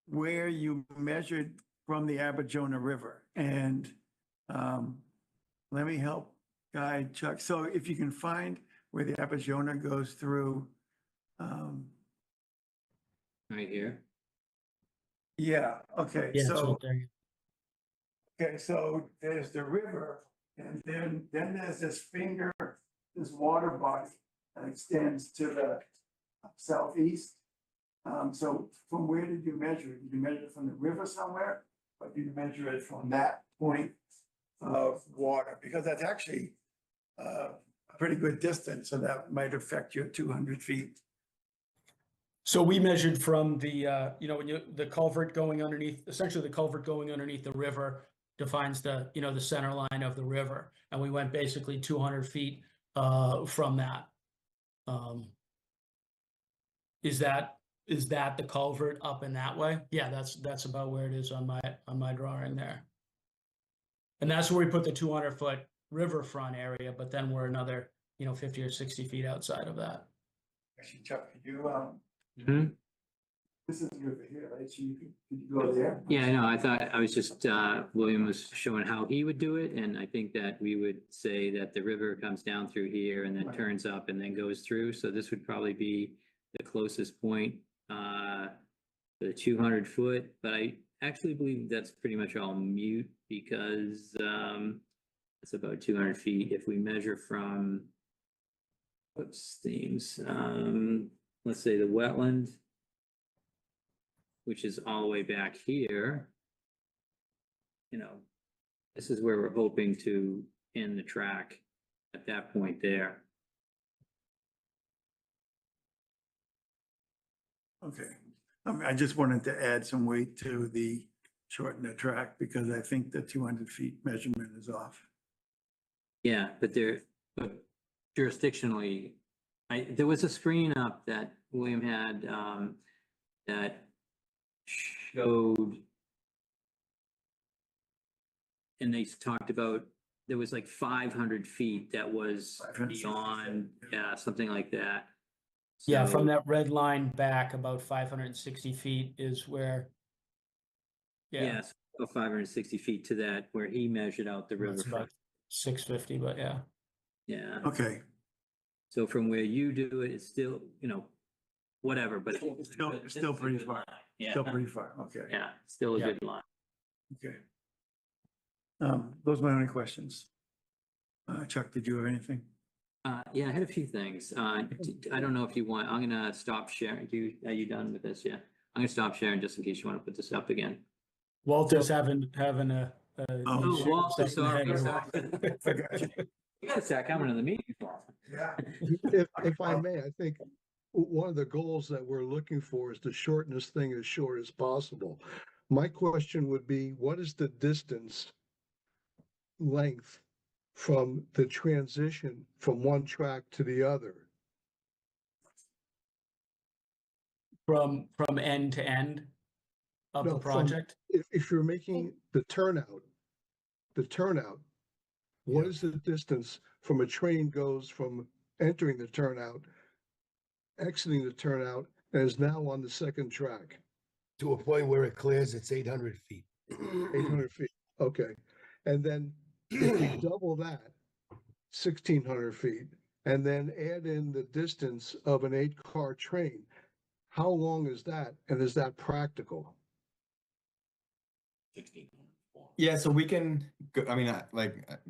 where you measured from the Abidjona River. And let me help guide Chuck. So if you can find where the Abidjona goes through. Right here. Yeah, okay, Yeah, it's right so, there. okay, so there's the river, and then there's this finger, this water body that extends to the southeast. So from where did you measure it? Did you measure it from the river somewhere? Or did you measure it from that point of water? Because that's actually a pretty good distance, so that might affect your 200 feet. So we measured from the, when the culvert going underneath, essentially the culvert going underneath the river defines the, the center line of the river. And we went basically 200 feet from that. Is that the culvert up in that way? Yeah, that's about where it is on my drawing there. And that's where we put the 200-foot riverfront area, but then we're another, 50 or 60 feet outside of that. Actually, Chuck, could you, this is the river here, right? So could you go there? Yeah, no, I thought, I was just, William was showing how he would do it, and I think that we would say that the river comes down through here and then turns up and then goes through, so this would probably be the closest point, the 200 foot, but I actually believe that's pretty much all mute because, it's about 200 feet. If we measure from, what's themes, let's say the wetland, which is all the way back here, this is where we're hoping to end the track at that point there. Okay, I just wanted to add some weight to the shorten the track because I think the 200 feet measurement is off. Yeah, but jurisdictionally, there was a screen up that William had that showed, and they talked about, there was like 500 feet that was beyond, yeah, something like that. Yeah, So- from that red line back about 560 feet is where. Yes, about 560 feet to that, where he measured out the That's riverfront. about 650, but yeah. Yeah. Okay, So from where you do it, it's still, whatever, but. still pretty far. Yeah. Still pretty far, okay. Yeah, still a Yeah. good line. Okay. Those are my only questions. Chuck, did you have anything? Yeah, I had a few things. I don't know if you want, I'm gonna stop sharing. Are you done with this? Yeah. I'm gonna stop sharing just in case you want to put this up again. Walter's having a. Oh, Walter, sorry. head. You gotta start coming to the meeting. If I may, I think one of the goals that we're looking for is to shorten this thing as short as possible. My question would be, what is the distance length from the transition from one track to the other? From end to end of No, the from- project? If you're making the turnout, what is the distance from a train goes from entering the turnout, exiting the turnout, and is now on the second track? To a point where it clears, it's 800 feet. 800 feet, okay. And then if you double that, 1,600 feet, and then add in the distance of an 8-car train, how long is that? And is that practical? Yeah, so we can, I mean,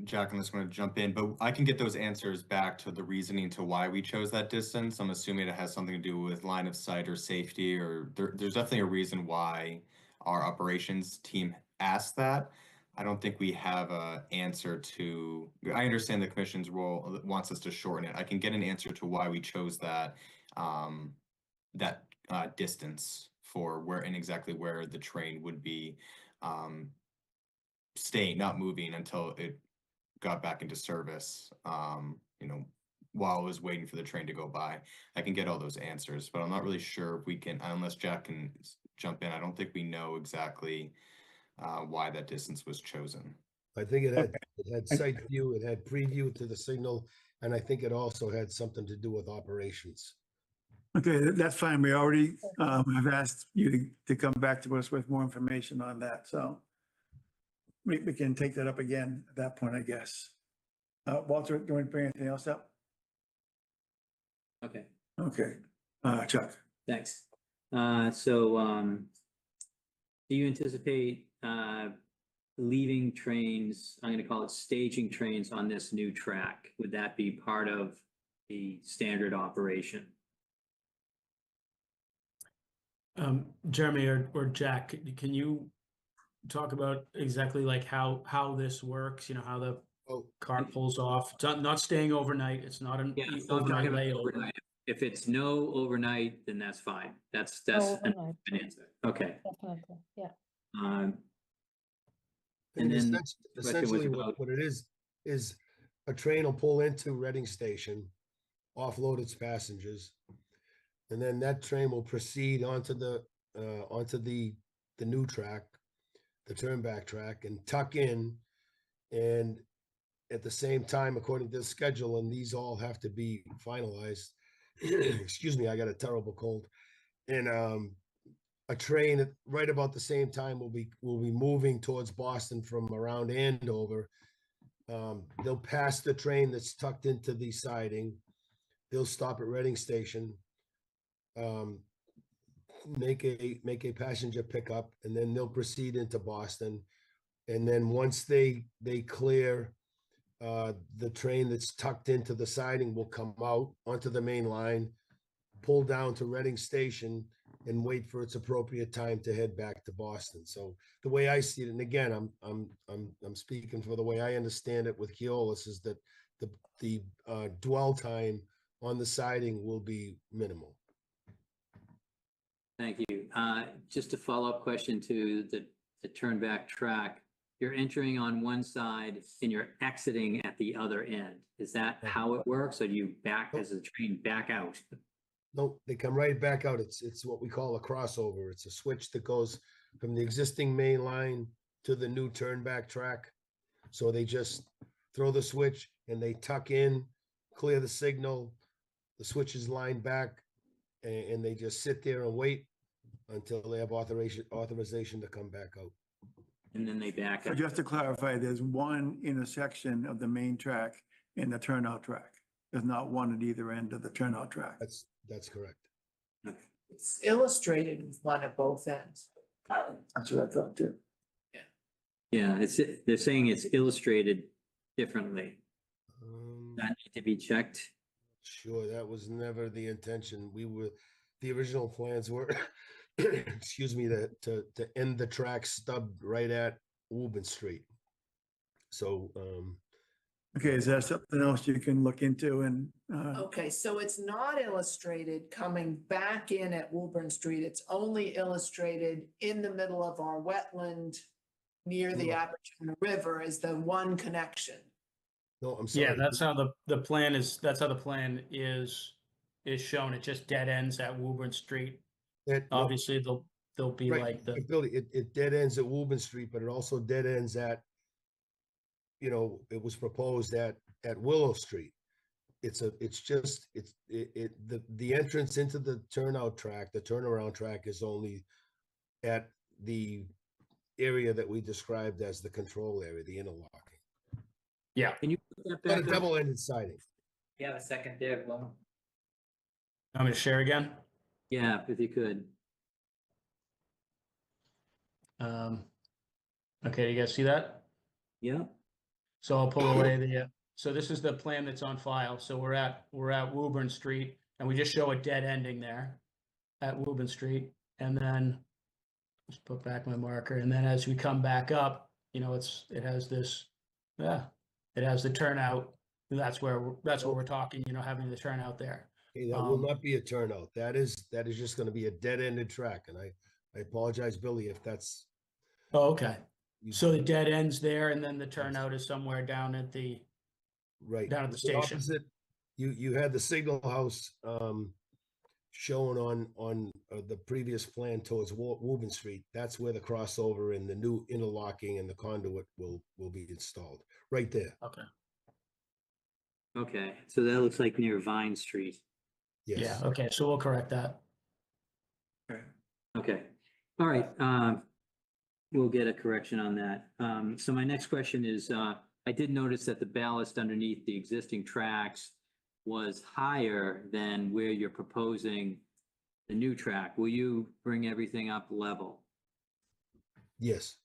Jack, I'm just going to jump in, but I can get those answers back to the reasoning to why we chose that distance. I'm assuming it has something to do with line of sight or safety, or there's definitely a reason why our operations team asked that. I don't think we have an answer to, I understand the commission's role wants us to shorten it. I can get an answer to why we chose that, distance for where and exactly where the train would be, staying, not moving until it got back into service, while I was waiting for the train to go by. I can get all those answers, but I'm not really sure if we can, unless Jack can jump in. I don't think we know exactly why that distance was chosen. I think it had site view, it had preview to the signal, and I think it also had something to do with operations. Okay, that's fine. We already have asked you to come back to us with more information on that, so we can take that up again at that point, I guess. Walter, do you want to bring anything else up? Okay, Okay, Chuck. thanks. So do you anticipate leaving trains, I'm gonna call it staging trains on this new track? Would that be part of the standard operation? Jeremy or Jack, can you talk about exactly like how this works, how the cart pulls off? It's not staying overnight. It's not an Yeah, so I'm overnight talking about layover. overnight. If it's no overnight, then that's fine. That's overnight. an answer. Okay. Definitely, yeah. And And then the essentially, question was essentially about, what it is a train will pull into Reading Station, offload its passengers, and then that train will proceed onto the new track, the turnback track, and tuck in. And at the same time, according to the schedule, and these all have to be finalized. Excuse me, I got a terrible cold. And a train at right about the same time will be moving towards Boston from around Andover. They'll pass the train that's tucked into the siding. They'll stop at Reading Station, make a passenger pickup, and then they'll proceed into Boston. And then once they clear, the train that's tucked into the siding will come out onto the main line, pull down to Reading Station, and wait for its appropriate time to head back to Boston. So the way I see it, and again, I'm speaking for the way I understand it with Keolis, is that the dwell time on the siding will be minimal. thank you. Just a follow-up question to the turn back track. You're entering on one side and you're exiting at the other end. Is that how it works? Or do you as the train back out? No, they come right back out. It's what we call a crossover. It's a switch that goes from the existing main line to the new turnback track. So they just throw the switch and they tuck in, clear the signal, the switch is lined back, and they just sit there and wait until they have authorization to come back out. And then they back So up. just to clarify, there's one intersection of the main track and the turnout track. There's not one at either end of the turnout track. That's correct. It's illustrated with one at both ends. That's what I thought too. Yeah, they're saying it's illustrated differently. That need to be checked. Sure, that was never the intention. The original plans were, excuse me, to end the track stubbed right at Woburn Street. So, Okay, is there something else you can look into and, Okay, so it's not illustrated coming back in at Woburn Street. It's only illustrated in the middle of our wetland near the Abertuna River is the one connection. no, I'm sorry. Yeah, that's how the plan is, that's how the plan is shown. It just dead ends at Woburn Street. No, Obviously, there'll be right, like the, Billy, it dead ends at Woburn Street, but it also dead ends at, it was proposed at Willow Street. The entrance into the turnout track, the turnaround track is only at the area that we described as the control area, the interlocking. yeah. Can you put that But a back up? double-ended siding. You have a second there, Will? I'm gonna share again. Yeah, if you could. Okay, you guys see that? Yeah. So I'll pull away so this is the plan that's on file. So we're at Woburn Street and we just show a dead ending there at Woburn Street. And then just put back my marker. And then as we come back up, it has this, it has the turnout. That's where we're talking, having the turnout there. Okay, that will not be a turnout. That is just gonna be a dead-ended track, and I apologize, Billy, if that's. Oh, okay. So the dead ends there and then the turnout is somewhere down at the, Right. down at the The station. opposite, you had the signal house shown on the previous plan towards Woburn Street. That's where the crossover and the new interlocking and the conduit will be installed, right there. Okay. Okay, so that looks like near Vine Street. Yes. Yeah, okay, so we'll correct that. Okay, all right, we'll get a correction on that. So my next question is, I did notice that the ballast underneath the existing tracks was higher than where you're proposing the new track. Will you bring everything up level? Yes.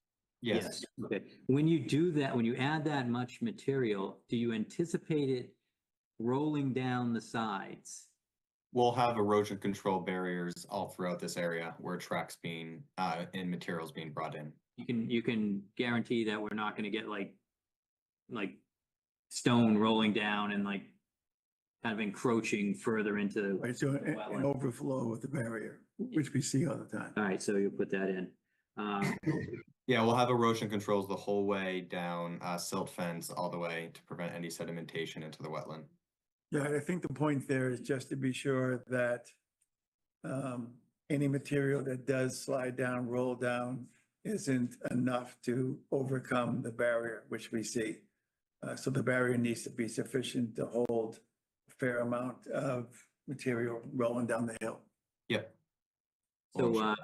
Yes. Okay, when you do that, when you add that much material, do you anticipate it rolling down the sides? We'll have erosion control barriers all throughout this area where tracks being, and materials being brought in. You can guarantee that we're not gonna get like stone rolling down and like kind of encroaching further into. right, so the an wetland. overflow with the barrier, which we see all the time. All right, so you'll put that in. Yeah, we'll have erosion controls the whole way down, silt fence all the way to prevent any sedimentation into the wetland. Yeah, I think the point there is just to be sure that any material that does slide down, roll down, isn't enough to overcome the barrier, which we see. So the barrier needs to be sufficient to hold a fair amount of material rolling down the hill. Yep. So,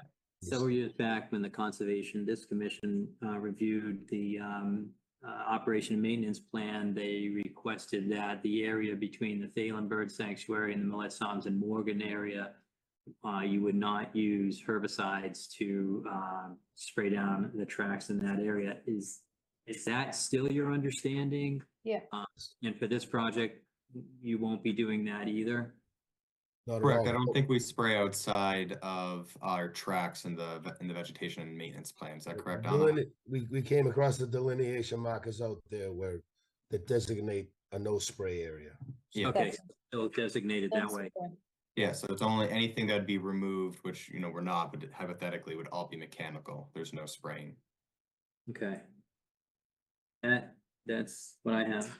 several years back, when this commission reviewed the operation and maintenance plan, they requested that the area between the Thalen Bird Sanctuary and the Millet Soms and Morgan area, you would not use herbicides to spray down the tracks in that area. Is that still your understanding? Yeah. And for this project, you won't be doing that either? Not at Correct. all. I don't think we spray outside of our tracks in the vegetation and maintenance plan. Is that correct, Anna? We came across the delineation markers out there that designate a no spray area. Yeah. Okay, so designated that way. Yeah, so it's only anything that'd be removed, which, we're not, but hypothetically would all be mechanical. There's no spraying. Okay. That's what I have.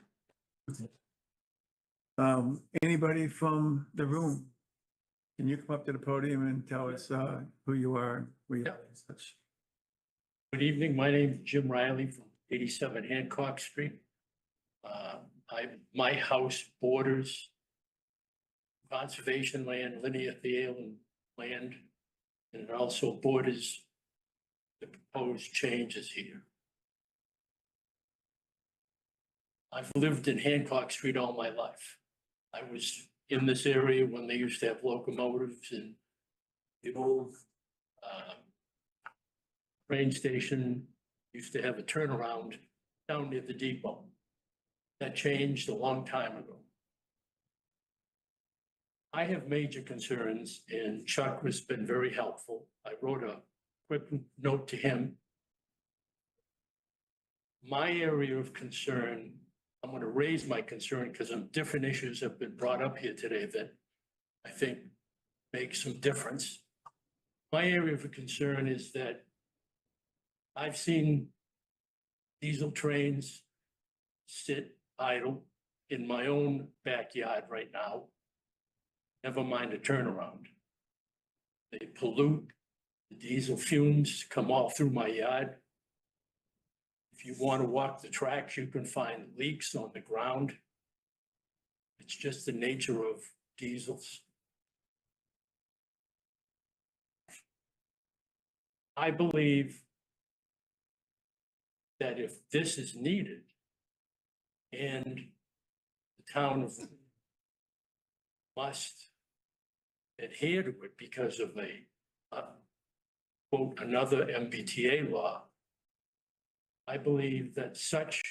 Anybody from the room? Can you come up to the podium and tell us who you are? Such? Good evening. My name is Jim Riley from 87 Hancock Street. My house borders conservation land, linear Thalen land, and it also borders the proposed changes here. I've lived in Hancock Street all my life. I was in this area when they used to have locomotives, and the old train station used to have a turnaround down near the depot. That changed a long time ago. I have major concerns and Chuck has been very helpful. I wrote a quick note to him. My area of concern, I'm going to raise my concern because some different issues have been brought up here today that I think make some difference. My area of concern is that I've seen diesel trains sit idle in my own backyard right now. Never mind a turnaround. They pollute, the diesel fumes come all through my yard. If you want to walk the tracks, you can find leaks on the ground. It's just the nature of diesels. I believe that if this is needed and the town of must adhere to it because of a quote, another MBTA law, I believe that such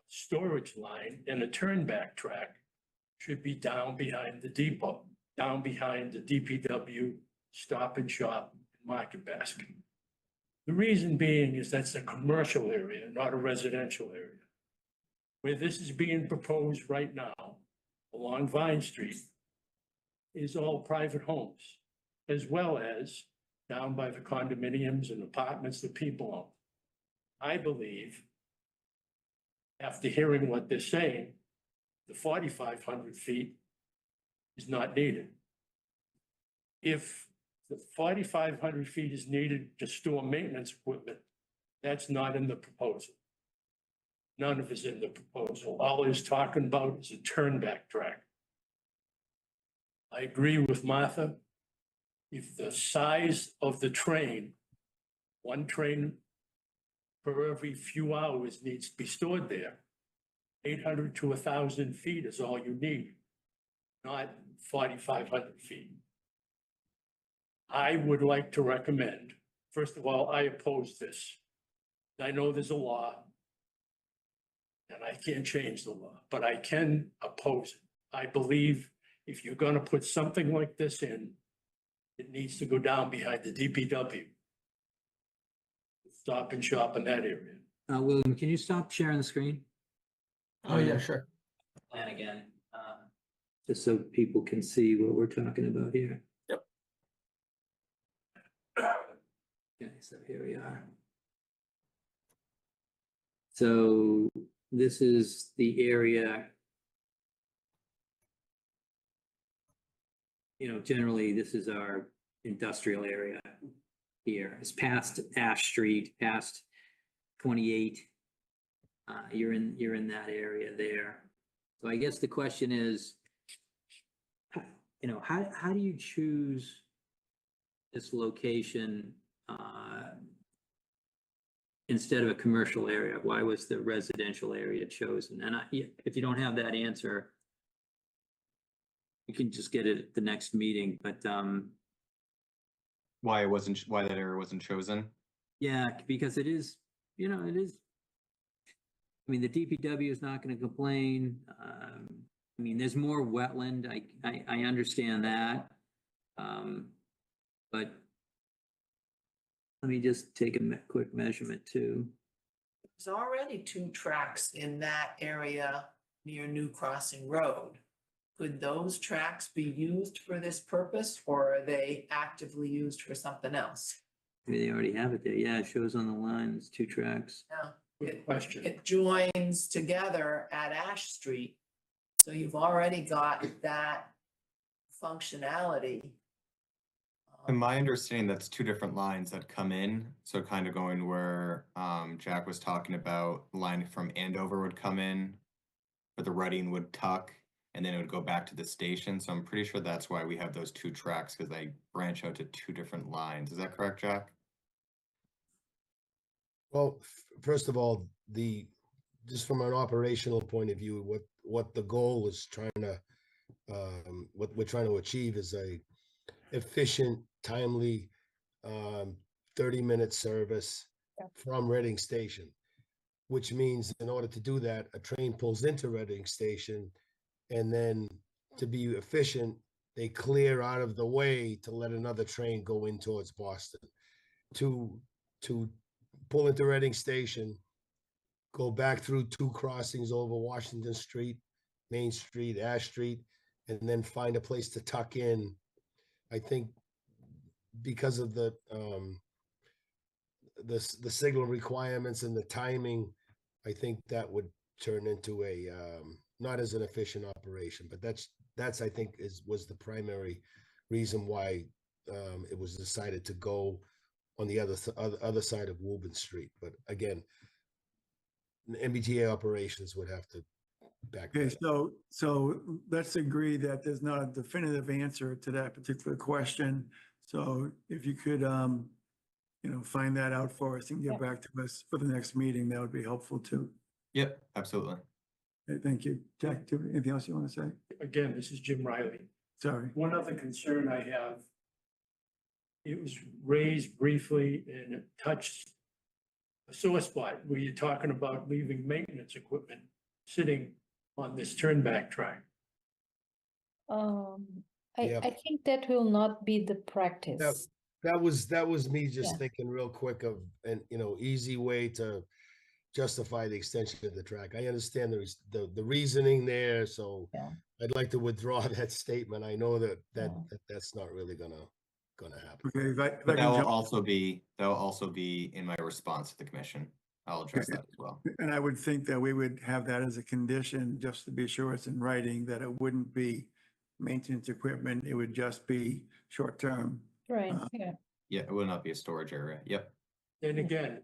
storage line and a turnback track should be down behind the depot, down behind the DPW Stop and Shop Market Basket. The reason being is that's a commercial area, not a residential area. Where this is being proposed right now along Vine Street is all private homes, as well as down by the condominiums and apartments that people own. I believe, after hearing what they're saying, the 4,500 feet is not needed. If the 4,500 feet is needed to store maintenance equipment, that's not in the proposal. None of it is in the proposal. All it's talking about is a turnback track. I agree with Martha. If the size of the train, one train per every few hours needs to be stored there, 800 to 1,000 feet is all you need, not 4,500 feet. I would like to recommend, first of all, I oppose this. I know there's a law and I can't change the law, but I can oppose it. I believe if you're going to put something like this in, it needs to go down behind the DPW. Stop and Shop in that area. William, can you stop sharing the screen? Oh, yeah, sure. Plan again, just so people can see what we're talking about here. Yep. Okay, so here we are. So this is the area. You know, generally, this is our industrial area here. It's past Ash Street, past 28. You're in that area there. So I guess the question is, you know, how do you choose this location instead of a commercial area? Why was the residential area chosen? And if you don't have that answer, you can just get it at the next meeting, but why that area wasn't chosen? yeah, because it is, you know, it is. I mean, the DPW is not going to complain. I mean, there's more wetland. I understand that. But let me just take a quick measurement too. There's already 2 tracks in that area near New Crossing Road. Could those tracks be used for this purpose, or are they actively used for something else? Maybe they already have it there. Yeah, it shows on the line. It's 2 tracks. Yeah. Good question. It joins together at Ash Street. So you've already got that functionality. In my understanding, that's 2 different lines that come in. So kind of going where Jack was talking about, the line from Andover would come in, where the Reading would tuck, and then it would go back to the station. So I'm pretty sure that's why we have those 2 tracks, because they branch out to 2 different lines. Is that correct, Jack? Well, first of all, just from an operational point of view, what the goal is trying to, what we're trying to achieve is a efficient, timely, 30-minute service from Reading Station, which means in order to do that, a train pulls into Reading Station, and then to be efficient, they clear out of the way to let another train go in towards Boston. To pull into Reading Station, go back through 2 crossings over Washington Street, Main Street, Ash Street, and then find a place to tuck in. I think because of the signal requirements and the timing, I think that would turn into a not as an efficient operation. But that's I think was the primary reason why it was decided to go on the other side of Woburn Street. But again, MBTA operations would have to back Okay, that up. so let's agree that there's not a definitive answer to that particular question. So if you could, find that out for us and get back to us for the next meeting, that would be helpful too. Yep, absolutely. Okay, thank you. Jack, do you have anything else you want to say? Again, this is Jim Riley. Sorry. One other concern I have, it was raised briefly and it touched a sore spot where you're talking about leaving maintenance equipment sitting on this turnback track. Yeah. I think that will not be the practice. That was me just Yeah. thinking real quick of an easy way to justify the extension of the track. I understand the reasoning there, so I'd like to withdraw that statement. I know that's not really gonna happen. Okay, But that will also be in my response to the commission. I'll address that as well. And I would think that we would have that as a condition, just to be sure it's in writing, that it wouldn't be maintenance equipment, it would just be short-term. Right, yeah. Yeah, it will not be a storage area. Yep. And again,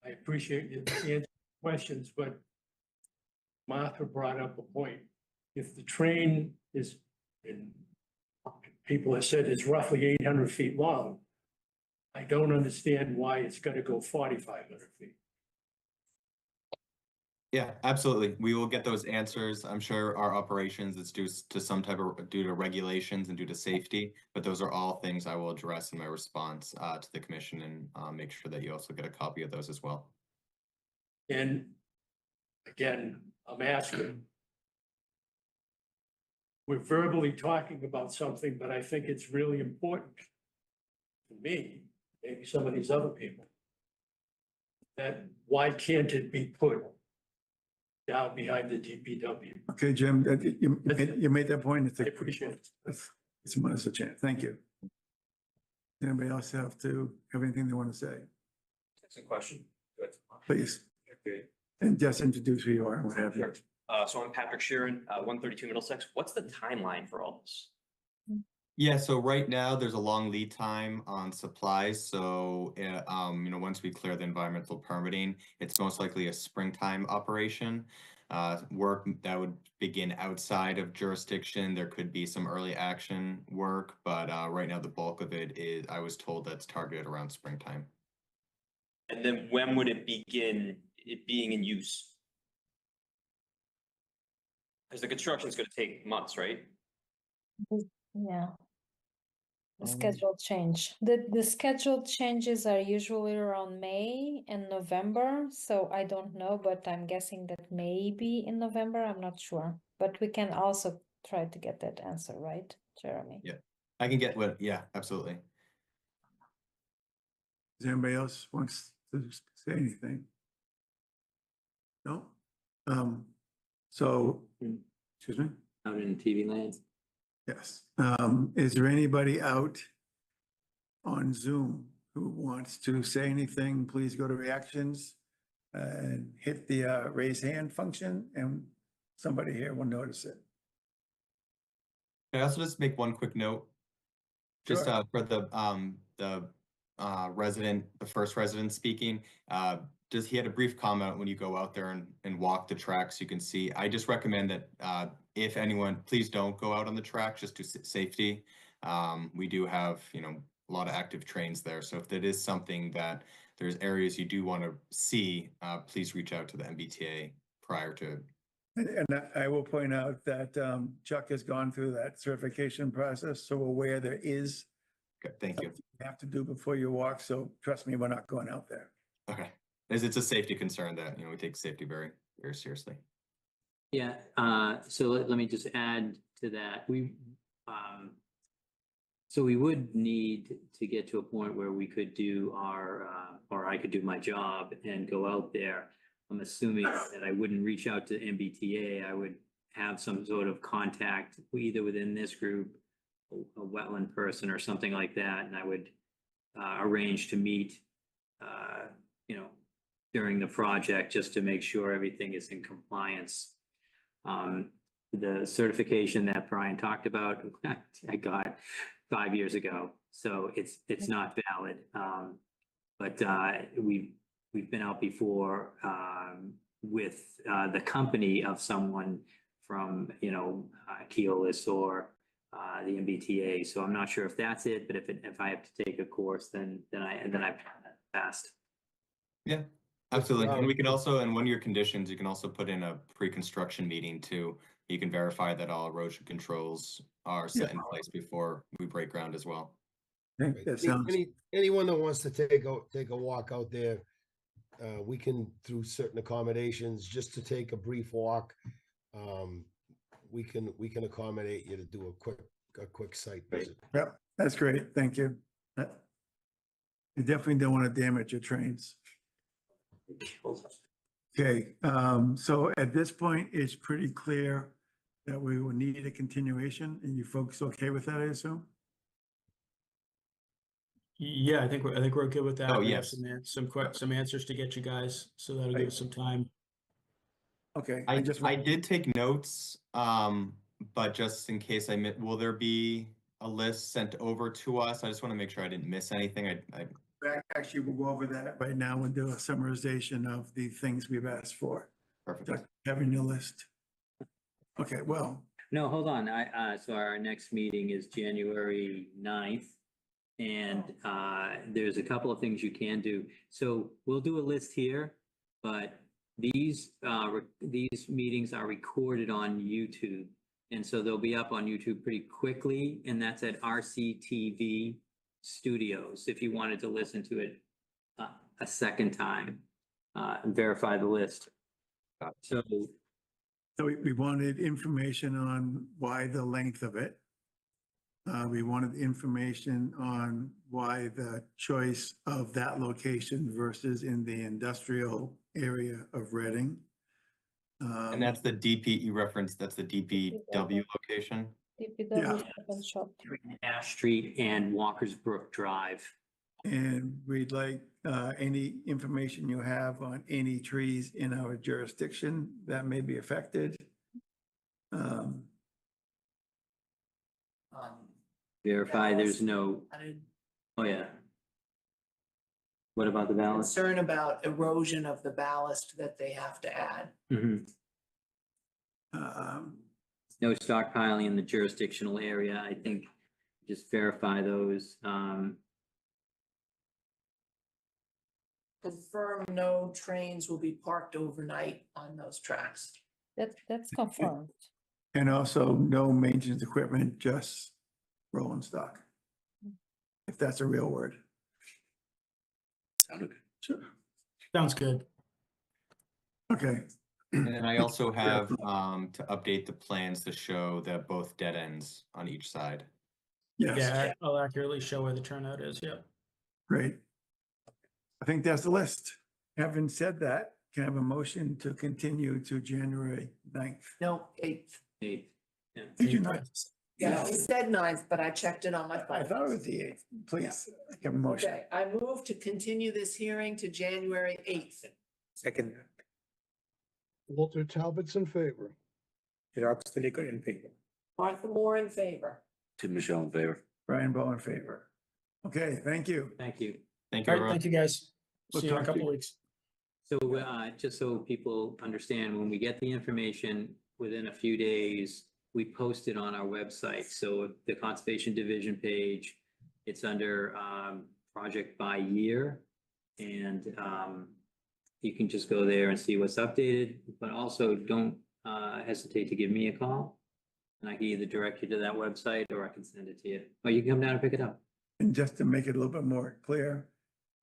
I appreciate you answering questions, but Martha brought up a point. If the train is, and people have said it's roughly 800 feet long, I don't understand why it's got to go 4,500 feet. Yeah, absolutely. We will get those answers. I'm sure our operations, it's due to regulations and due to safety, but those are all things I will address in my response to the commission, and make sure that you also get a copy of those as well. And again, I'm asking, we're verbally talking about something, but I think it's really important to me, maybe some of these other people, that why can't it be put down behind the DPW? Okay, Jim, you made that point. I appreciate it. It's a chance. Thank you. Anybody else have anything they want to say? That's a question. Good. Please. Okay. And just introduce who you are and what have you. So I'm Patrick Sheeran, 132 Middlesex. What's the timeline for all this? Yeah, so right now there's a long lead time on supplies. So, once we clear the environmental permitting, it's most likely a springtime operation. Work that would begin outside of jurisdiction. There could be some early action work, but right now the bulk of it is, I was told, that's targeted around springtime. And then when would it begin it being in use? Because the construction is going to take months, right? Yeah. The schedule change. The scheduled changes are usually around May and November, so I don't know, but I'm guessing that maybe in November, I'm not sure. But we can also try to get that answer, right, Jeremy? Yeah, I can get yeah, absolutely. Does anybody else wants to say anything? No? Excuse me? Out in TV land? Yes. Is there anybody out on Zoom who wants to say anything? Please go to reactions and hit the raise hand function, and somebody here will notice it. Can I also just make one quick note? Just Sure. for the resident, the first resident speaking, he had a brief comment when you go out there and walk the tracks, you can see. I just recommend that if anyone, please don't go out on the track just to safety. We do have, a lot of active trains there. So if that is something that there's areas you do want to see, please reach out to the MBTA prior to. And I will point out that Chuck has gone through that certification process, so we're aware there is. Okay, thank you. You have to do before you walk, so trust me, we're not going out there. Okay, it's a safety concern that, we take safety very, very seriously. Yeah, so let me just add to that. So we would need to get to a point where we could do our, or I could do my job and go out there. I'm assuming that I wouldn't reach out to MBTA. I would have some sort of contact either within this group, a wetland person or something like that, and I would arrange to meet, you know, during the project just to make sure everything is in compliance. The certification that Brian talked about, I got 5 years ago, so it's not valid. But we've been out before with the company of someone from, you know, Keolis or the MBTA. So I'm not sure if that's it, but if I have to take a course, then I've passed. Yeah, absolutely. And we can also, in one of your conditions, you can also put in a pre-construction meeting too. You can verify that all erosion controls are set in place before we break ground as well. That sounds, Anyone that wants to take a walk out there, we can, through certain accommodations, just to take a brief walk. We can accommodate you to do a quick site visit. yep, that's great. Thank you. You definitely don't want to damage your trains. Okay, so at this point, it's pretty clear that we will need a continuation, and you folks okay with that, I assume? Yeah, I think we're okay with that. Oh, We have yes. some answers to get you guys, so that'll give us some time. Okay, I did take notes, but just in case will there be a list sent over to us? I just want to make sure I didn't miss anything. Actually, we'll go over that right now and do a summarization of the things we've asked for. Perfect. Just having your list. Okay, well, No, hold on. So our next meeting is January 9th. And there's a couple of things you can do. So we'll do a list here, but these meetings are recorded on YouTube. And so they'll be up on YouTube pretty quickly, and that's at RCTV Studios. If you wanted to listen to it a second time, and verify the list. So we wanted information on why the length of it. We wanted information on why the choice of that location versus in the industrial area of Reading. And that's the DPE reference, that's the DPW location? DPW shop. Ash Street and Walker's Brook Drive. And we'd like any information you have on any trees in our jurisdiction that may be affected. Verify there's no, oh yeah. What about the ballast? Concern about erosion of the ballast that they have to add. Mhm. No stockpiling in the jurisdictional area. I think just verify those. Confirm no trains will be parked overnight on those tracks. That's confirmed. And also no maintenance equipment, just rolling stock. If that's a real word. Sounded good. Sure. Sounds good. Okay. And then I also have to update the plans to show that both dead ends on each side. Yes. Yeah, I'll accurately show where the turnout is, yeah. Great. I think that's the list. Having said that, can I have a motion to continue to January 9th? No, 8th. 8th. Yeah. Did you not? Yeah, we said 9th, but I checked it on my I phone. thought it was the 8th. Please, I have a motion. Okay, I move to continue this hearing to January 8th. Second, Walter Talbot's in favor. Gerard Stilicho in favor. Martha Moore in favor. Tim Michelle in favor. Brian Bow in favor. Okay, thank you. Thank you. Thank you, All right, everyone. thank you, guys. We'll See you in a talk to couple you. weeks. So just so people understand, when we get the information within a few days, we post it on our website. So the Conservation Division page, it's under project by year. And you can just go there and see what's updated, but also don't hesitate to give me a call. And I can either direct you to that website or I can send it to you. Or you can come down and pick it up. And just to make it a little bit more clear,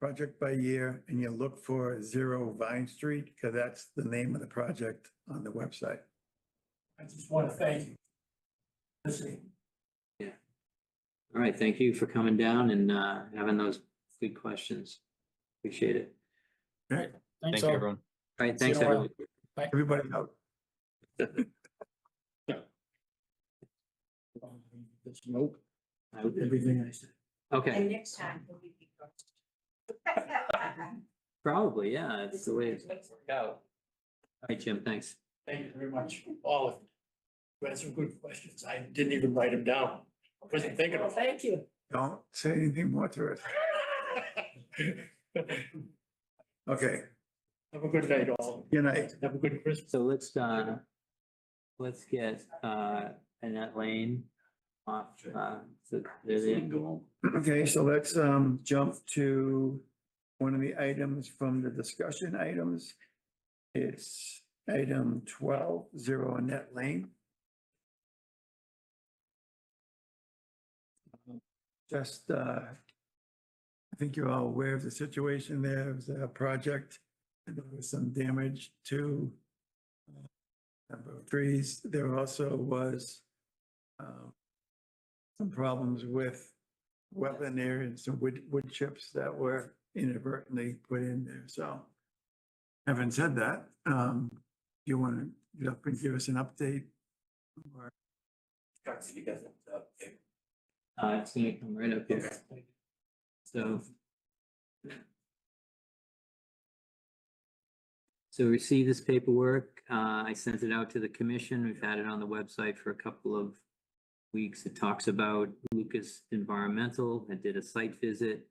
project by year, and you look for 0 Vine Street, because that's the name of the project on the website. I just want to thank you. Listening. All right, thank you for coming down and having those good questions. Appreciate it. All right. Thank you, everyone. All right, See you thanks, in a while. everyone. Bye. Everybody out. Nope. Everything I said. Okay, next time. probably, yeah, it's the way it's. All right, Jim, thanks. Thank you very much, all of you. You had some good questions. I didn't even write them down. I wasn't thinking of. Thank you. Don't say anything more to it. Okay, Have a good night, all. good night. Have a good Christmas. So let's get Annette Lane off. So there's the goal. Okay, so let's jump to one of the items from the discussion items. It's item 12, Annette Lane. Just, I think you're all aware of the situation there. It was a project, and there was some damage to a number of trees. There also was some problems with wetland area and some wood chips that were inadvertently put in there. So having said that, you want to get up and give us an update? Or- It's gonna come right up here. So receive this paperwork. I sent it out to the commission. We've had it on the website for a couple of weeks. It talks about Lucas Environmental. I did a site visit.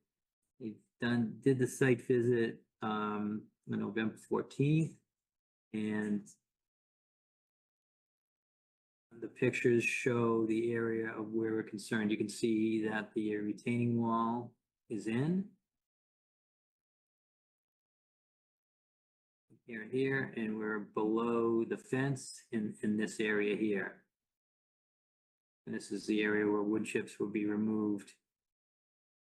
Did the site visit on November 14th. And the pictures show the area of where we're concerned. You can see that the retaining wall is in. Here, and we're below the fence in this area here. And this is the area where wood chips will be removed.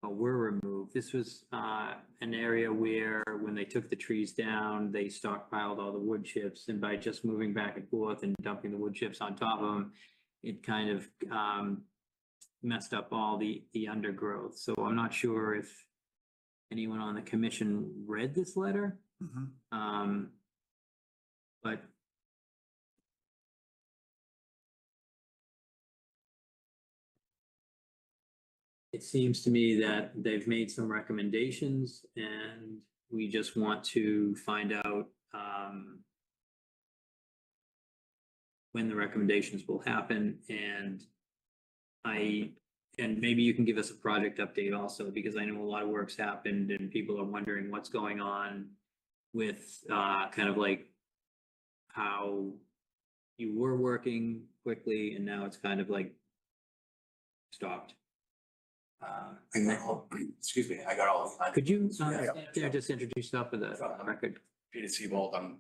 Or were removed. This was an area where when they took the trees down, they stockpiled all the wood chips, and by just moving back and forth and dumping the wood chips on top of them, it kind of messed up all the undergrowth. So I'm not sure if anyone on the commission read this letter. But it seems to me that they've made some recommendations, and we just want to find out when the recommendations will happen. And maybe you can give us a project update also, because I know a lot of work's happened and people are wondering what's going on with kind of like how you were working quickly and now it's kind of like stopped. Excuse me, I got all. Could you just introduce yourself for the record? Peter Seabold, I'm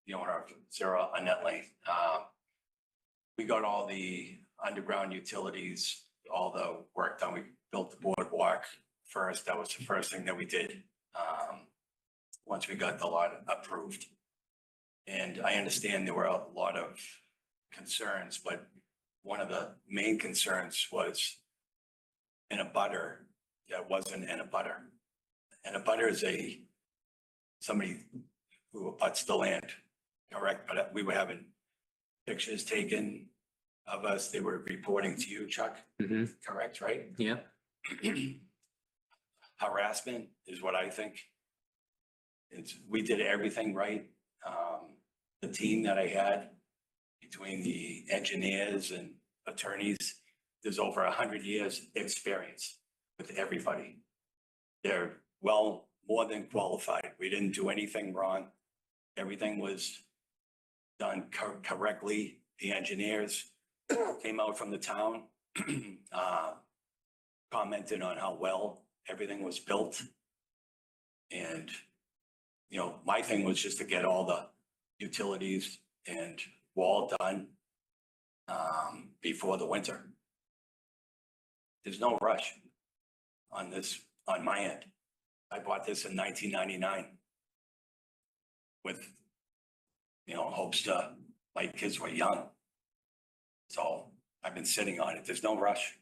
the owner of Zero Annette Lane. We got all the underground utilities, all the work done. We built the boardwalk first. That was the first thing that we did. Once we got the lot approved. And I understand there were a lot of concerns, but one of the main concerns was an abutter that wasn't an abutter. An abutter is somebody who abuts the land, correct? But we were having pictures taken of us. They were reporting to you, Chuck, correct, right? Yeah. Harassment is what I think. We did everything right. The team that I had between the engineers and attorneys, there's over 100 years experience with everybody. They're well, more than qualified. We didn't do anything wrong. Everything was done correctly. The engineers came out from the town, commented on how well everything was built. And, you know, my thing was just to get all the utilities and wall done before the winter. There's no rush on this, on my end. I bought this in 1999 with, you know, hopes to, my kids were young. So I've been sitting on it. There's no rush.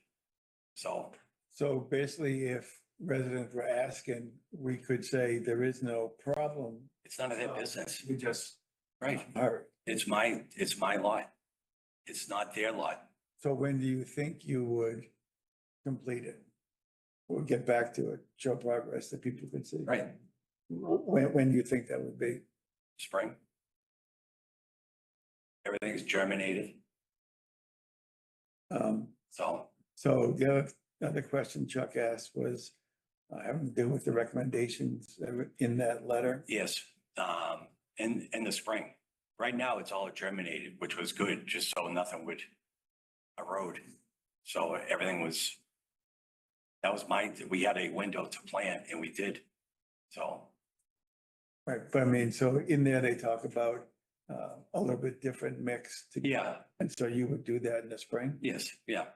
So, So basically, if residents were asking, we could say there is no problem. it's none of their business. We just, Right. all right. It's my lot. It's not their lot. So when do you think you would complete it? We'll get back to it, show progress that people can see. Right. When do you think that would be? Spring. Everything's germinated. So, So the other question Chuck asked was having to do with the recommendations that were in that letter. yes, in the spring. Right now, it's all germinated, which was good, just so nothing would erode. So everything was, we had a window to plant and we did. So, Right, but I mean, so in there, they talk about a little bit different mix. yeah, And so you would do that in the spring? yes, yeah.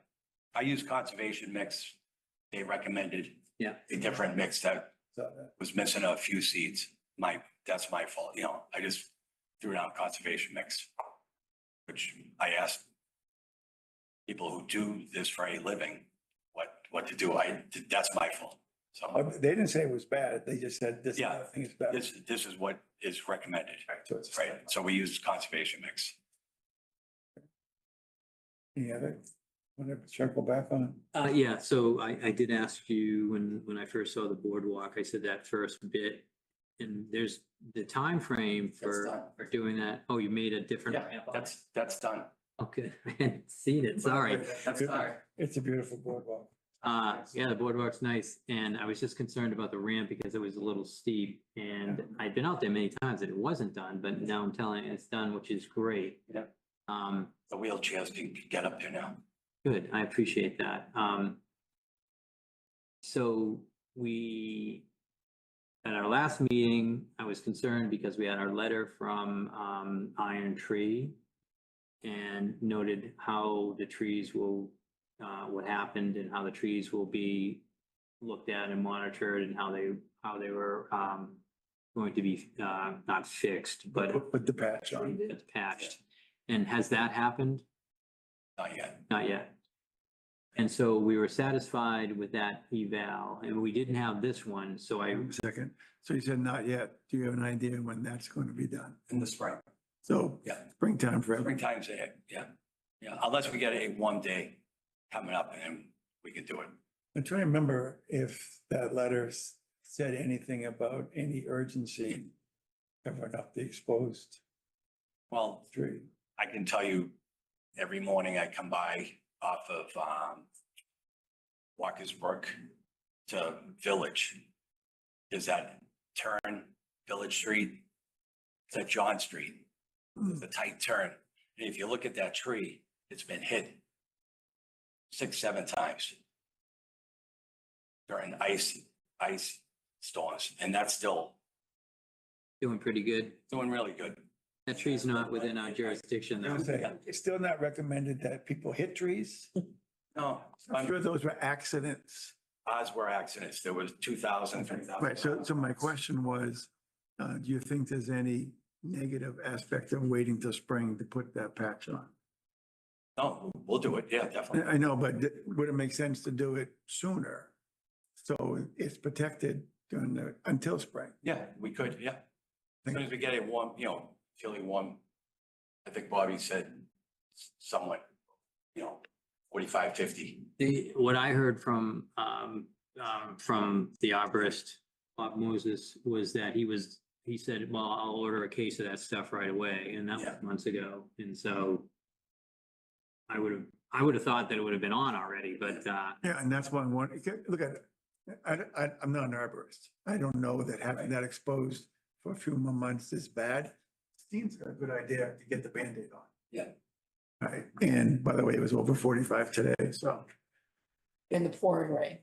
I used conservation mix. They recommended Yeah. a different mix that So was missing a few seeds. That's my fault, I just threw down conservation mix. Which I asked people who do this for a living, what to do. That's my fault. So, They didn't say it was bad. They just said this Yeah. other thing is bad. this is what is recommended, So it's right? So we use conservation mix. Any other, want to circle back on? Yeah, so I did ask you when I first saw the boardwalk, I said that first bit. And there's the time frame That's done. for doing that. Oh, you made a different. Yeah, that's done. Okay, I hadn't seen it, sorry. That's done. It's a beautiful boardwalk. Yeah, the boardwalk's nice, and I was just concerned about the ramp because it was a little steep. And I'd been out there many times and it wasn't done, but now I'm telling you it's done, which is great. Yeah. The wheelchairs can get up there now. Good, I appreciate that. So at our last meeting, I was concerned because we had our letter from Iron Tree and noted how the trees will, what happened and how the trees will be looked at and monitored and how they were going to be not fixed, but Put the patch on. it's patched. And has that happened? Not yet. Not yet. And so we were satisfied with that eval and we didn't have this one, so I, Second, so you said not yet. Do you have an idea when that's going to be done? In the spring. So Yeah. springtime for everything. Springtime's it, yeah. Yeah, unless we get a 1 day coming up and then we can do it. I'm trying to remember if that letter said anything about any urgency covering up the exposed Well, tree. I can tell you, every morning I come by off of Walker's Brook to Village. There's that turn, Village Street, it's at John Street. It's a tight turn. And if you look at that tree, it's been hit 6, 7 times during ice storms, and that's still doing pretty good. doing really good. That tree's not within our jurisdiction I though. would say, it's still not recommended that people hit trees. No, I'm sure those were accidents. ours were accidents. There was 2,000, 3,000. Right, so my question was, do you think there's any negative aspect of waiting till spring to put that patch on? No, we'll do it. Yeah, definitely. I know, but would it make sense to do it sooner? So it's protected until spring? Yeah, we could, yeah. As soon as we get it warm, fairly warm, I think Bobby said somewhat, 45, 50. What I heard from the arborist, Bob Moses, was that he said, well, I'll order a case of that stuff right away, and that was months ago. And so I would have thought that it would have been on already, but Yeah, and that's why I want, look at it. I'm not an arborist. I don't know that having that exposed for a few more months is bad. Seems a good idea to get the Band-Aid on. Yeah. Right, and by the way, it was over 45 today, so. In the pouring rain.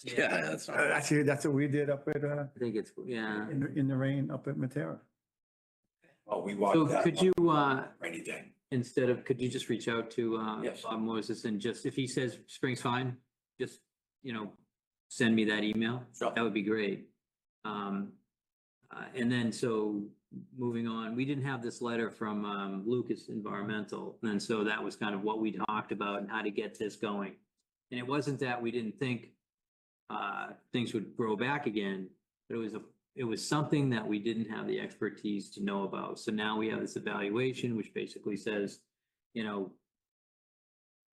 Yeah, that's not. Actually, that's what we did up at, I think it's, yeah. in the rain up at Matera. Well, we So walked that could you, rainy day. could you just reach out to Yes. Bob Moses and just, if he says spring's fine, just, send me that email? Sure. That would be great. And then, so moving on, we didn't have this letter from Lucas Environmental. And so that was kind of what we talked about and how to get this going. And it wasn't that we didn't think things would grow back again, but it was something that we didn't have the expertise to know about. So now we have this evaluation, which basically says, you know,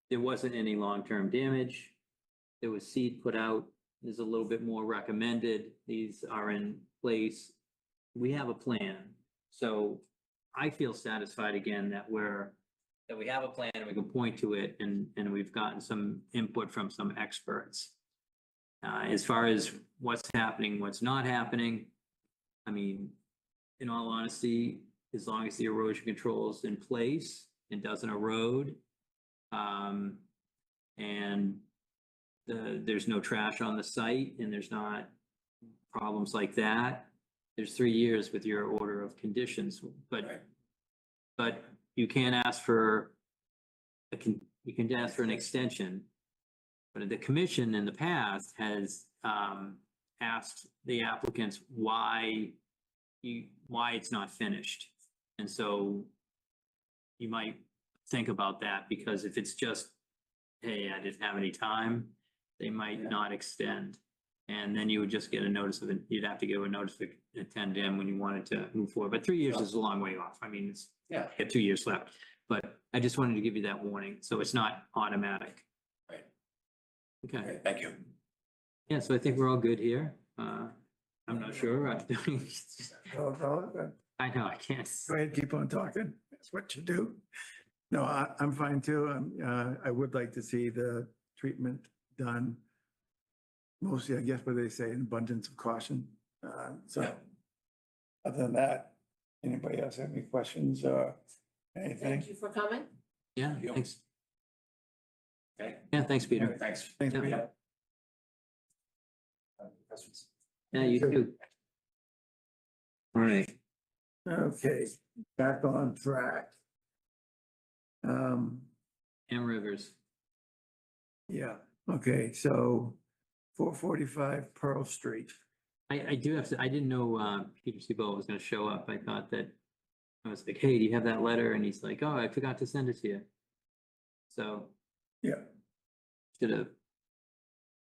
there wasn't any long-term damage. There was seed put out. There's a little bit more recommended. These are in place. We have a plan. So I feel satisfied again that we have a plan and we can point to it, and we've gotten some input from some experts. As far as what's happening, what's not happening, I mean, in all honesty, as long as the erosion control is in place and doesn't erode, and there's no trash on the site and there's not problems like that, there's 3 years with your order of conditions, but you can't ask for you can ask for an extension. But the commission in the past has asked the applicants why it's not finished. And so you might think about that, because if it's just, hey, I didn't have any time, they might not extend. And then you would just get a notice of it. You'd have to give a notice of addendum when you wanted to move forward. But 3 years is a long way off. I mean, it's, you have 2 years left. But I just wanted to give you that warning. So it's not automatic. Right. Okay. Thank you. Yeah, so I think we're all good here. I'm not sure. I know, I can't. Go ahead, keep on talking. That's what you do. No, I'm fine too. I would like to see the treatment done. Mostly, I guess, what they say, an abundance of caution. So other than that, anybody else have any questions or anything? Thank you for coming. Yeah, thanks. Okay. Yeah, thanks, Peter. Thanks. Thanks, Yeah. Peter. Questions? Yeah, you too. All right. Okay, back on track. Am Rivers. Yeah, okay, so 445 Pearl Street. I do have to, I didn't know Peter Cebol was gonna show up. I thought that, I was like, hey, do you have that letter? And he's like, oh, I forgot to send it to you. So. Yeah. Should have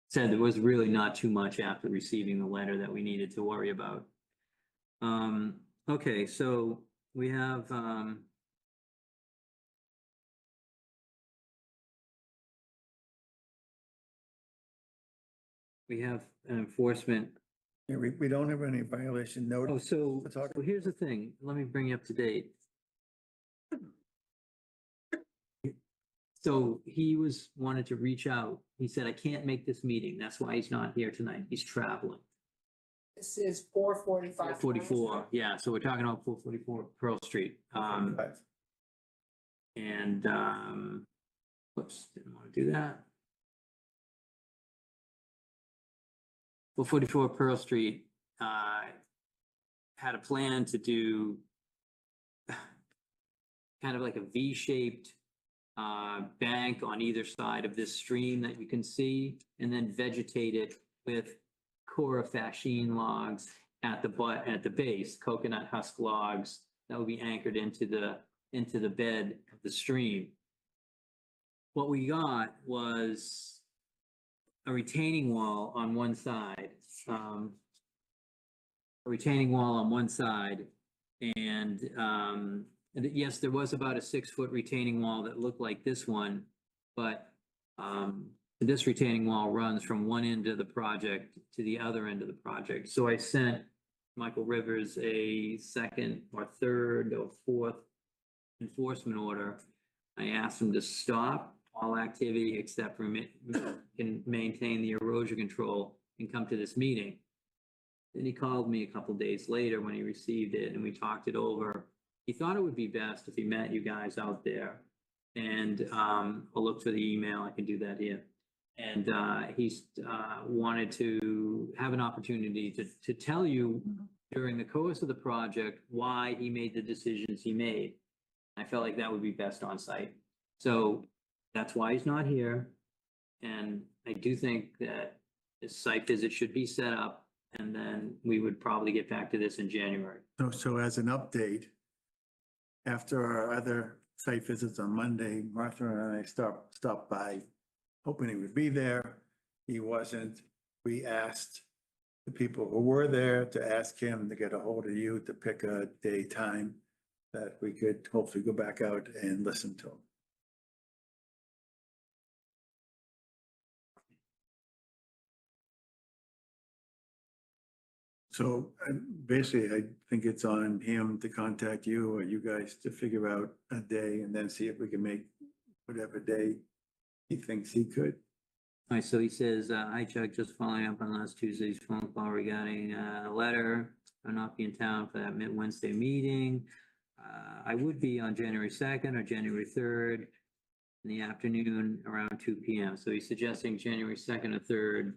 said there was really not too much after receiving the letter that we needed to worry about. Okay, so we have an enforcement. Yeah, we don't have any violation notice. Oh, so here's the thing. Let me bring you up to date. So he wanted to reach out. He said, I can't make this meeting. That's why he's not here tonight. He's traveling. This is 445. 44, yeah. So we're talking about 444 Pearl Street. And whoops, didn't want to do that. 444 Pearl Street had a plan to do kind of like a V-shaped bank on either side of this stream that you can see, and then vegetate it with Cora fascine logs at the base, coconut husk logs that will be anchored into the bed of the stream. What we got was a retaining wall on one side, and yes, there was about a 6-foot retaining wall that looked like this one, but this retaining wall runs from one end of the project to the other end of the project. So I sent Michael Rivers a second or third or fourth enforcement order. I asked him to stop all activity except for maintain the erosion control and come to this meeting. Then he called me a couple days later when he received it, and we talked it over. He thought it would be best if he met you guys out there, and I'll look for the email. I can do that here. And he's wanted to have an opportunity to tell you during the course of the project why he made the decisions he made. I felt like that would be best on site. So that's why he's not here. And I do think that this site visit should be set up, and then we would probably get back to this in January. So as an update, after our other site visits on Monday, Martha and I stopped by hoping he would be there. He wasn't. We asked the people who were there to ask him to get a hold of you to pick a day time that we could hopefully go back out and listen to him. So basically, I think it's on him to contact you or you guys to figure out a day and then see if we can make whatever day he thinks he could. All right, so he says, hi Chuck, just following up on last Tuesday's phone call regarding a letter. I'll not be in town for that Wednesday meeting. I would be on January 2nd or January 3rd in the afternoon around 2 p.m. So he's suggesting January 2nd or 3rd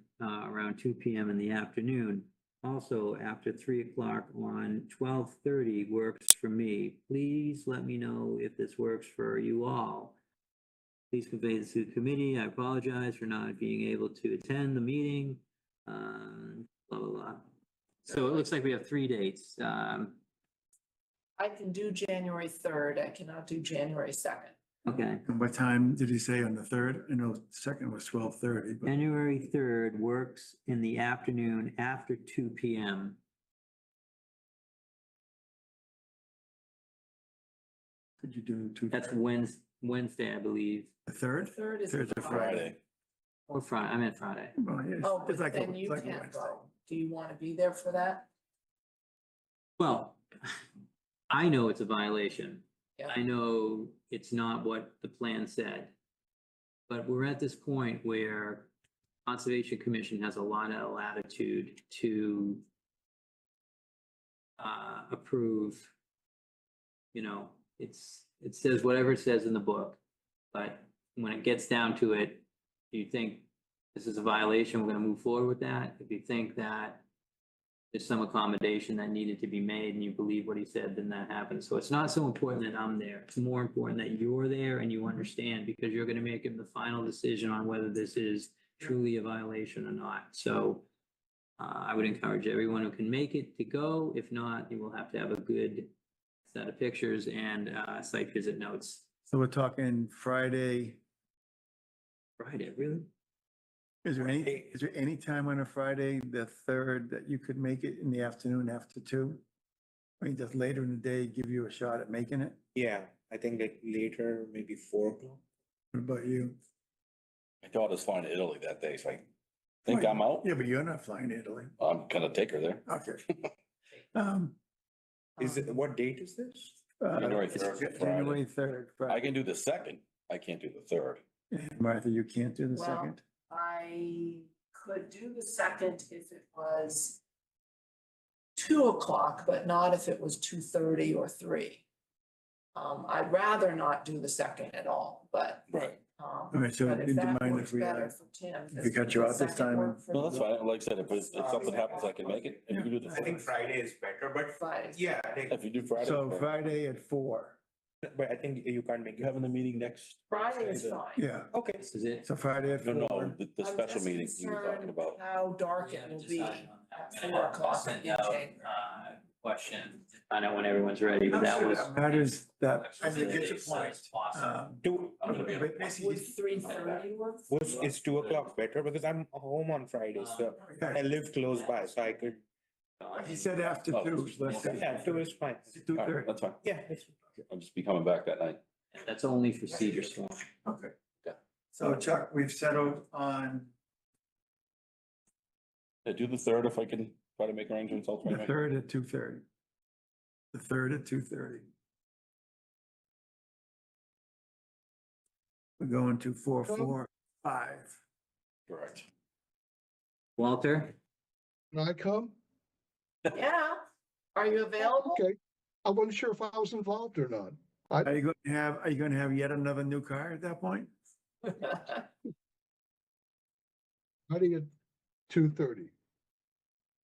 around 2 p.m. in the afternoon. Also, after 3 o'clock on 12:30 works for me. Please let me know if this works for you all. Please convey this to the committee. I apologize for not being able to attend the meeting. Blah, blah, blah. So it looks like we have 3 dates. I can do January 3rd. I cannot do January 2nd. Okay. And what time did he say on the 3rd? I know the second was 12:30, but January 3rd works in the afternoon after 2 p.m. could you do two? That's Wednesday, I believe. The 3rd? Third is Thursday, Friday. Or Friday, I meant Friday. Well, yeah, Oh, it's but like a- then you it's like a can't Wednesday. go. Do you want to be there for that? Well, I know it's a violation. Yeah. I know it's not what the plan said. But we're at this point where Conservation Commission has a lot of latitude to approve. You know, it says whatever it says in the book, but when it gets down to it, you think this is a violation, we're gonna move forward with that. If you think that there's some accommodation that needed to be made and you believe what he said, then that happens. So it's not so important that I'm there. It's more important that you're there and you understand, because you're gonna make the final decision on whether this is truly a violation or not. So I would encourage everyone who can make it to go. If not, you will have to have a good set of pictures and site visit notes. So we're talking Friday. Friday, really? Is there any time on a Friday, the 3rd, that you could make it in the afternoon after 2? I mean, just later in the day, give you a shot at making it? Yeah, I think like later, maybe 4 o'clock. What about you? My daughter's flying to Italy that day, so I think I'm out. Yeah, but you're not flying to Italy. I'm gonna take her there. Okay. Is it, what date is this? January 3rd, Friday. January 3rd. I can do the 2nd. I can't do the 3rd. Martha, you can't do the Well, 2nd? I could do the 2nd if it was 2 o'clock, but not if it was 2:30 or 3. I'd rather not do the 2nd at all, but. Right. Okay, so but if do you that mind works if we, better for Tim, if we cut you does off this the 2nd time? work for No, that's you? fine. Like I said, if something happens, I can make it. If you do the I think 3rd. Friday is better, but Friday. yeah, I think, If you do Friday. So Friday at 4. but I think you can't make You it. having the meeting next? Friday is fine. Yeah, Okay. This is it. so Friday at No, 4. no, the I'm special just meeting you were talking concerned about. How dark it will be at 4 o'clock in Send out, January. question, I know when everyone's ready, but that was. That is, that, I think get your point. Two, Would 3:30 work? for was, you? is 2 o'clock better? Because I'm home on Friday, so I live close by, so I could. he said after 2, let's say. Yeah, 2 is fine. 2:30. That's fine. Yeah, that's. I'll just be coming back that night. That's only for Cedar Swamp. Okay. So Chuck, we've settled on Yeah, do the 3rd if I can try to make arrangements the ultimately. 3rd at 2:30. The 3rd at 2:30. We're going to 445. Correct. Walter? Can I come? Yeah, are you available? Okay. I wasn't sure if I was involved or not. Are you going to have yet another new car at that point? Starting at 2:30.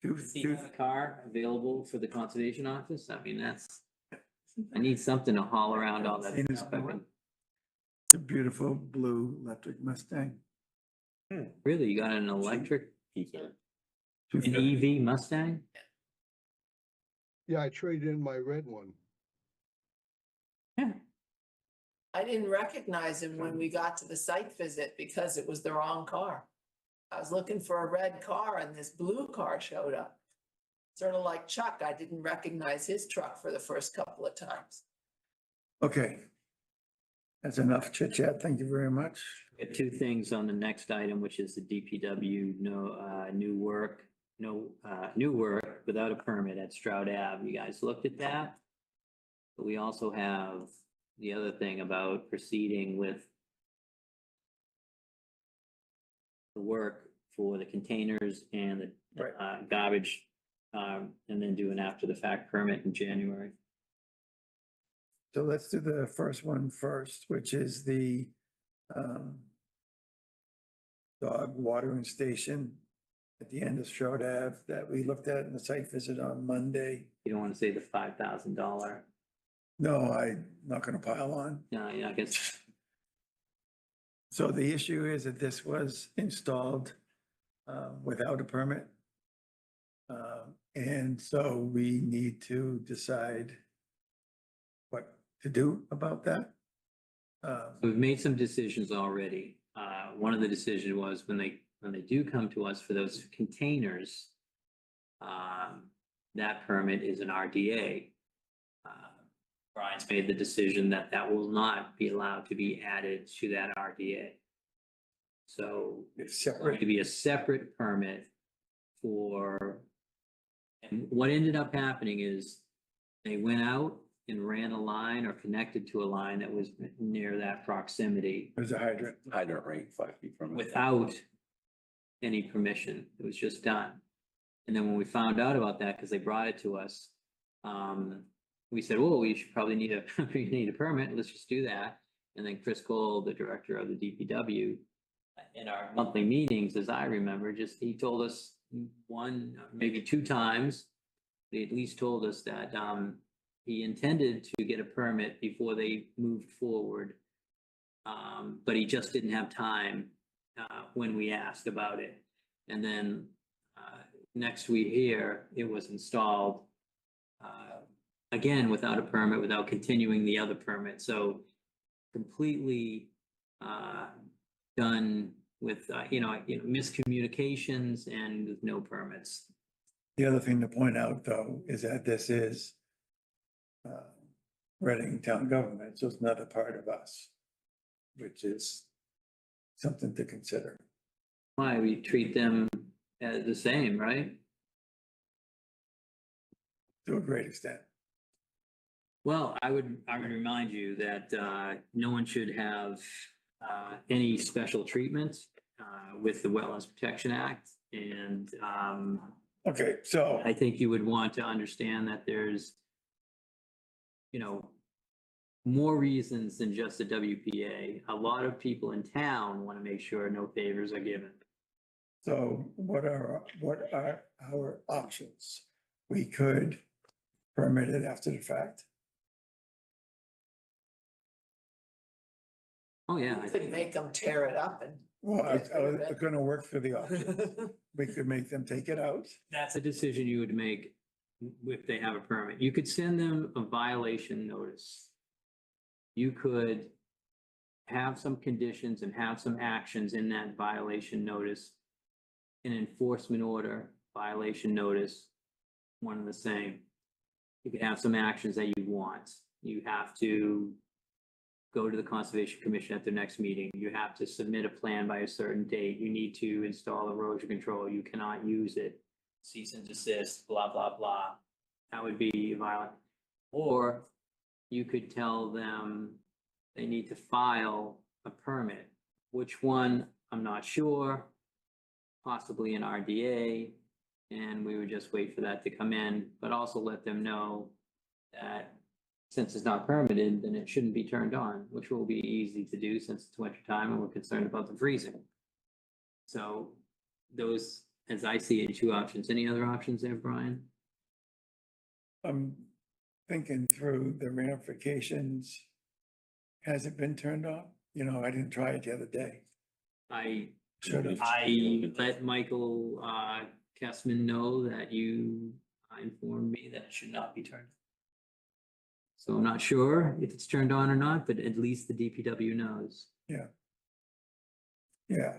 Do you have a car available for the conservation office? I mean, I need something to haul around all that It is stuff. I can- It's a beautiful blue electric Mustang. Really, you got an electric, 2:30. an EV Mustang? Yeah, I traded in my red one. I didn't recognize him when we got to the site visit because it was the wrong car. I was looking for a red car and this blue car showed up. Sort of like Chuck, I didn't recognize his truck for the first couple of times. Okay. That's enough chit chat. Thank you very much. We have two things on the next item, which is the DPW, new work without a permit at Stroud Ave. You guys looked at that? But we also have the other thing about proceeding with the work for the containers and the garbage, and then do an after the fact permit in January. So let's do the first one first, which is the dog watering station at the end of Stroud Ave that we looked at in the site visit on Monday. You don't want to say the $5,000. No, I'm not gonna pile on. No, yeah, I guess. So the issue is that this was installed without a permit. And so we need to decide what to do about that. We've made some decisions already. One of the decisions was when they do come to us for those containers, that permit is an RDA. Brian's made the decision that that will not be allowed to be added to that RDA. So it's going to be a separate permit for, and what ended up happening is they went out and ran a line or connected to a line that was near that proximity. There's a hydrant. Hydrant right 5 feet from it. Without any permission. It was just done. And then when we found out about that, because they brought it to us, we said, well, we should probably need a permit. Let's just do that. And then Chris Cole, the director of the DPW, in our monthly meetings, as I remember, he told us one, maybe two times, they at least told us that he intended to get a permit before they moved forward. But he just didn't have time when we asked about it. And then next we hear it was installed again without a permit, without continuing the other permit. So completely done with miscommunications and with no permits. The other thing to point out, though, is that this is Reading town government, so it's not a part of us, which is something to consider. Why we treat them as the same, right? To a great extent. Well, I would remind you that no one should have any special treatment with the Wetlands Protection Act. And okay, so I think you would want to understand that there's, more reasons than just the WPA. A lot of people in town want to make sure no favors are given. So what are our options? We could permit it after the fact. Oh, yeah. You could make them tear it up and. Well, I was gonna work through the options. We could make them take it out. That's a decision you would make if they have a permit. You could send them a violation notice. You could have some conditions and have some actions in that violation notice. An enforcement order, violation notice, one and the same. You could have some actions that you want. You have to go to the Conservation Commission at their next meeting. You have to submit a plan by a certain date. You need to install erosion control. You cannot use it. Cease and desist, blah, blah, blah. That would be violent. Or you could tell them they need to file a permit. Which one, I'm not sure. Possibly an RDA, and we would just wait for that to come in, but also let them know that since it's not permitted, then it shouldn't be turned on, which will be easy to do since it's winter time and we're concerned about the freezing. So those, as I see it, two options. Any other options there, Brian? I'm thinking through the ramifications. Has it been turned on? I didn't try it the other day. I Should've. let Michael Kessman know that you informed me that it should not be turned. So I'm not sure if it's turned on or not, but at least the DPW knows. Yeah. Yeah,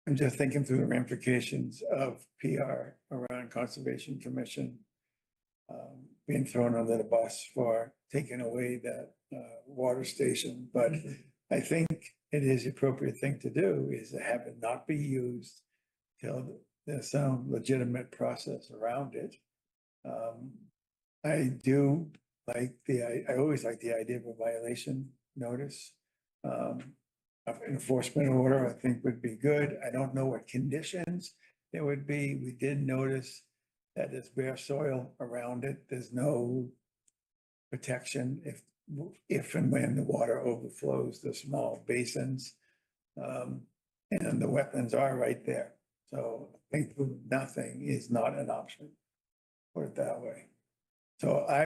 I'm just thinking through the ramifications of PR around Conservation Commission being thrown under the bus for taking away that water station. But I think it is the appropriate thing to do is to have it not be used till there's some legitimate process around it. I do like I always like the idea of a violation notice. Of enforcement order, I think would be good. I don't know what conditions there would be. We did notice that there's bare soil around it. There's no protection if and when the water overflows the small basins. And the wetlands are right there. So I think nothing is not an option, put it that way. So I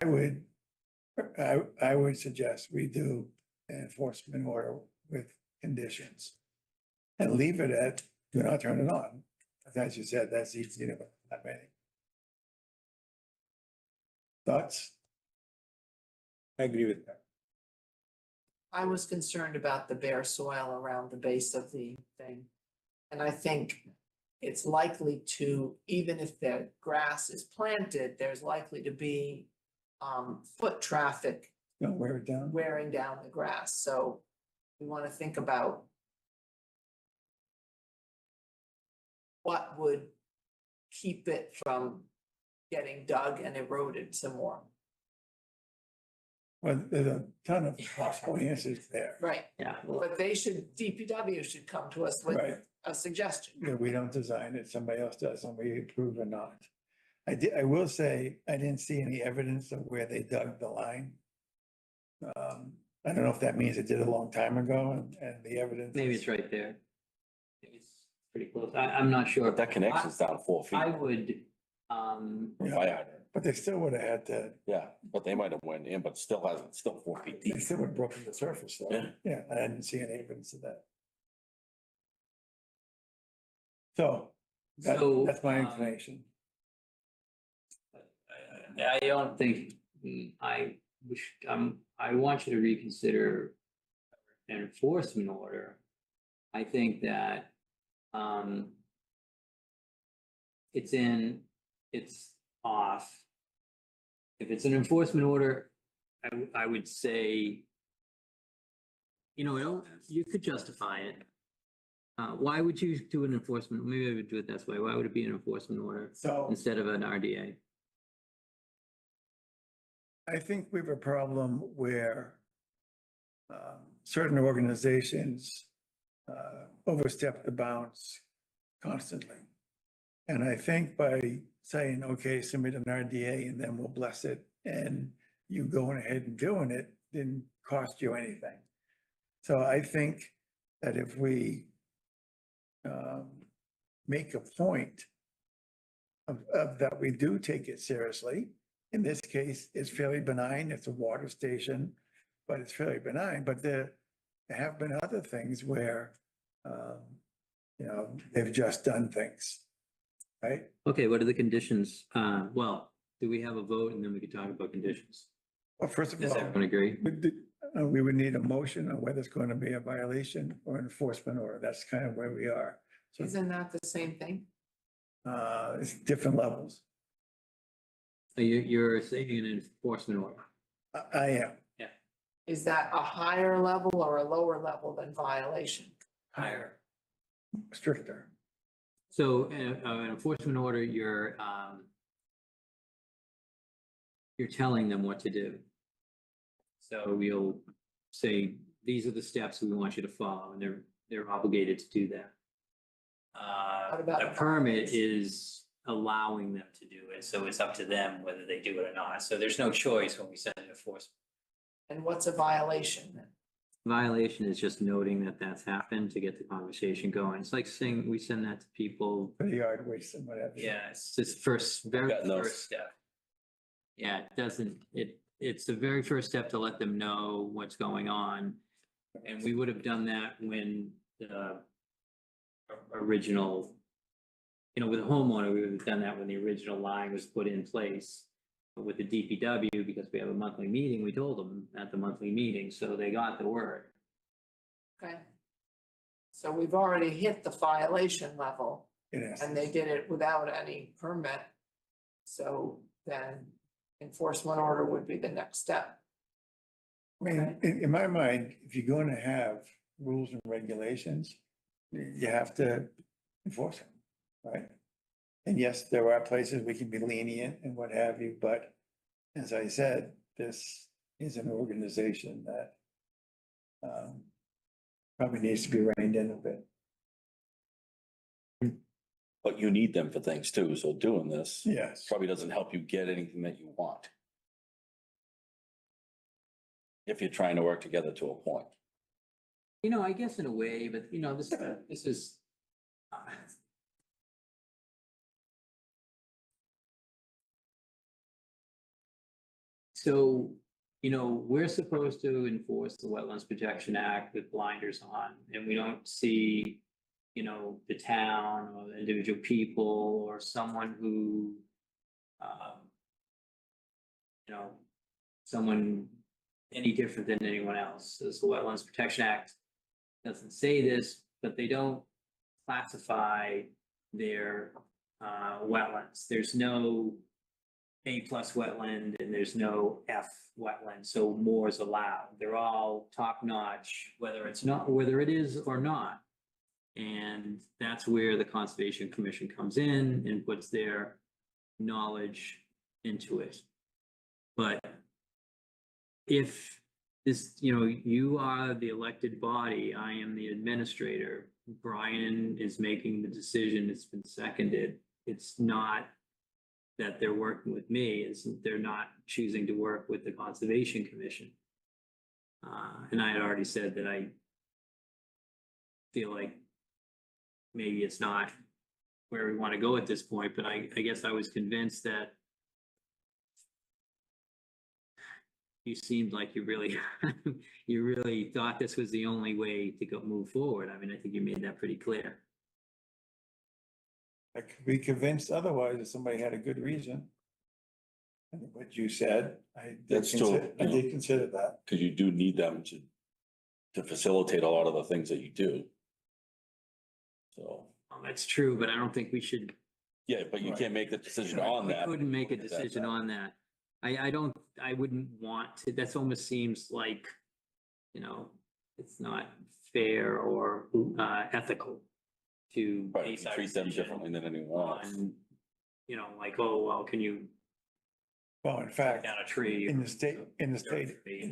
would suggest we do an enforcement order with conditions and leave it at do not turn it on. As you said, that's easy to that many. Thoughts? I agree with that. I was concerned about the bare soil around the base of the thing. And I think it's likely to, even if the grass is planted, there's likely to be foot traffic. Don't wear it down. Wearing down the grass. So we want to think about what would keep it from getting dug and eroded some more. Well, there's a ton of possible answers there. Right. Yeah. But DPW should come to us with Right. a suggestion. Yeah, we don't design it, somebody else does, and we approve or not. I will say, I didn't see any evidence of where they dug the line. I don't know if that means it did a long time ago and the evidence. Maybe it's right there. Maybe it's pretty close. I'm not sure. But that connection's down 4 feet. I would, Fire hydrant. But they still would have had to, Yeah, but they might have went in, but still hasn't, still 4 feet they deep. still would have broken the surface though. Yeah. Yeah, I didn't see any evidence of that. So, So, that's my inclination. I don't think, I want you to reconsider an enforcement order. I think that, it's off. If it's an enforcement order, I would say, you could justify it. Why would you do an enforcement? Maybe I would do it this way. Why would it be an enforcement order So instead of an RDA? I think we have a problem where certain organizations overstep the bounds constantly. And I think by saying, okay, submit an RDA and then we'll bless it, and you going ahead and doing it didn't cost you anything. So I think that if we make a point of that we do take it seriously. In this case, it's fairly benign. It's a water station, but it's fairly benign. But there have been other things where, they've just done things, right? Okay, what are the conditions? Well, do we have a vote and then we could talk about conditions? Well, first of Does all, everyone agree? we would need a motion on whether it's going to be a violation or enforcement order. That's kind of where we are. So Isn't that the same thing? it's different levels. So you're saying an enforcement order? I am. Is that a higher level or a lower level than violation? Higher. Stricter. So an enforcement order, you're telling them what to do. So you'll say, these are the steps we want you to follow, and they're obligated to do that. What about A permit is allowing them to do it, so it's up to them whether they do it or not. So there's no choice when we send enforcement. And what's a violation then? Violation is just noting that that's happened to get the conversation going. It's like saying we send that to people. For the yard waste and whatever. Yeah, it's just very Got no- first step. Yeah, it's the very first step to let them know what's going on. And we would have done that when the original, with a homeowner, we would have done that when the original line was put in place. with the DPW, because we have a monthly meeting, we told them at the monthly meeting, so they got the word. Okay. So we've already hit the violation level Yes. and they did it without any permit. So then enforcement order would be the next step. I mean, in my mind, if you're going to have rules and regulations, you have to enforce them, right? And yes, there are places we can be lenient and what have you, but as I said, this is an organization that probably needs to be reined in a bit. But you need them for things too, so doing this. Yes. Probably doesn't help you get anything that you want. If you're trying to work together to a point. You know, I guess in a way, but you know, this is. So, you know, we're supposed to enforce the Wetlands Protection Act with blinders on, and we don't see, you know, the town or the individual people or someone who, you know, someone any different than anyone else. As the Wetlands Protection Act doesn't say this, but they don't classify their wetlands. There's no A+ wetland and there's no F wetland, so more is allowed. They're all top notch, whether it is or not. And that's where the Conservation Commission comes in and puts their knowledge into it. But if this, you know, you are the elected body, I am the administrator, Brian is making the decision, it's been seconded. It's not that they're working with me, it's they're not choosing to work with the Conservation Commission. And I had already said that I feel like maybe it's not where we want to go at this point, but I guess I was convinced that you seemed like you really thought this was the only way to move forward. I mean, I think you made that pretty clear. I could be convinced otherwise if somebody had a good reason. And what you said, I did consider that. Because you do need them to facilitate a lot of the things that you do. So. That's true, but I don't think we should. Yeah, but you can't make the decision on that. We couldn't make a decision on that. I wouldn't want to, that almost seems like, you know, it's not fair or ethical to base our treat them decision differently than anyone else. on, you know, like, oh, well, can you Well, in fact, down a tree? in the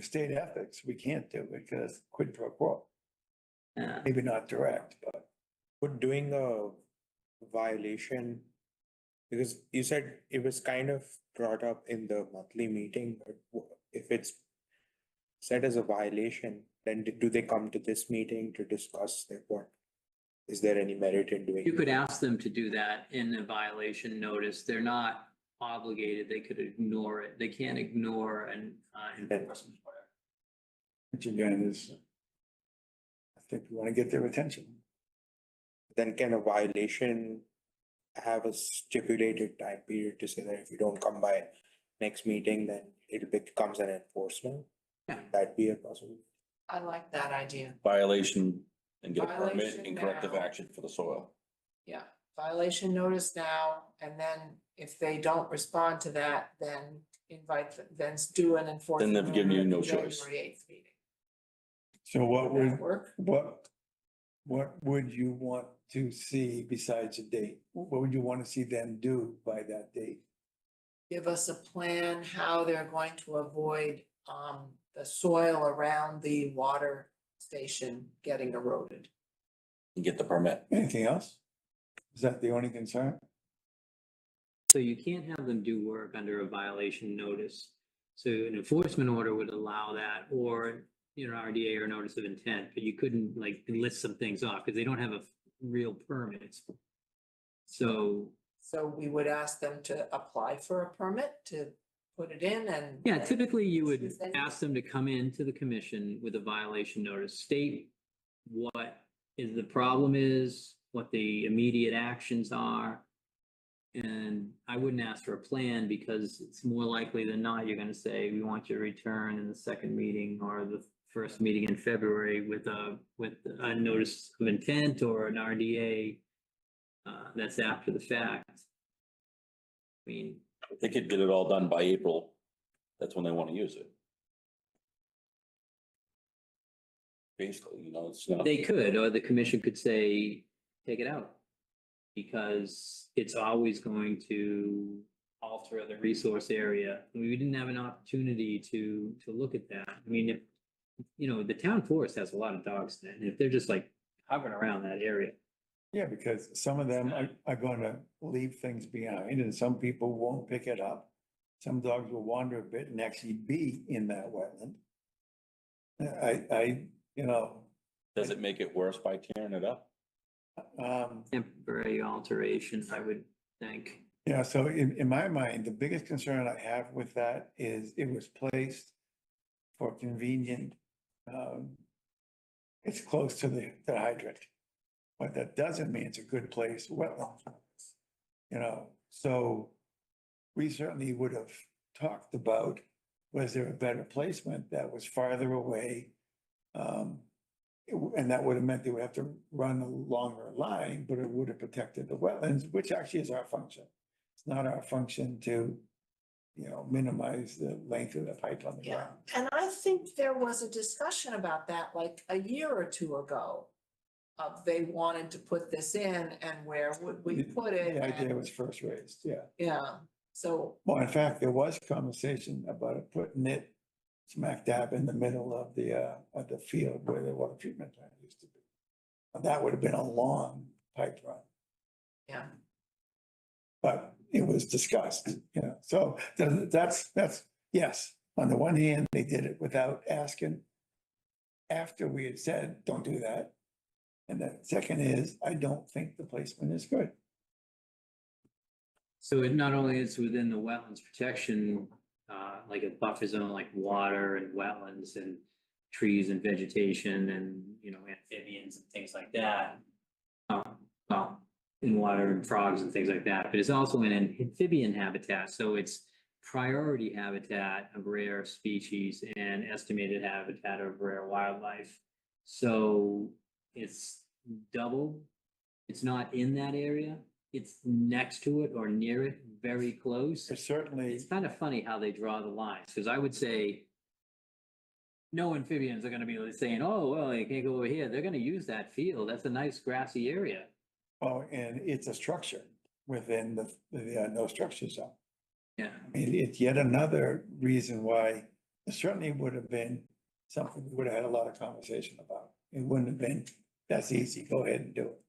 state ethics, we can't do it because quid pro quo. Maybe not direct, but. Would doing a violation, because you said it was kind of brought up in the monthly meeting, but if it's set as a violation, then do they come to this meeting to discuss their what? Is there any merit in doing? You could ask them to do that in the violation notice. They're not obligated. They could ignore it. They can't ignore an enforcement order. Which again is, I think we want to get their attention. Then can a violation have a stipulated time period to say that if you don't come by next meeting, then it becomes an enforcement? Yeah. That'd be a possibility. I like that idea. Violation and get a permit Violation and corrective now. action for the soil. Yeah, violation notice now, and then if they don't respond to that, then do an enforcement. they've given you order no at the choice. January 8th meeting. So what Would that would, work? what would you want to see besides a date? What would you want to see them do by that date? Give us a plan how they're going to avoid the soil around the water station getting eroded. And get the permit. Anything else? Is that the only concern? So you can't have them do work under a violation notice. So an enforcement order would allow that, or, you know, RDA or notice of intent, but you couldn't like list some things off because they don't have a real permit. So we would ask them to apply for a permit to put it in and. yeah, typically you would ask them to come into the commission with a violation notice, state what the problem is, what the immediate actions are. And I wouldn't ask for a plan because it's more likely than not, you're gonna say, we want you to return in the second meeting or the first meeting in February with a notice of intent or an RDA. That's after the fact. I mean, If they could get it all done by April, that's when they want to use it. Basically, you know, it's not. they could, or the commission could say, take it out. Because it's always going to alter the resource area. We didn't have an opportunity to look at that. I mean, if, you know, the town forest has a lot of dogs in it, and if they're just like hovering around that area. Yeah, because some of them are going to leave things behind and some people won't pick it up. Some dogs will wander a bit and actually be in that wetland. You know, Does it make it worse by tearing it up? Temporary alterations, I would think. yeah, so in my mind, the biggest concern I have with that is it was placed for convenient. It's close to the hydrant. But that doesn't mean it's a good place, wetland. You know, so we certainly would have talked about, was there a better placement that was farther away? And that would have meant they would have to run a longer line, but it would have protected the wetlands, which actually is our function. It's not our function to, you know, minimize the length of the pipe on the Yeah, ground. and I think there was a discussion about that like a year or two ago. They wanted to put this in and where would we put it? The idea and- was first raised, yeah. Yeah, so, Well, in fact, there was conversation about it, putting it smack dab in the middle of the field where the water treatment plant used to be. And that would have been a long pipe run, yeah. but it was discussed, you know, so that's, yes. On the one hand, they did it without asking after we had said, don't do that. And the second is, I don't think the placement is good. So it not only is within the wetlands protection, like a buffer zone, like water and wetlands and trees and vegetation and, you know, amphibians and things like that. Well, in water and frogs and things like that, but it's also an amphibian habitat, so it's priority habitat of rare species and estimated habitat of rare wildlife. So it's double. It's not in that area. It's next to it or near it, very close. It's certainly. It's kind of funny how they draw the lines, because I would say no amphibians are gonna be saying, oh, well, you can't go over here. They're gonna use that field. That's a nice grassy area. Oh, and it's a structure within the no structure zone. Yeah. It's yet another reason why it certainly would have been something we would have had a lot of conversation about. It wouldn't have been, that's easy, go ahead and do it.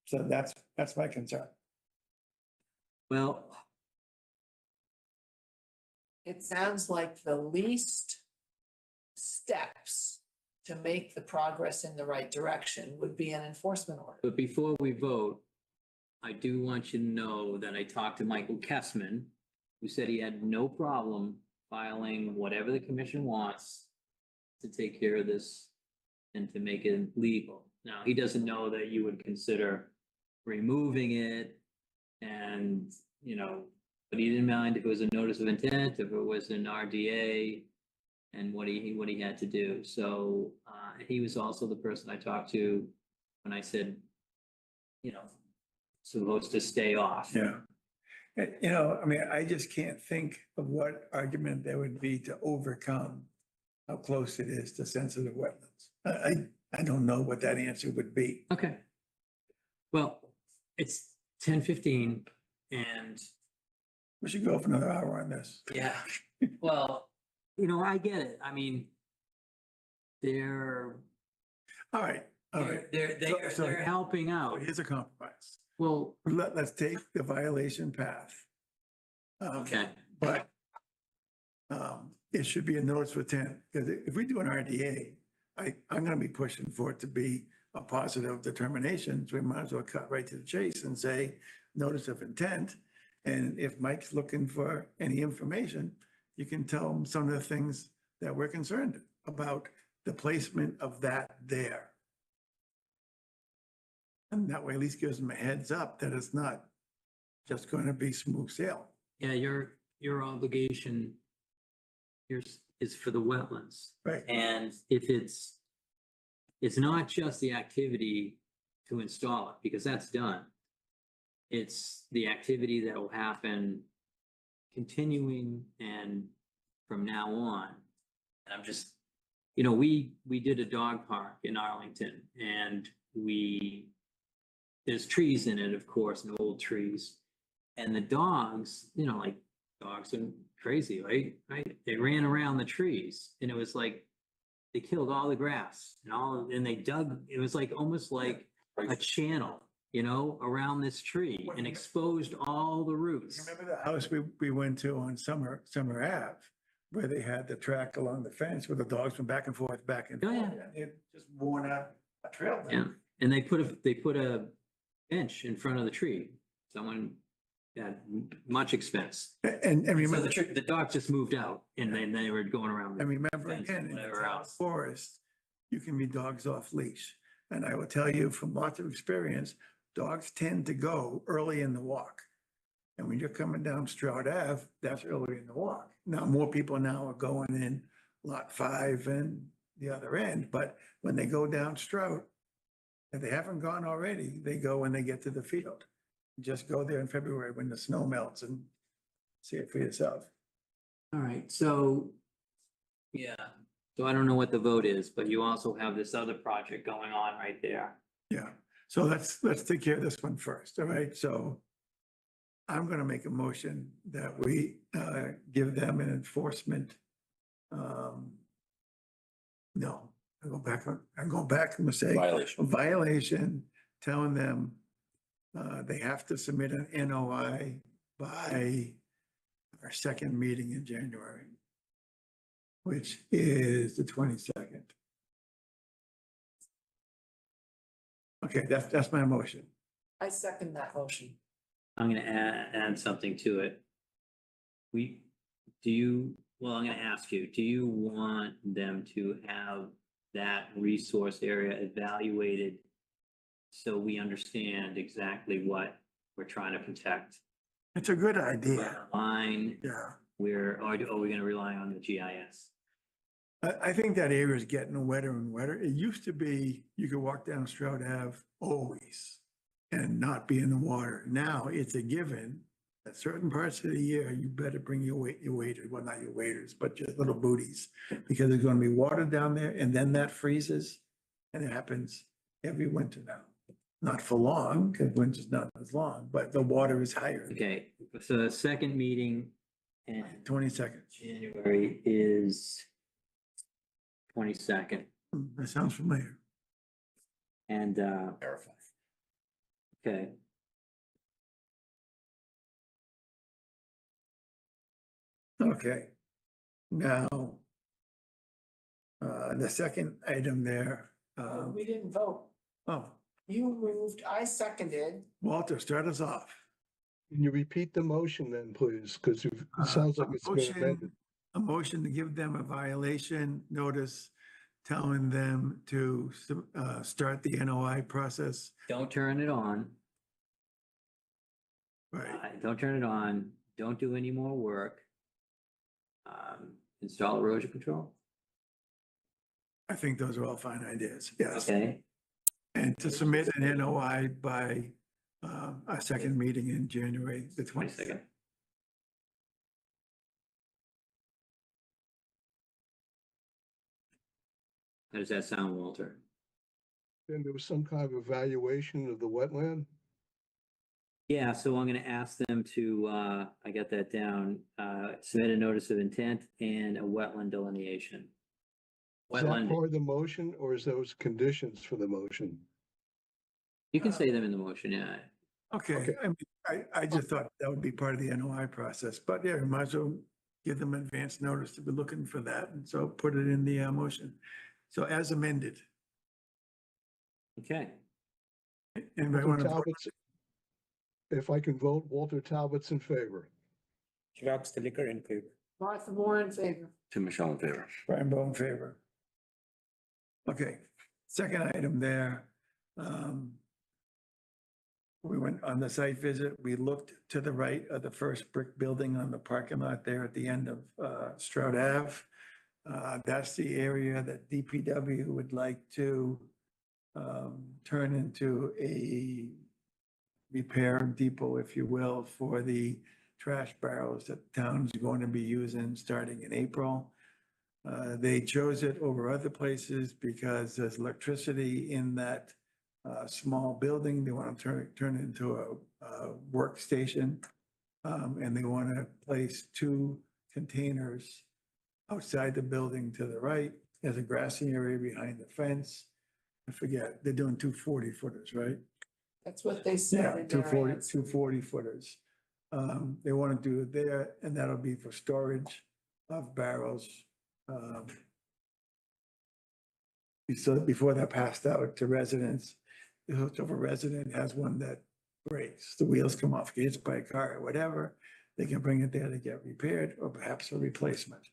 So that's my concern. Well, It sounds like the least steps to make the progress in the right direction would be an enforcement order. but before we vote, I do want you to know that I talked to Michael Kessman, who said he had no problem filing whatever the commission wants to take care of this and to make it legal. Now, he doesn't know that you would consider removing it and, you know, but he didn't mind if it was a notice of intent, if it was an RDA and what he had to do. So, he was also the person I talked to when I said, you know, supposed to stay off. Yeah. You know, I mean, I just can't think of what argument there would be to overcome how close it is to sensitive wetlands. I don't know what that answer would be. Okay. Well, it's 10:15 and We should go for another hour on this. yeah, well, you know, I get it. I mean, they're All right. they're helping out. Here's a compromise. Well, Let's take the violation path. Okay. But it should be a notice of intent, because if we do an RDA, I'm gonna be pushing for it to be a positive determination. So we might as well cut right to the chase and say, notice of intent. And if Mike's looking for any information, you can tell him some of the things that we're concerned about the placement of that there. And that way at least gives them a heads up that it's not just going to be smooth sailing. Yeah, your obligation is for the wetlands. Right. And if it's not just the activity to install it, because that's done. It's the activity that will happen continuing and from now on. And I'm just, we did a dog park in Arlington and there's trees in it, of course, and old trees. And the dogs, like dogs are crazy, right? They ran around the trees and it was like, they killed all the grass and they dug, it was like almost like a channel, around this tree and exposed all the roots. Remember the house we went to on Summer Ave, where they had the track along the fence where the dogs went back and forth. Oh, yeah. It just worn out a trail. Yeah, and they put a bench in front of the tree. Someone had much expense. And So remember, the dogs just moved out and then they were going around. and remember fence again, and in the whatever town else. forest, you can be dogs off leash. And I will tell you from lots of experience, dogs tend to go early in the walk. And when you're coming down Stroud Ave, that's early in the walk. Now, more people now are going in Lot 5 and the other end, but when they go down Stroud, if they haven't gone already, they go when they get to the field. Just go there in February when the snow melts and see it for yourself. All right, so, yeah, so I don't know what the vote is, but you also have this other project going on right there. Yeah, so let's take care of this one first, all right? So I'm gonna make a motion that we give them an enforcement. No, I go back, I'm gonna say. Violation. Violation, telling them they have to submit an NOI by our second meeting in January, which is the 22nd. Okay, that's my motion. I second that motion. I'm gonna add something to it. I'm gonna ask you, do you want them to have that resource area evaluated so we understand exactly what we're trying to protect? It's a good idea. Line, Yeah. or are we gonna rely on the GIS? I think that area is getting wetter and wetter. It used to be, you could walk down Stroud Ave always and not be in the water. Now it's a given that certain parts of the year, you better bring your waders, well, not your waders, but your little booties, because there's gonna be water down there and then that freezes. And it happens every winter now. Not for long, because winter's not as long, but the water is higher. Okay, so the second meeting in 22nd. January is 22nd. That sounds familiar. And, okay. Okay. Now, the second item there, We didn't vote. oh, You moved, I seconded. Walter, start us off. Can you repeat the motion then, please? Because it sounds like it's been amended. A motion to give them a violation notice, telling them to start the NOI process. Don't turn it on. Right. Don't turn it on. Don't do any more work. Install erosion control. I think those are all fine ideas, yes. Okay. And to submit an NOI by our second meeting in January, the 22nd. How does that sound, Walter? Then there was some kind of evaluation of the wetland. Yeah, so I'm gonna ask them to, I got that down, submit a notice of intent and a wetland delineation. Is that Wetland, part of the motion or is those conditions for the motion? you can say them in the motion, yeah. Okay, I mean, I just thought that would be part of the NOI process, but yeah, we might as well give them advance notice to be looking for that, and so put it in the motion. So as amended. Okay. Anybody Walter want to? Talbot's- If I can vote, Walter Talbot's in favor. Chirag Stilicker in favor. Martha Moore in favor. Tim Michelle in favor. Brian Bowe in favor. Okay, second item there. we went on the site visit, we looked to the right of the first brick building on the parking lot there at the end of Stroud Ave. That's the area that DPW would like to turn into a repair depot, if you will, for the trash barrels that the town's going to be using starting in April. They chose it over other places because there's electricity in that small building. They want to turn it into a workstation. And they want to place 2 containers outside the building to the right. There's a grassy area behind the fence. I forget, they're doing 240 footers, right? That's what they said. Yeah, in their 240, answer. 240 footers. They want to do it there, and that'll be for storage of barrels. So before they're passed out to residents, if a resident has one that breaks, the wheels come off, gets hit by a car or whatever, they can bring it there to get repaired or perhaps a replacement.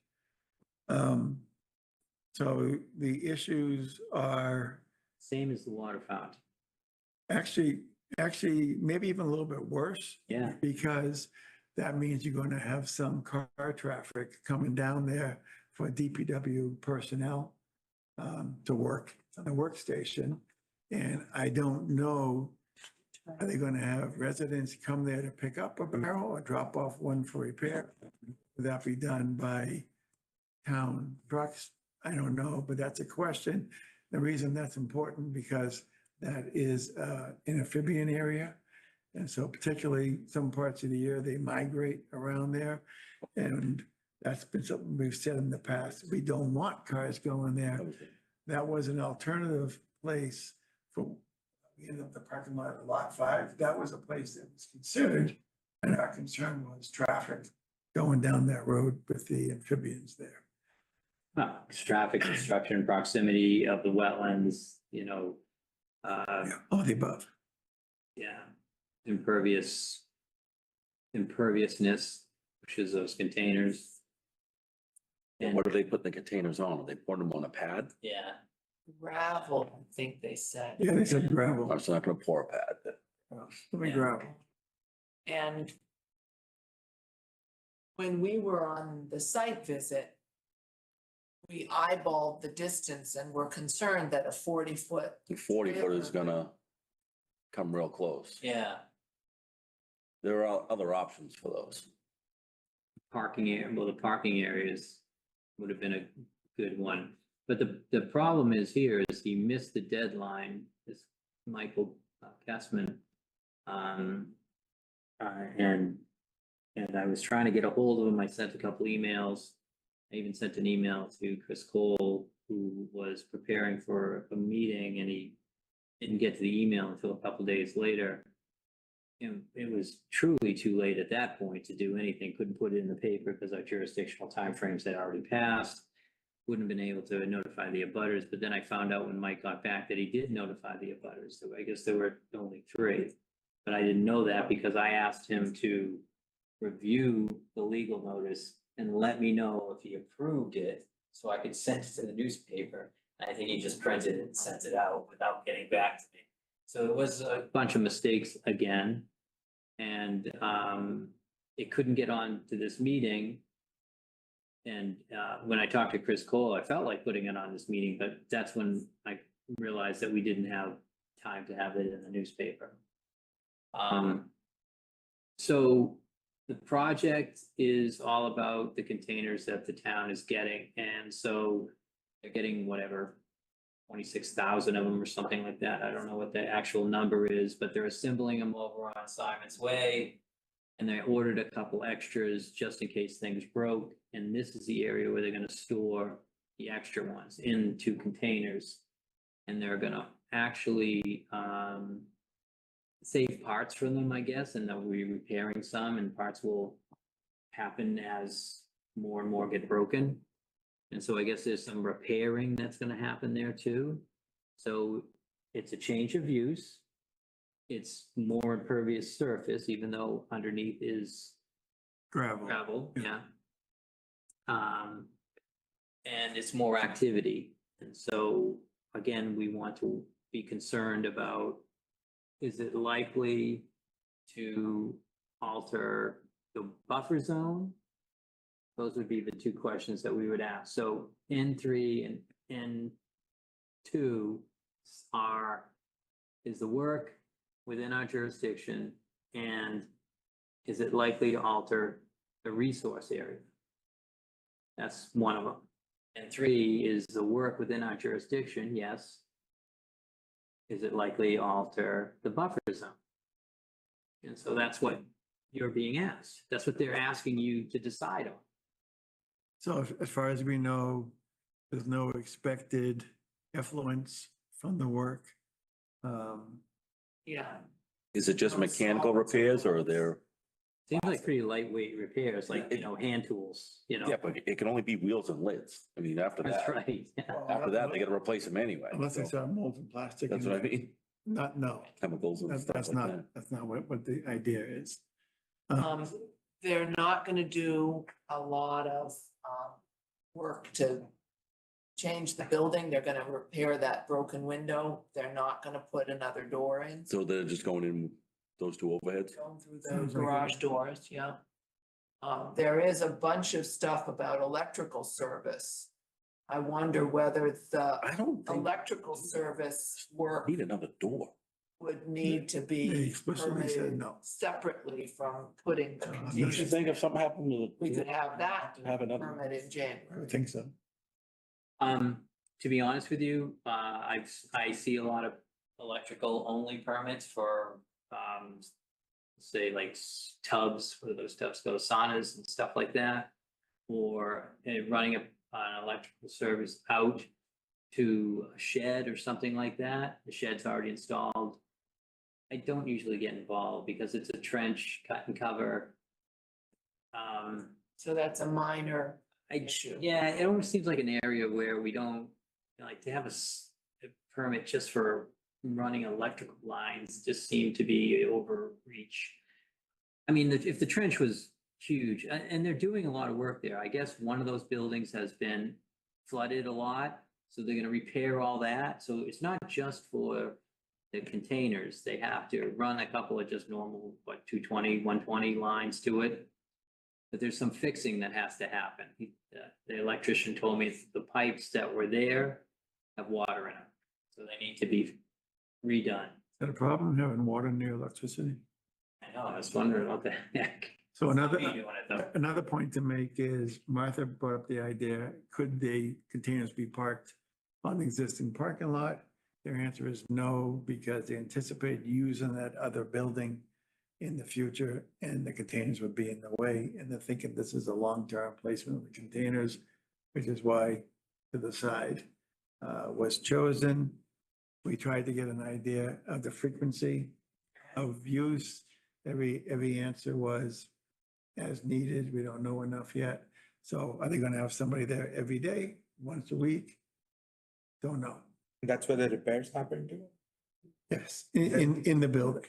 So the issues are Same as the water fountain. actually, maybe even a little bit worse. Yeah. Because that means you're going to have some car traffic coming down there for DPW personnel to work on the workstation. And I don't know, are they going to have residents come there to pick up a barrel or drop off one for repair? Would that be done by town trucks? I don't know, but that's a question. The reason that's important because that is an amphibian area. And so particularly some parts of the year, they migrate around there. And that's been something we've said in the past. We don't want cars going there. That was an alternative place for, the parking lot of Lot 5. That was a place that was considered. And our concern was traffic going down that road with the amphibians there. Well, it's traffic, construction, proximity of the wetlands, All the above. yeah, imperviousness, which is those containers. And what do they put the containers on? Are they putting them on a pad? Yeah. Gravel, I think they said. Yeah, they said gravel. I'm just not gonna pour a pad. Let gravel. And when we were on the site visit, we eyeballed the distance and were concerned that a 40-foot. The 40-foot is gonna come real close. Yeah. There are other options for those. The parking areas would have been a good one. But the problem is here is he missed the deadline, this Michael Kessman. And I was trying to get a hold of him. I sent a couple emails. I even sent an email to Chris Cole, who was preparing for a meeting, and he didn't get to the email until a couple days later. And it was truly too late at that point to do anything. Couldn't put it in the paper because our jurisdictional timeframes had already passed. Wouldn't have been able to notify the abutters. But then I found out when Mike got back that he did notify the abutters. So I guess there were only 3. But I didn't know that because I asked him to review the legal notice and let me know if he approved it so I could send it to the newspaper. I think he just printed it and sent it out without getting back to me. So it was a bunch of mistakes again. And it couldn't get on to this meeting. And when I talked to Chris Cole, I felt like putting it on this meeting, but that's when I realized that we didn't have time to have it in the newspaper. So the project is all about the containers that the town is getting. And so they're getting whatever, 26,000 of them or something like that. I don't know what the actual number is, but they're assembling them over on Simon's Way. And they ordered a couple extras just in case things broke. And this is the area where they're going to store the extra ones in 2 containers. And they're going to actually save parts from them, I guess, and they'll be repairing some, and parts will happen as more and more get broken. And so I guess there's some repairing that's going to happen there too. So it's a change of use. It's more impervious surface, even though underneath is Gravel. Yeah. And it's more activity. And so, again, we want to be concerned about is it likely to alter the buffer zone? Those would be the two questions that we would ask. So N3 and N2 is the work within our jurisdiction, and is it likely to alter the resource area? That's one of them. And 3 is the work within our jurisdiction, yes. Is it likely to alter the buffer zone? And so that's what you're being asked. That's what they're asking you to decide on. So as far as we know, there's no expected effluence from the work. Yeah. Is it just mechanical repairs or are there? Seems like pretty lightweight repairs, like, hand tools, Yeah, but it can only be wheels and lids. I mean, after That's that, right. after that, they gotta replace them anyway. Unless they So start molding plastic. That's in what I there. mean. No, Chemicals and stuff that's like not, that. that's not what the idea is. They're not gonna do a lot of, work to change the building. They're gonna repair that broken window. They're not gonna put another door in. So they're just going in those two overheads? Going through the garage doors, yeah. There is a bunch of stuff about electrical service. I wonder whether the electrical service work Need another door. would need to They be explicitly said permitted no. separately from putting the Don't you containers. think if something happened to the? We could have that Have another. permit in I January. would think so. To be honest with you, I see a lot of electrical only permits for, say like tubs, where those tubs go, saunas and stuff like that. Or running an electrical service out to a shed or something like that. The shed's already installed. I don't usually get involved because it's a trench, cut and cover. So that's a minor issue. Yeah, it almost seems like an area where we don't, like, to have a permit just for running electrical lines just seem to be overreach. I mean, if the trench was huge, and they're doing a lot of work there, I guess one of those buildings has been flooded a lot, so they're gonna repair all that. So it's not just for the containers, they have to run a couple of just normal, 220, 120 lines to it. But there's some fixing that has to happen. The electrician told me the pipes that were there have water in them, so they need to be redone. Is that a problem, having water near electricity? I know, I was wondering what the heck. So another, Somebody doing it though. another point to make is Martha brought up the idea, could the containers be parked on the existing parking lot? Their answer is no, because they anticipate using that other building in the future and the containers would be in the way. And they're thinking this is a long-term placement of the containers, which is why to the side was chosen. We tried to get an idea of the frequency of use. Every answer was as needed. We don't know enough yet. So are they gonna have somebody there every day, once a week? Don't know. That's where the repairs happen to? Yes, in the building.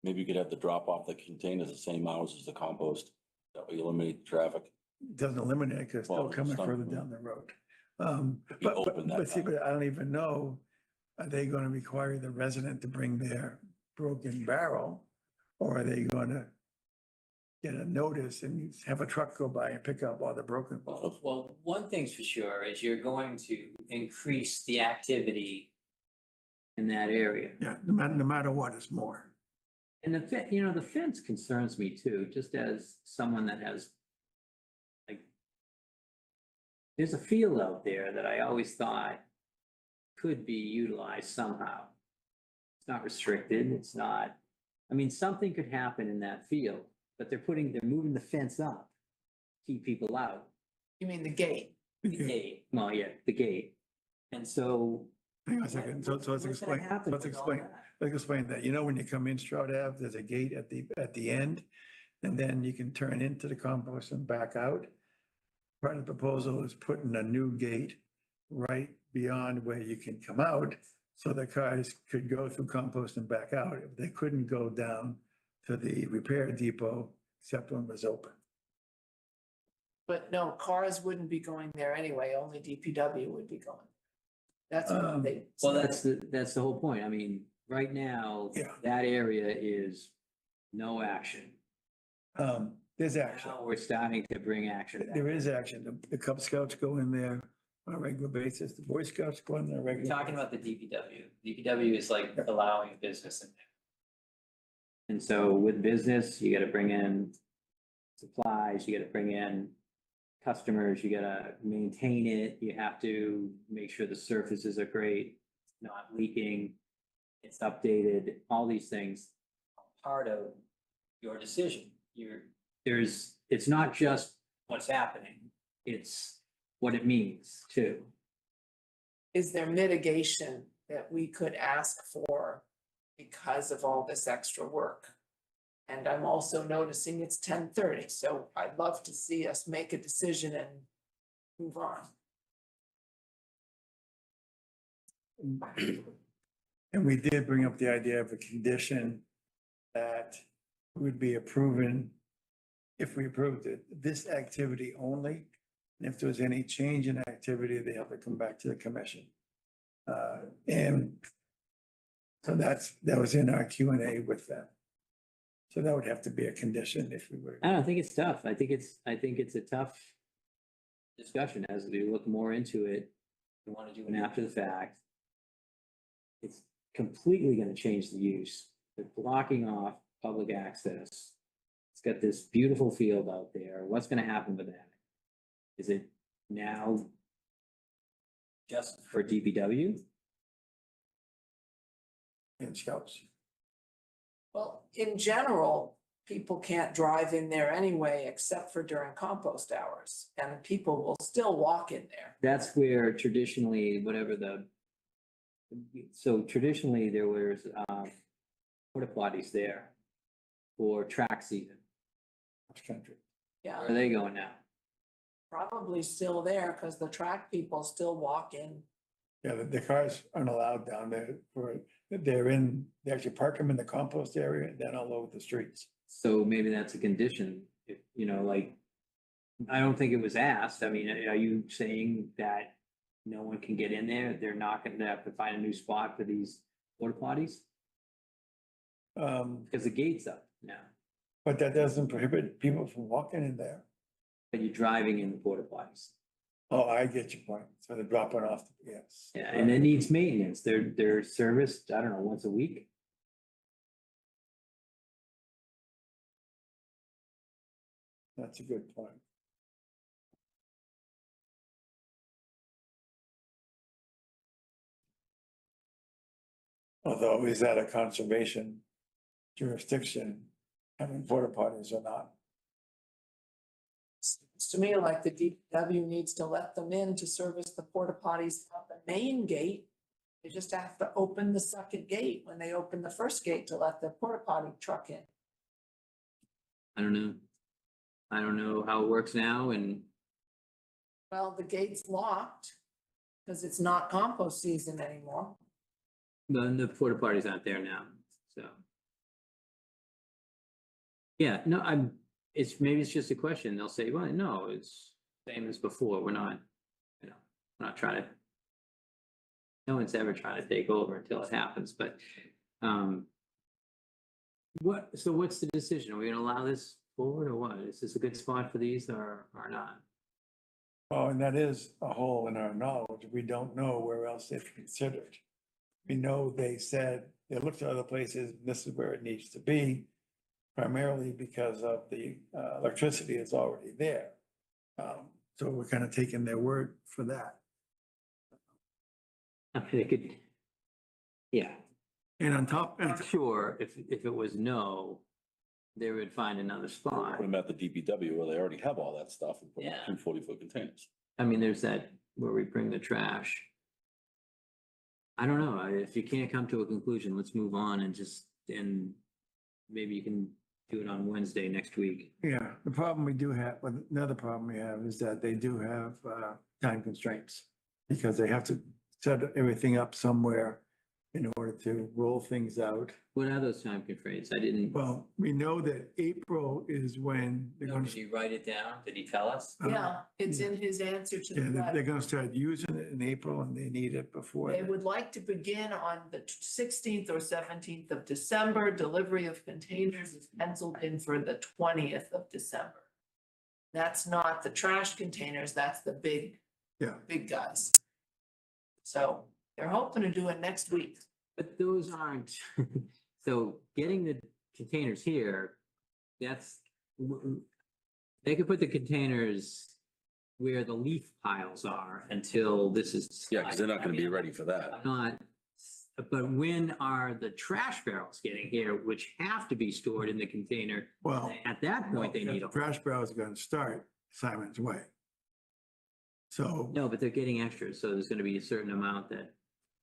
Maybe you could have the drop off the containers the same hours as the compost. That would eliminate traffic. Doesn't eliminate it, because Well, still coming some- further down the road. Be open that See, time. but I don't even know, are they gonna require the resident to bring their broken barrel? Or are they gonna get a notice and have a truck go by and pick up all the broken bottles? Well, one thing's for sure is you're going to increase the activity in that area. Yeah, no matter what, it's more. And the fence concerns me too, just as someone that has, like, there's a field out there that I always thought could be utilized somehow. It's not restricted, it's not, I mean, something could happen in that field, but they're moving the fence up, keep people out. You mean the gate? The gate, well, yeah, the gate. And so. Hang on a second, so let's what's gonna explain, happen let's with all explain, that? let's explain that. You know, when you come in Stroud Ave, there's a gate at the end, and then you can turn into the compost and back out. Part of the proposal is putting a new gate right beyond where you can come out, so the cars could go through compost and back out. If they couldn't go down to the repair depot, except when it was open. But no, cars wouldn't be going there anyway, only DPW would be going. That's what they. Well, that's the whole point. I mean, right now, Yeah. that area is no action. There's action. Now we're starting to bring action back. There is action. The Cub Scouts go in there on a regular basis. The Boy Scouts go in there We're regularly. talking about the DPW. DPW is like allowing business in there. And so with business, you gotta bring in supplies, you gotta bring in customers, you gotta maintain it, you have to make sure the surfaces are great, not leaking, it's updated, all these things are part of your decision. It's not just what's happening, it's what it means too. Is there mitigation that we could ask for because of all this extra work? And I'm also noticing it's 10:30, so I'd love to see us make a decision and move on. And we did bring up the idea of a condition that would be approving, if we approved it, this activity only. And if there was any change in activity, they have to come back to the commission. And so that was in our Q&A with them. So that would have to be a condition if we were. I don't think it's tough. I think it's a tough discussion as we look more into it. We want to do an after the fact. It's completely going to change the use. They're blocking off public access. It's got this beautiful field out there. What's going to happen with that? Is it now just for DPW? And Scouts. Well, in general, people can't drive in there anyway, except for during compost hours, and people will still walk in there. That's where traditionally, so traditionally there was porta potties there for track season. Country. Yeah, Where are they going now? probably still there because the track people still walk in. Yeah, the cars aren't allowed down there they actually park them in the compost area and then all over the streets. So maybe that's a condition, if, like, I don't think it was asked. I mean, are you saying that no one can get in there? They're not gonna have to find a new spot for these porta potties? Because the gate's up now, But that doesn't prohibit people from walking in there. but you're driving in the porta potties. Oh, I get your point. So they're dropping off, yes. Yeah, and it needs maintenance. They're serviced, I don't know, once a week. That's a good point. Although, is that a conservation jurisdiction, having porta potties or not? It's to me like the DPW needs to let them in to service the porta potties at the main gate. They just have to open the second gate when they open the first gate to let the porta potty truck in. I don't know. I don't know how it works now, and Well, the gate's locked because it's not compost season anymore. the porta potties aren't there now, so. Yeah, no, maybe it's just a question. They'll say, well, no, it's same as before. We're not, we're not trying to. No one's ever trying to take over until it happens, but, so what's the decision? Are we gonna allow this forward or what? Is this a good spot for these or not? Oh, and that is a hole in our knowledge. We don't know where else they've considered. We know they said, they looked at other places, this is where it needs to be, primarily because of the electricity is already there. So we're kind of taking their word for that. I mean, it could, yeah. And on top, I'm sure if it was no, they would find another spot. Put them at the DPW where they already have all that stuff and put them Yeah. in 40-foot containers. I mean, there's that where we bring the trash. I don't know, if you can't come to a conclusion, let's move on and maybe you can do it on Wednesday next week. yeah, the problem we do have, well, another problem we have is that they do have time constraints. Because they have to set everything up somewhere in order to roll things out. What are those time constraints? I didn't, Well, we know that April is when they're going did to, you write it down? Did he tell us? Yeah, it's in his answer to the yeah, they're letter. going to start using it in April and they need it before. They then. would like to begin on the 16th or 17th of December. Delivery of containers is penciled in for the 20th of December. That's not the trash containers, that's the big guys. So they're hoping to do it next week. But those aren't, so getting the containers here, that's, they could put the containers where the leaf piles are until this is. Yeah, because they're not gonna be ready for that. Not, but when are the trash barrels getting here, which have to be stored in the container? Well, At that point, they need a. Trash barrels are going to start Simon's Way. So No, but they're getting extras, so there's gonna be a certain amount that.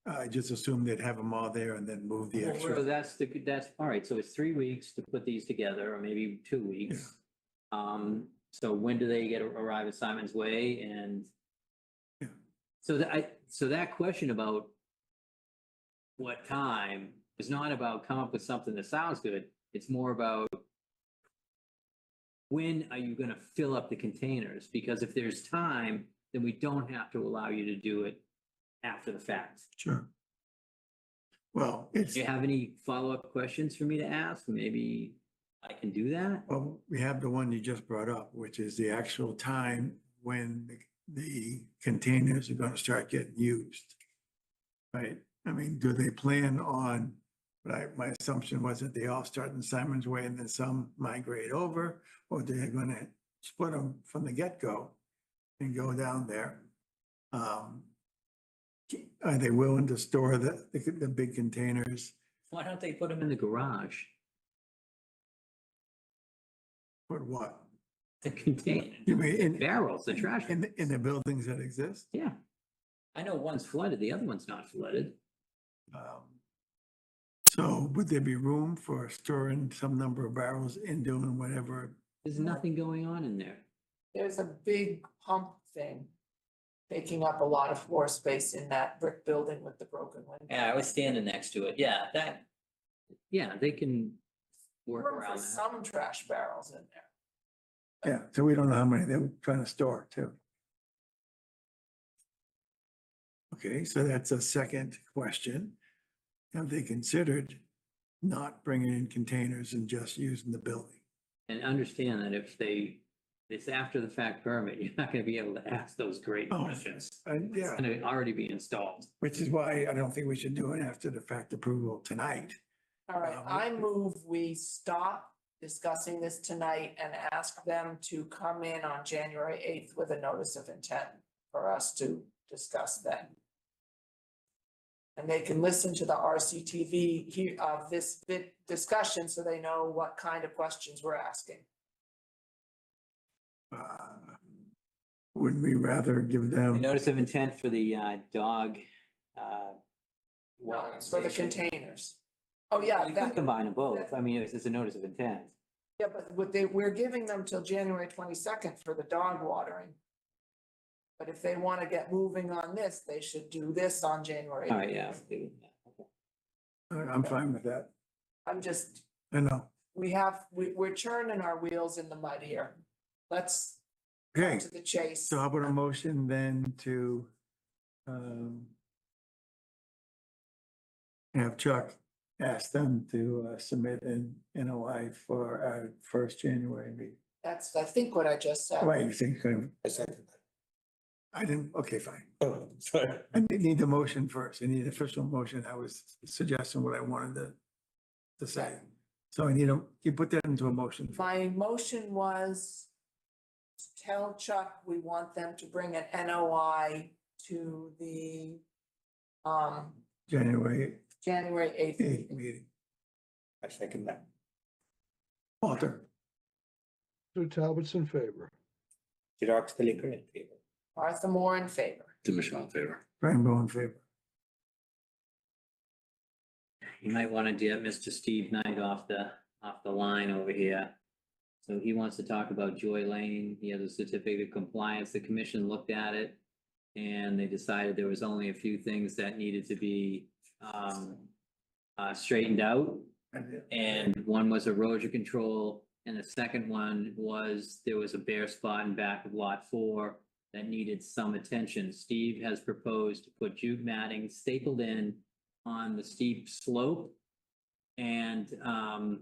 I just assumed they'd have them all there and then move the So extra. that's, all right, so it's 3 weeks to put these together, or maybe 2 weeks. So when do they arrive at Simon's Way and? Yeah. So that question about what time is not about come up with something that sounds good. It's more about when are you gonna fill up the containers? Because if there's time, then we don't have to allow you to do it after the fact. Sure. Well, Do it's, you have any follow-up questions for me to ask? Maybe I can do that? well, we have the one you just brought up, which is the actual time when the containers are going to start getting used. Right? I mean, do they plan on, my assumption was that they all start in Simon's Way and then some migrate over, or they're going to split them from the get-go and go down there. Are they willing to store the big containers? Why don't they put them in the garage? For what? The container, You mean in barrels, the trash. in the buildings that exist? Yeah. I know one's flooded, the other one's not flooded. So would there be room for storing some number of barrels and doing whatever? There's nothing going on in there. There's a big pump thing taking up a lot of floor space in that brick building with the broken window. Yeah, I was standing next to it. Yeah, they can work Room around for that. some trash barrels in there. Yeah, so we don't know how many they were trying to store too. Okay, so that's a second question. Have they considered not bringing in containers and just using the building? And understand that if it's after the fact permit, you're not gonna be able to ask those great Oh, questions. yeah. It's gonna already be installed. Which is why I don't think we should do it after the fact approval tonight. All right, I move we stop discussing this tonight and ask them to come in on January 8th with a notice of intent for us to discuss then. And they can listen to the RCTV here of this bit discussion so they know what kind of questions we're asking. Wouldn't we rather give The them, notice of intent for the dog. No, it's for the containers. Oh, yeah, You can that, combine them both. I mean, it's a notice of intent. yeah, but we're giving them till January 22nd for the dog watering. But if they want to get moving on this, they should do this on January. All right, yeah. I'm fine with that. I'm just, I know. we're churning our wheels in the mud here. Let's Okay, cut to the chase. so how about a motion then to have Chuck ask them to submit an NOI for our first January meeting? That's, I think, what I just said. Wait, you think, I second that. I didn't, okay, fine. Oh, sorry. I need the motion first. I need an official motion. I was suggesting what I wanted to say. So I need you put that into a motion. My motion was to tell Chuck we want them to bring an NOI to the January January 8th. 8th meeting. I second that. Walter, So Talbot's in favor. Xerox the liquor in favor. Martha Moore in favor. Michelle in favor. Brian Bowe in favor. You might want to get Mr. Steve Knight off the line over here. So he wants to talk about Joy Lane. He has a certificate of compliance. The commission looked at it and they decided there was only a few things that needed to be straightened out. And one was erosion control, and the second one was, there was a bare spot in back of lot 4 that needed some attention. Steve has proposed to put jute matting stapled in on the steep slope. And on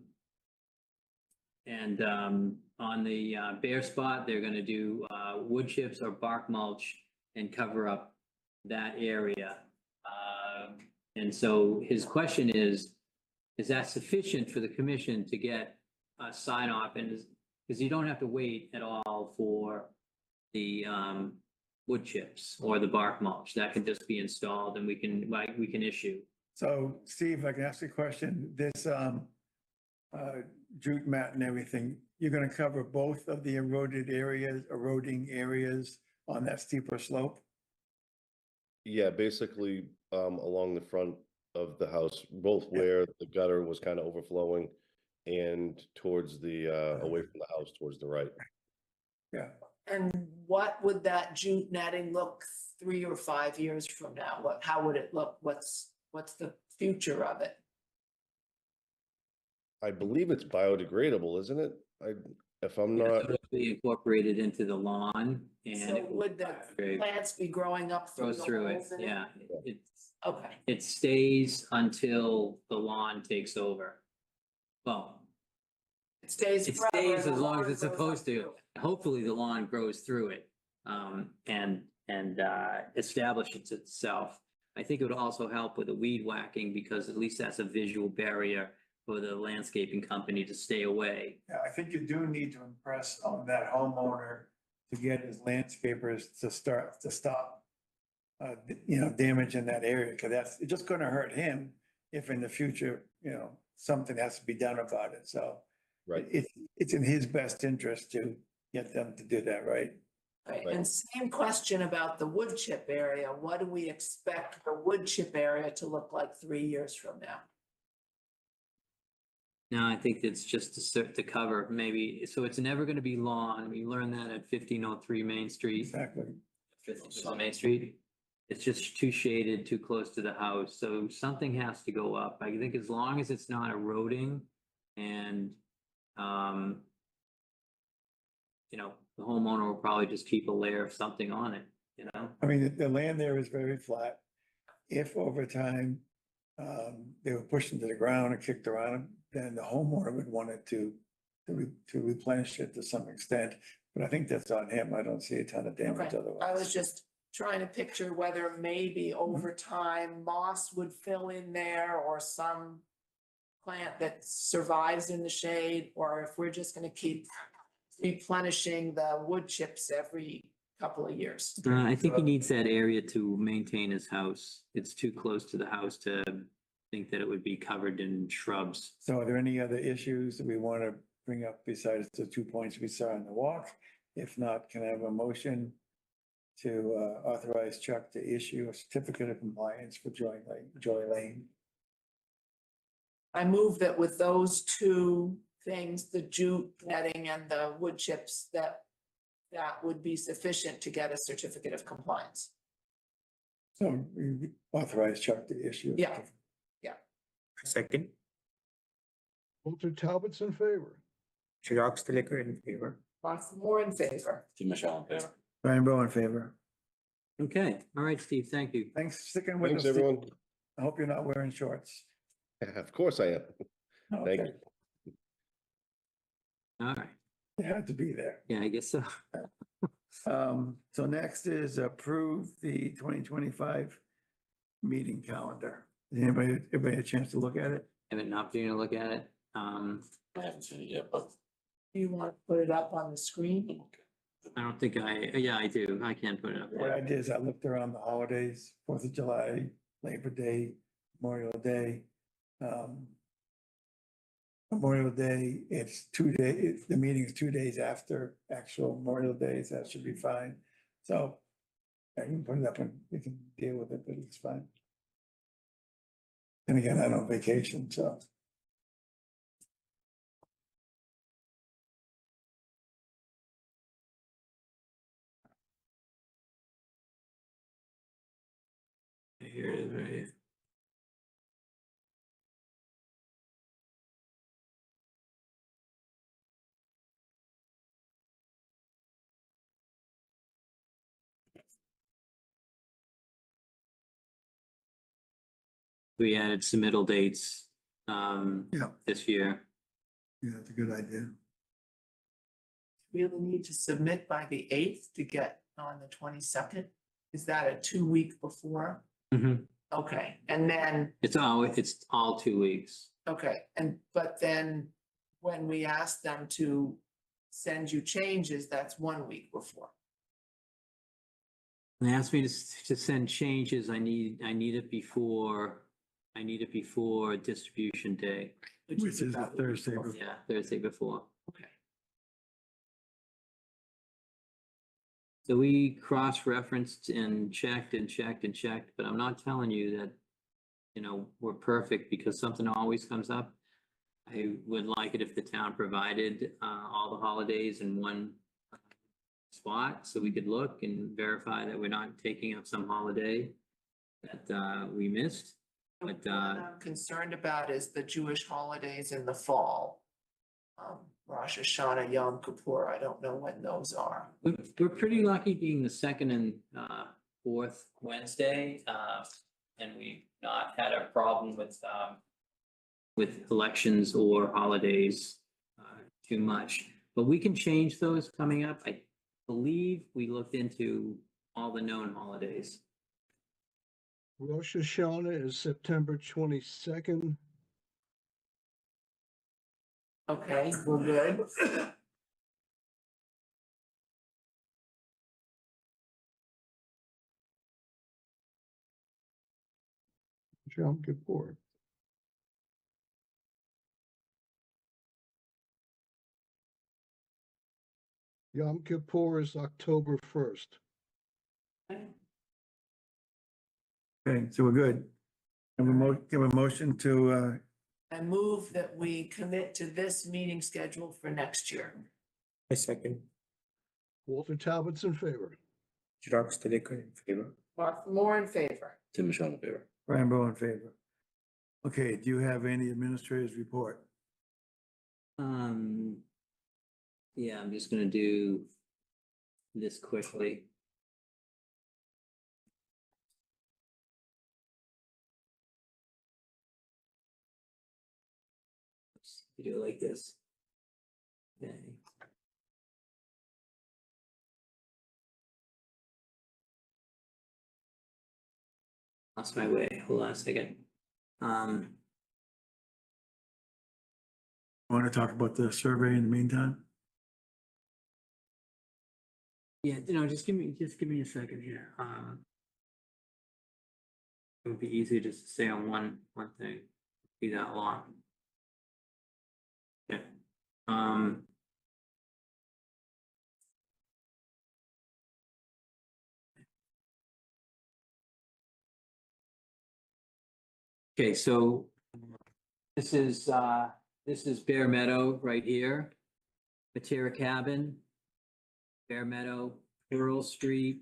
the bare spot, they're gonna do wood chips or bark mulch and cover up that area. And so his question is that sufficient for the commission to get a sign off? And because you don't have to wait at all for the wood chips or the bark mulch, that can just be installed and we can issue. So Steve, I can ask you a question. This jute mat and everything, you're gonna cover both of the eroding areas on that steeper slope? Yeah, basically, along the front of the house, both where the gutter was kind of overflowing and towards the, away from the house towards the right. Yeah. And what would that jute netting look 3 or 5 years from now? How would it look? What's the future of it? I believe it's biodegradable, isn't it? If I'm So not, it'll be incorporated into the lawn and So it would the plants be growing up through goes the through it, holes in it? yeah. Okay. It stays until the lawn takes over. Well, It stays it forever stays and as the long as lawn it's grows up supposed to. through it. Hopefully the lawn grows through it, and establishes itself. I think it would also help with the weed whacking because at least that's a visual barrier for the landscaping company to stay away. Yeah, I think you do need to impress on that homeowner to get his landscapers to stop damage in that area, because it's just gonna hurt him if in the future, something has to be done about it, so. Right. It's in his best interest to get them to do that, right? Right, and same question about the wood chip area. What do we expect the wood chip area to look like 3 years from now? No, I think it's just to cover maybe, so it's never gonna be lawn. We learned that at 1503 Main Street. Exactly. 15 Main Street. It's just too shaded, too close to the house, so something has to go up. I think as long as it's not eroding and, the homeowner will probably just keep a layer of something on it, I mean, the land there is very flat. If over time, they were pushed into the ground and kicked around, then the homeowner would want it to replenish it to some extent. But I think that's on him. I don't see a ton of damage Okay, otherwise. I was just trying to picture whether maybe over time moss would fill in there or some plant that survives in the shade, or if we're just gonna keep replenishing the wood chips every couple of years. I think he needs that area to maintain his house. It's too close to the house to think that it would be covered in shrubs. So are there any other issues that we want to bring up besides the 2 points we saw in the walk? If not, can I have a motion to authorize Chuck to issue a certificate of compliance for Joy Lane? I move that with those two things, the jute netting and the wood chips, that would be sufficient to get a certificate of compliance. So we authorize Chuck to issue. Yeah. Second, Walter Talbot's in favor. Chirag Stilicker in favor. Lots more in favor. Tim Michelle in favor. Brian Bowe in favor. Okay, all right, Steve, thank you. Thanks for sticking with us. thanks, Steve. everyone. I hope you're not wearing shorts. Yeah, of course I am. Thank Okay. you. All right, You had to be there. yeah, I guess so. So next is approve the 2025 meeting calendar. Did everybody a chance to look at it? Haven't an opportunity to look at it. I haven't seen it yet, but Do you want to put it up on the screen? I don't think yeah, I do. I can put it up What I there. did is I looked around the holidays, 4th of July, Labor Day, Memorial Day. Memorial Day, it's 2 days, the meeting is 2 days after actual Memorial Day, so that should be fine. So I can put it up and we can deal with it, but it's fine. And again, I'm on vacation, so. Here it is, right here. We added submittal dates, Yeah. this year. Yeah, that's a good idea. Really need to submit by the 8th to get on the 22nd? Is that a 2 week before? Okay, and then, It's all 2 weeks. okay, but then when we ask them to send you changes, that's 1 week before. They asked me to send changes. I need it before distribution day. Which is the Thursday before. Yeah, Thursday before. Okay. So we cross-referenced and checked, but I'm not telling you that, we're perfect because something always comes up. I would like it if the town provided all the holidays in one spot so we could look and verify that we're not taking up some holiday that we missed. But What I'm concerned about is the Jewish holidays in the fall. Rosh Hashanah, Yom Kippur, I don't know when those are. we're pretty lucky being the second and fourth Wednesday, and we've not had a problem with elections or holidays too much. But we can change those coming up. I believe we looked into all the known holidays. Rosh Hashanah is September 22nd. Okay, we're good. Yom Kippur. Yom Kippur is October 1st. Okay, so we're good. Have a motion to, I move that we commit to this meeting schedule for next year. I second. Walter Talbot's in favor. Chirag Stedekar in favor. Mark Moore in favor. Tim Michelle in favor. Brian Bowe in favor. Okay, do you have any administrators report? Yeah, I'm just gonna do this quickly. You do it like this. Okay. Lost my way. Hold on a second. Want to talk about the survey in the meantime? Yeah, just give me a second here. It would be easy just to stay on one thing, be that long. Yeah. Okay, so this is Bear Meadow right here. Matera Cabin, Bear Meadow, Pearl Street.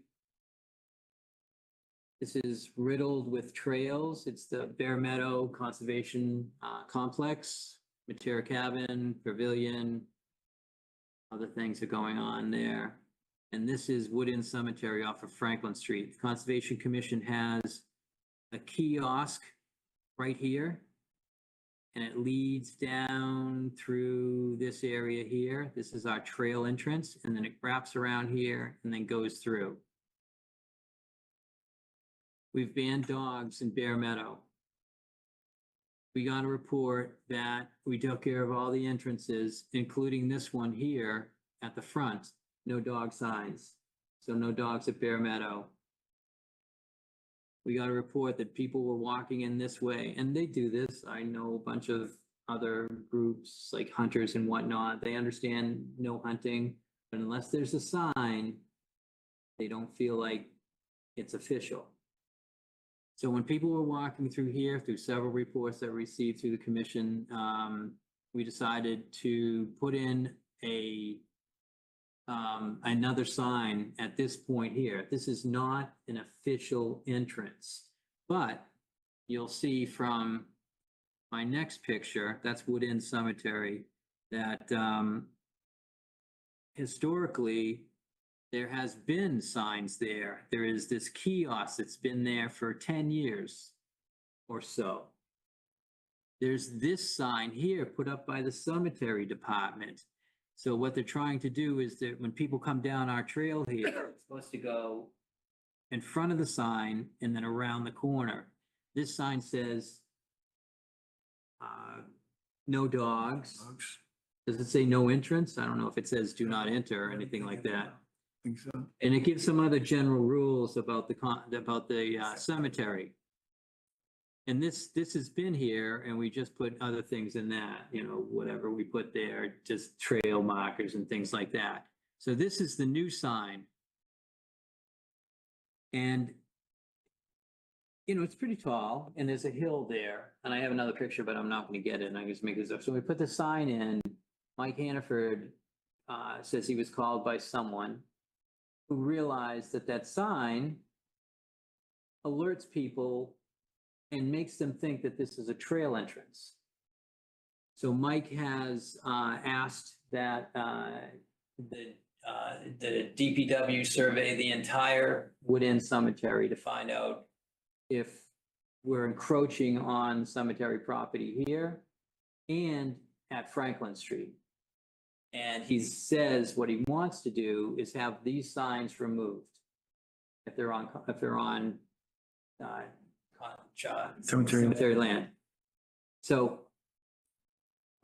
This is riddled with trails. It's the Bear Meadow Conservation Complex, Matera Cabin, Pavilion. Other things are going on there. And this is Wood Inn Cemetery off of Franklin Street. The Conservation Commission has a kiosk right here. And it leads down through this area here. This is our trail entrance, and then it wraps around here and then goes through. We've banned dogs in Bear Meadow. We got a report that we took care of all the entrances, including this one here at the front. No dog signs, so no dogs at Bear Meadow. We got a report that people were walking in this way, and they do this. I know a bunch of other groups like hunters and whatnot. They understand no hunting, but unless there's a sign, they don't feel like it's official. So when people were walking through here, through several reports that we received through the commission, we decided to put in another sign at this point here. This is not an official entrance, but you'll see from my next picture, that's Wood Inn Cemetery, that historically there has been signs there. There is this kiosk that's been there for 10 years. or so. There's this sign here put up by the cemetery department. So what they're trying to do is that when people come down our trail here, it's supposed to go in front of the sign and then around the corner. This sign says, no dogs. Does it say no entrance? I don't know if it says do not enter or anything like that. I think so. And it gives some other general rules about the cemetery. And this has been here, and we just put other things in that, you know, whatever we put there, just trail markers and things like that. So this is the new sign. And, you know, it's pretty tall, and there's a hill there, and I have another picture, but I'm not gonna get it, and I just make this up. So we put the sign in. Mike Hannaford says he was called by someone who realized that that sign alerts people and makes them think that this is a trail entrance. So Mike has asked that the DPW survey the entire Wood End Cemetery to find out if we're encroaching on cemetery property here and at Franklin Street. And he says what he wants to do is have these signs removed if they're on cemetery land. So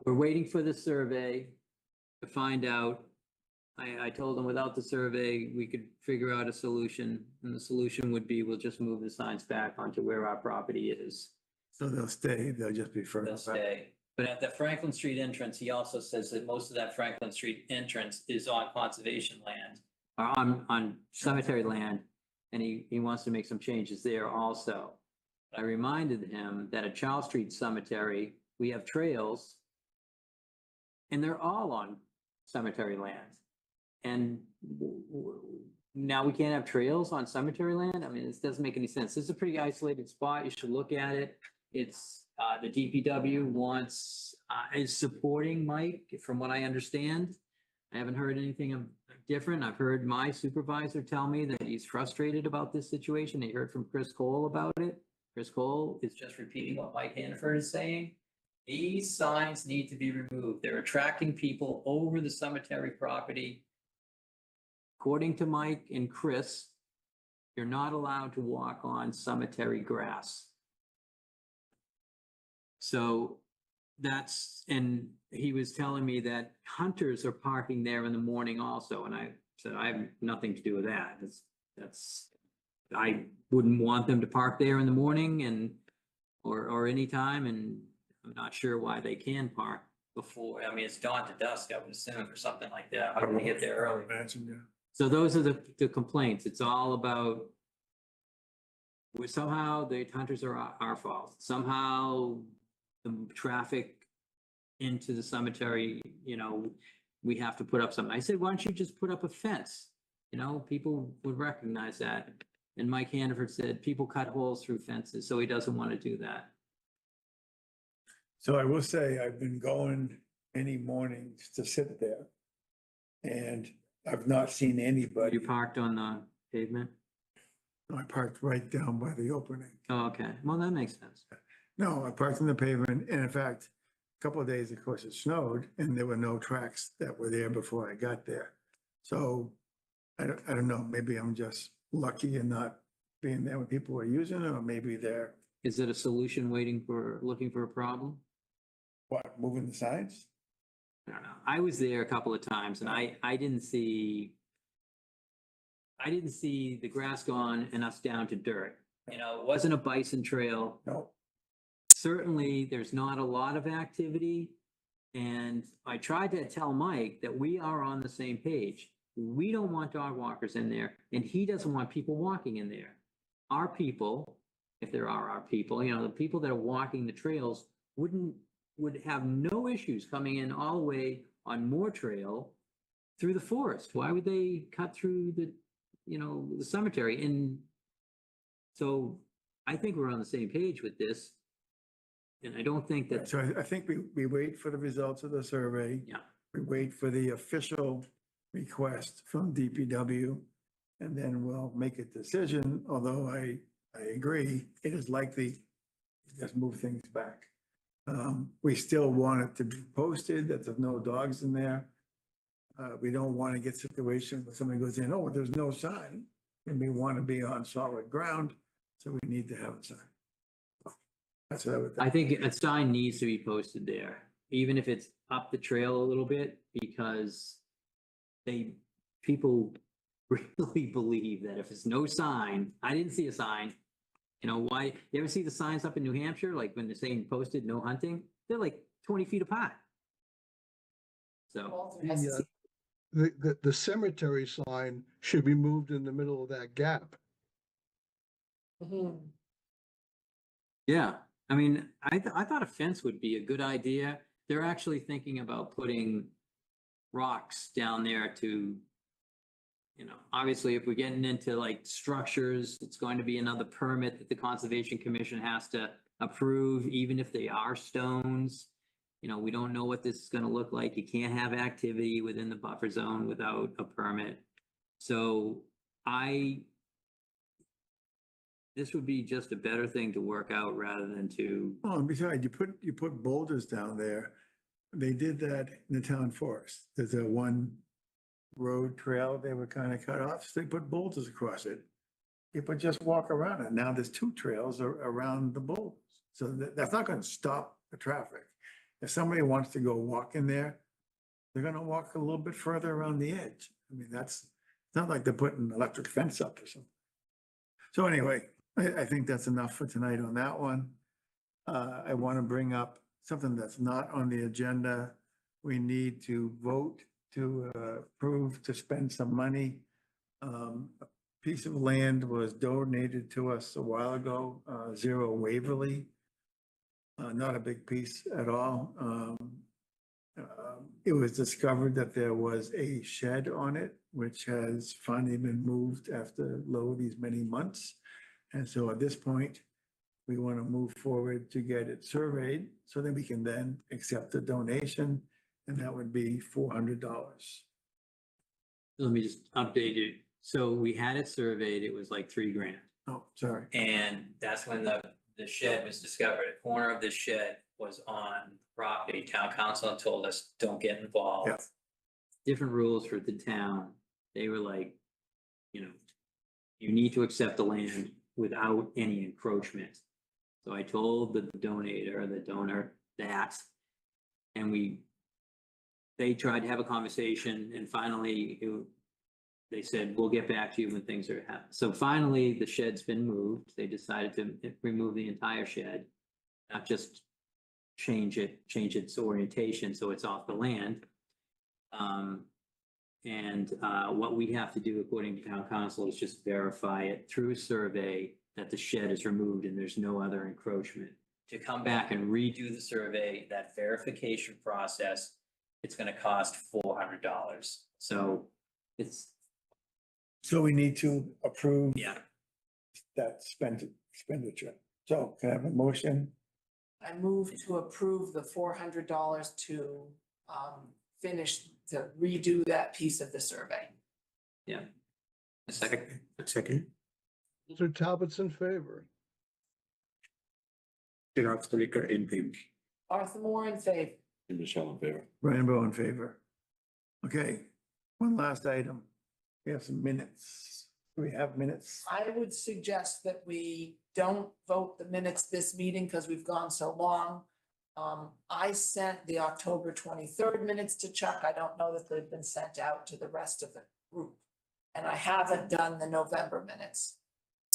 we're waiting for the survey to find out. I told him without the survey, we could figure out a solution, and the solution would be we'll just move the signs back onto where our property is. So they'll stay, they'll just be further They'll back. stay. But at the Franklin Street entrance, he also says that most of that Franklin Street entrance is on conservation land, or on cemetery land, and he wants to make some changes there also. I reminded him that at Charles Street Cemetery, we have trails, and they're all on cemetery land. And now we can't have trails on cemetery land? I mean, this doesn't make any sense. This is a pretty isolated spot. You should look at it. It's, the DPW is supporting Mike, from what I understand. I haven't heard anything different. I've heard my supervisor tell me that he's frustrated about this situation. He heard from Chris Cole about it. Chris Cole is just repeating what Mike Hannaford is saying. These signs need to be removed. They're attracting people over the cemetery property. According to Mike and Chris, you're not allowed to walk on cemetery grass. So that's, and he was telling me that hunters are parking there in the morning also. And I said, I have nothing to do with that. I wouldn't want them to park there in the morning and, or anytime. And I'm not sure why they can park before. I mean, it's dawn to dusk, I would assume, or something like that. How do they get there early? Imagine, yeah. So those are the complaints. It's all about, somehow the hunters are our fault. Somehow the traffic into the cemetery, you know, we have to put up something. I said, why don't you just put up a fence? You know, people would recognize that. And Mike Hannaford said, people cut holes through fences, so he doesn't want to do that. So I will say, I've been going many mornings to sit there, and I've not seen anybody. You parked on the pavement? I parked right down by the opening. Oh, okay. Well, that makes sense. No, I parked on the pavement, and in fact, a couple of days, of course, it snowed, and there were no tracks that were there before I got there. So I don't know, maybe I'm just lucky in not being there when people were using it, or maybe they're. Is it a solution looking for a problem? What, moving the signs? I don't know. I was there a couple of times and I didn't see the grass gone and us down to dirt. You know, it wasn't a bison trail. No. Certainly, there's not a lot of activity. And I tried to tell Mike that we are on the same page. We don't want dog walkers in there, and he doesn't want people walking in there. Our people, if there are our people, you know, the people that are walking the trails would have no issues coming in all the way on Moore Trail through the forest. Why would they cut through the cemetery? And so I think we're on the same page with this. And I don't think that. So I think we wait for the results of the survey. Yeah. We wait for the official request from DPW, and then we'll make a decision, although I agree, it is likely just move things back. We still want it to be posted that there's no dogs in there. We don't want to get situations where somebody goes in, oh, there's no sign. And we want to be on solid ground, so we need to have a sign. That's what I would think. I think a sign needs to be posted there, even if it's up the trail a little bit, because people really believe that if it's no sign, I didn't see a sign. You know, why, you ever see the signs up in New Hampshire, like when they're saying posted, no hunting? They're like 20 feet apart. So. The cemetery sign should be moved in the middle of that gap. Yeah, I mean, I thought a fence would be a good idea. They're actually thinking about putting rocks down there to, you know, obviously if we're getting into like structures, it's going to be another permit that the Conservation Commission has to approve, even if they are stones. You know, we don't know what this is gonna look like. You can't have activity within the buffer zone without a permit. So this would be just a better thing to work out rather than to. Oh, and besides, you put boulders down there. They did that in the town forest. There's a one road trail, they were kind of cut off, so they put boulders across it. People just walk around it. Now there's two trails around the boulders. So that's not gonna stop the traffic. If somebody wants to go walk in there, they're gonna walk a little bit further around the edge. I mean, it's not like they're putting an electric fence up or something. So anyway, I think that's enough for tonight on that one. I want to bring up something that's not on the agenda. We need to vote to approve to spend some money. A piece of land was donated to us a while ago, 0 Waverly. Not a big piece at all. It was discovered that there was a shed on it, which has finally been moved after these many months. And so at this point, we want to move forward to get it surveyed so that we can then accept the donation, and that would be $400. Let me just update you. So we had it surveyed, it was like $3,000. Oh, sorry. And that's when the shed was discovered. A corner of the shed was on property. Town council told us, don't get involved. Yeah. Different rules for the town. They were like, you know, you need to accept the land without any encroachment. So I told the donor that, and they tried to have a conversation, and finally they said, we'll get back to you when things are happening. So finally, the shed's been moved. They decided to remove the entire shed, not just change its orientation so it's off the land. What we have to do according to town council is just verify it through a survey that the shed is removed and there's no other encroachment. To come back and redo the survey, that verification process, it's gonna cost $400. So we need to approve. Yeah. That expenditure. So can I have a motion? I move to approve the $400 to to redo that piece of the survey. Yeah. A second. Mr. Talbot's in favor. In favor. Arthur Moore in favor. Michelle in favor. Brian Bowe in favor. Okay, one last item. We have some minutes. Do we have minutes? I would suggest that we don't vote the minutes this meeting because we've gone so long. I sent the October 23rd minutes to Chuck. I don't know that they've been sent out to the rest of the group. And I haven't done the November minutes.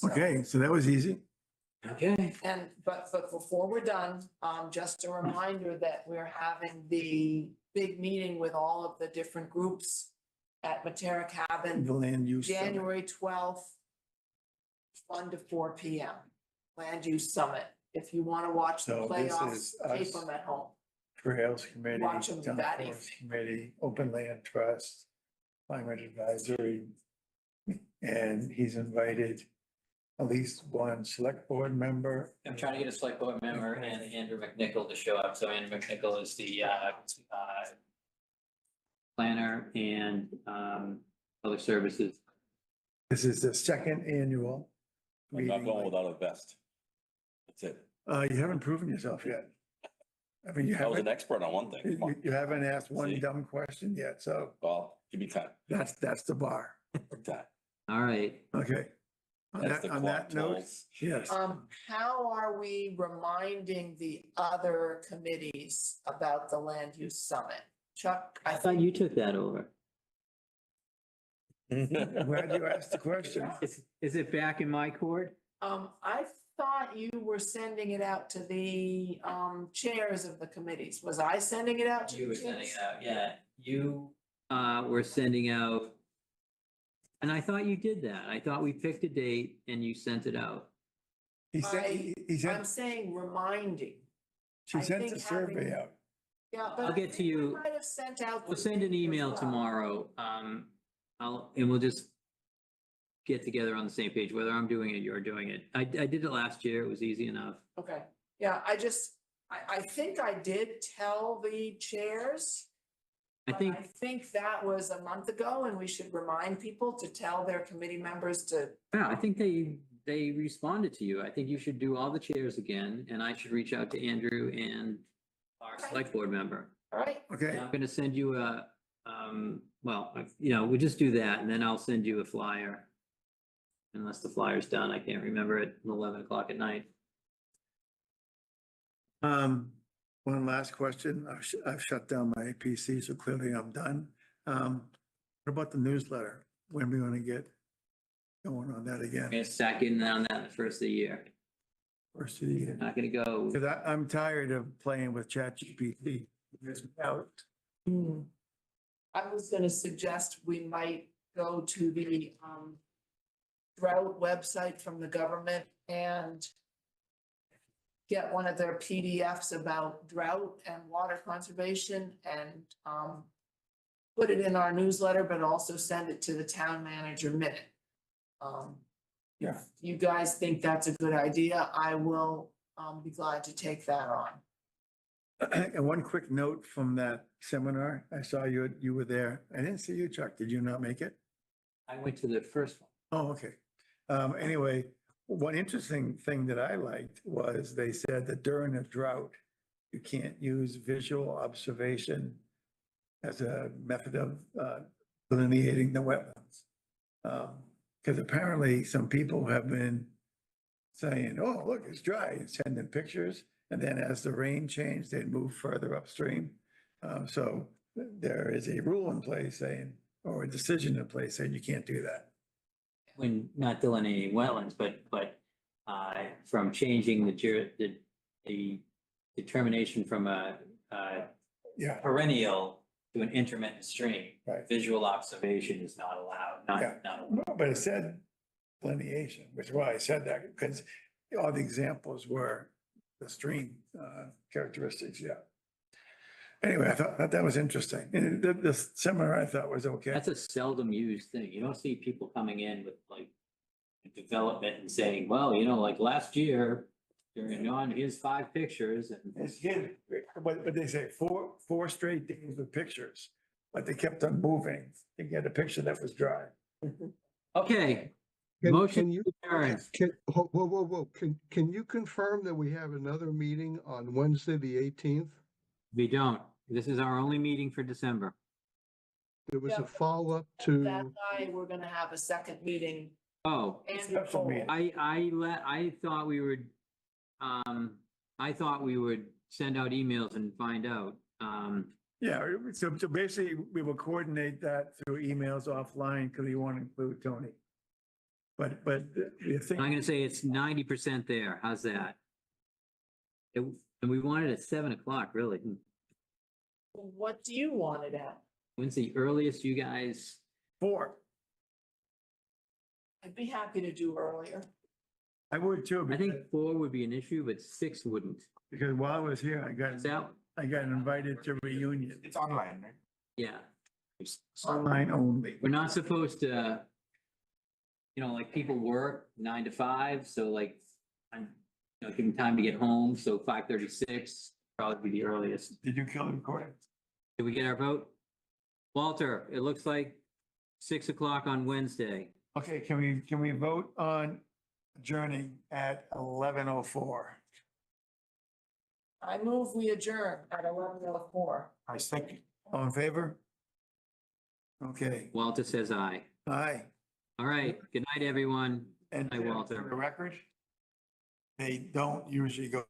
Okay, so that was easy. Okay. But before we're done, just a reminder that we're having the big meeting with all of the different groups at Matera Cabin. The land use. Summit. January 12th, 1 to 4 p.m. Land use summit. If you want to watch the So this playoffs, is tape us. them at home. Trails Committee, Watch 'em Town that Forest Committee, Open Land Trust, Climate Advisory. And he's invited at least one select board member. I'm trying to get a select board member and Andrew McNichol to show up. So Andrew McNichol is the planner and public services. This is the second annual I'm not meeting. going without a vest. That's it. You haven't proven yourself yet. I mean, you I was an haven't, expert on one thing. Come on. you haven't asked one See? dumb question yet, so Well, give me time. that's the bar. Time. All right. Okay. On As that, the on that clock note, tolls. yes. How are we reminding the other committees about the land use summit? Chuck, I thought you took that over. I'm glad you asked the question. Is it back in my court? I thought you were sending it out to the, chairs of the committees. Was I sending it out to? You the were sending chairs? it out, yeah. You were sending out. And I thought you did that. I thought we picked a date and you sent it out. He sent, he I'm sent, saying reminding. she I sent think the survey having- out. Yeah, but I'll I get to think we you. Might have sent out. We'll the send an link as email well. tomorrow. And we'll just get together on the same page, whether I'm doing it, you're doing it. I did it last year. It was easy enough. Okay, yeah, I think I did tell the chairs. I but think, I think that was a month ago and we should remind people to tell their committee members to. yeah, I think they responded to you. I think you should do all the chairs again and I should reach out to Andrew and our select board member. All right, Okay, I'm gonna send you we just do that and then I'll send you a flyer. Unless the flyer's done, I can't remember it, 11 o'clock at night. one last question. I've shut down my PC, so clearly I'm done. What about the newsletter? When are we gonna get going on that I'm again? gonna stack in on that the first of the year. First of the year. Not gonna go. Cause I'm tired of playing with ChatGPT. It's out. I was gonna suggest we might go to the, drought website from the government and get one of their PDFs about drought and water conservation and, put it in our newsletter, but also send it to the town manager minute. Yeah. If you guys think that's a good idea, I will, be glad to take that on. And one quick note from that seminar, I saw you were there. I didn't see you, Chuck. Did you not make it? I went to the first one. Oh, okay. Anyway, one interesting thing that I liked was they said that during a drought, you can't use visual observation as a method of delineating the wetlands. Because apparently some people have been saying, oh, look, it's dry, and sending pictures. And then as the rain changed, they'd move further upstream. So there is a rule in place saying, or a decision in place saying you can't do that. When not delineating wetlands, but from changing the determination from a Yeah. perennial to an intermittent stream. Right. Visual observation is not allowed, Yeah. not allowed. No, but it said delineation, which is why I said that, because all the examples were the stream characteristics, yeah. Anyway, I thought that was interesting. And the seminar I thought was okay. That's a seldom used thing. You don't see people coming in with like development and saying, well, like last year, here's 5 pictures and. It's good, but they say four straight days with pictures, but they kept on moving to get a picture that was dry. Okay, Can motion you, adjourned. whoa, can you confirm that we have another meeting on Wednesday, the 18th? We don't. This is our only meeting for December. There was Yeah. a follow-up That to, night, we're gonna have a second meeting. Oh, And Special meeting. I thought we would, I thought we would send out emails and find out. Yeah, so basically, we will coordinate that through emails offline, because we want to include Tony. But the I'm thing, gonna say it's 90% there. How's that? And we want it at 7 o'clock, really. What do you want it at? When's the earliest you guys? 4, I'd be happy to do earlier. I would too. I think 4 would be an issue, but 6 wouldn't. Because while I was here, So, I got invited to reunion, It's online, right? yeah. online only. We're not supposed to, like people work 9 to 5, so like, give them time to get home, so 5:36 probably be the earliest. Did you kill the recording? Did we get our vote? Walter, it looks like 6 o'clock on Wednesday. Okay, can we vote on adjourning at 11:04? I move we adjourn at 11:04. I second. All in favor? Okay, Walter says aye. aye. All right, good night, everyone. And Hi, for Walter. the record, they don't usually go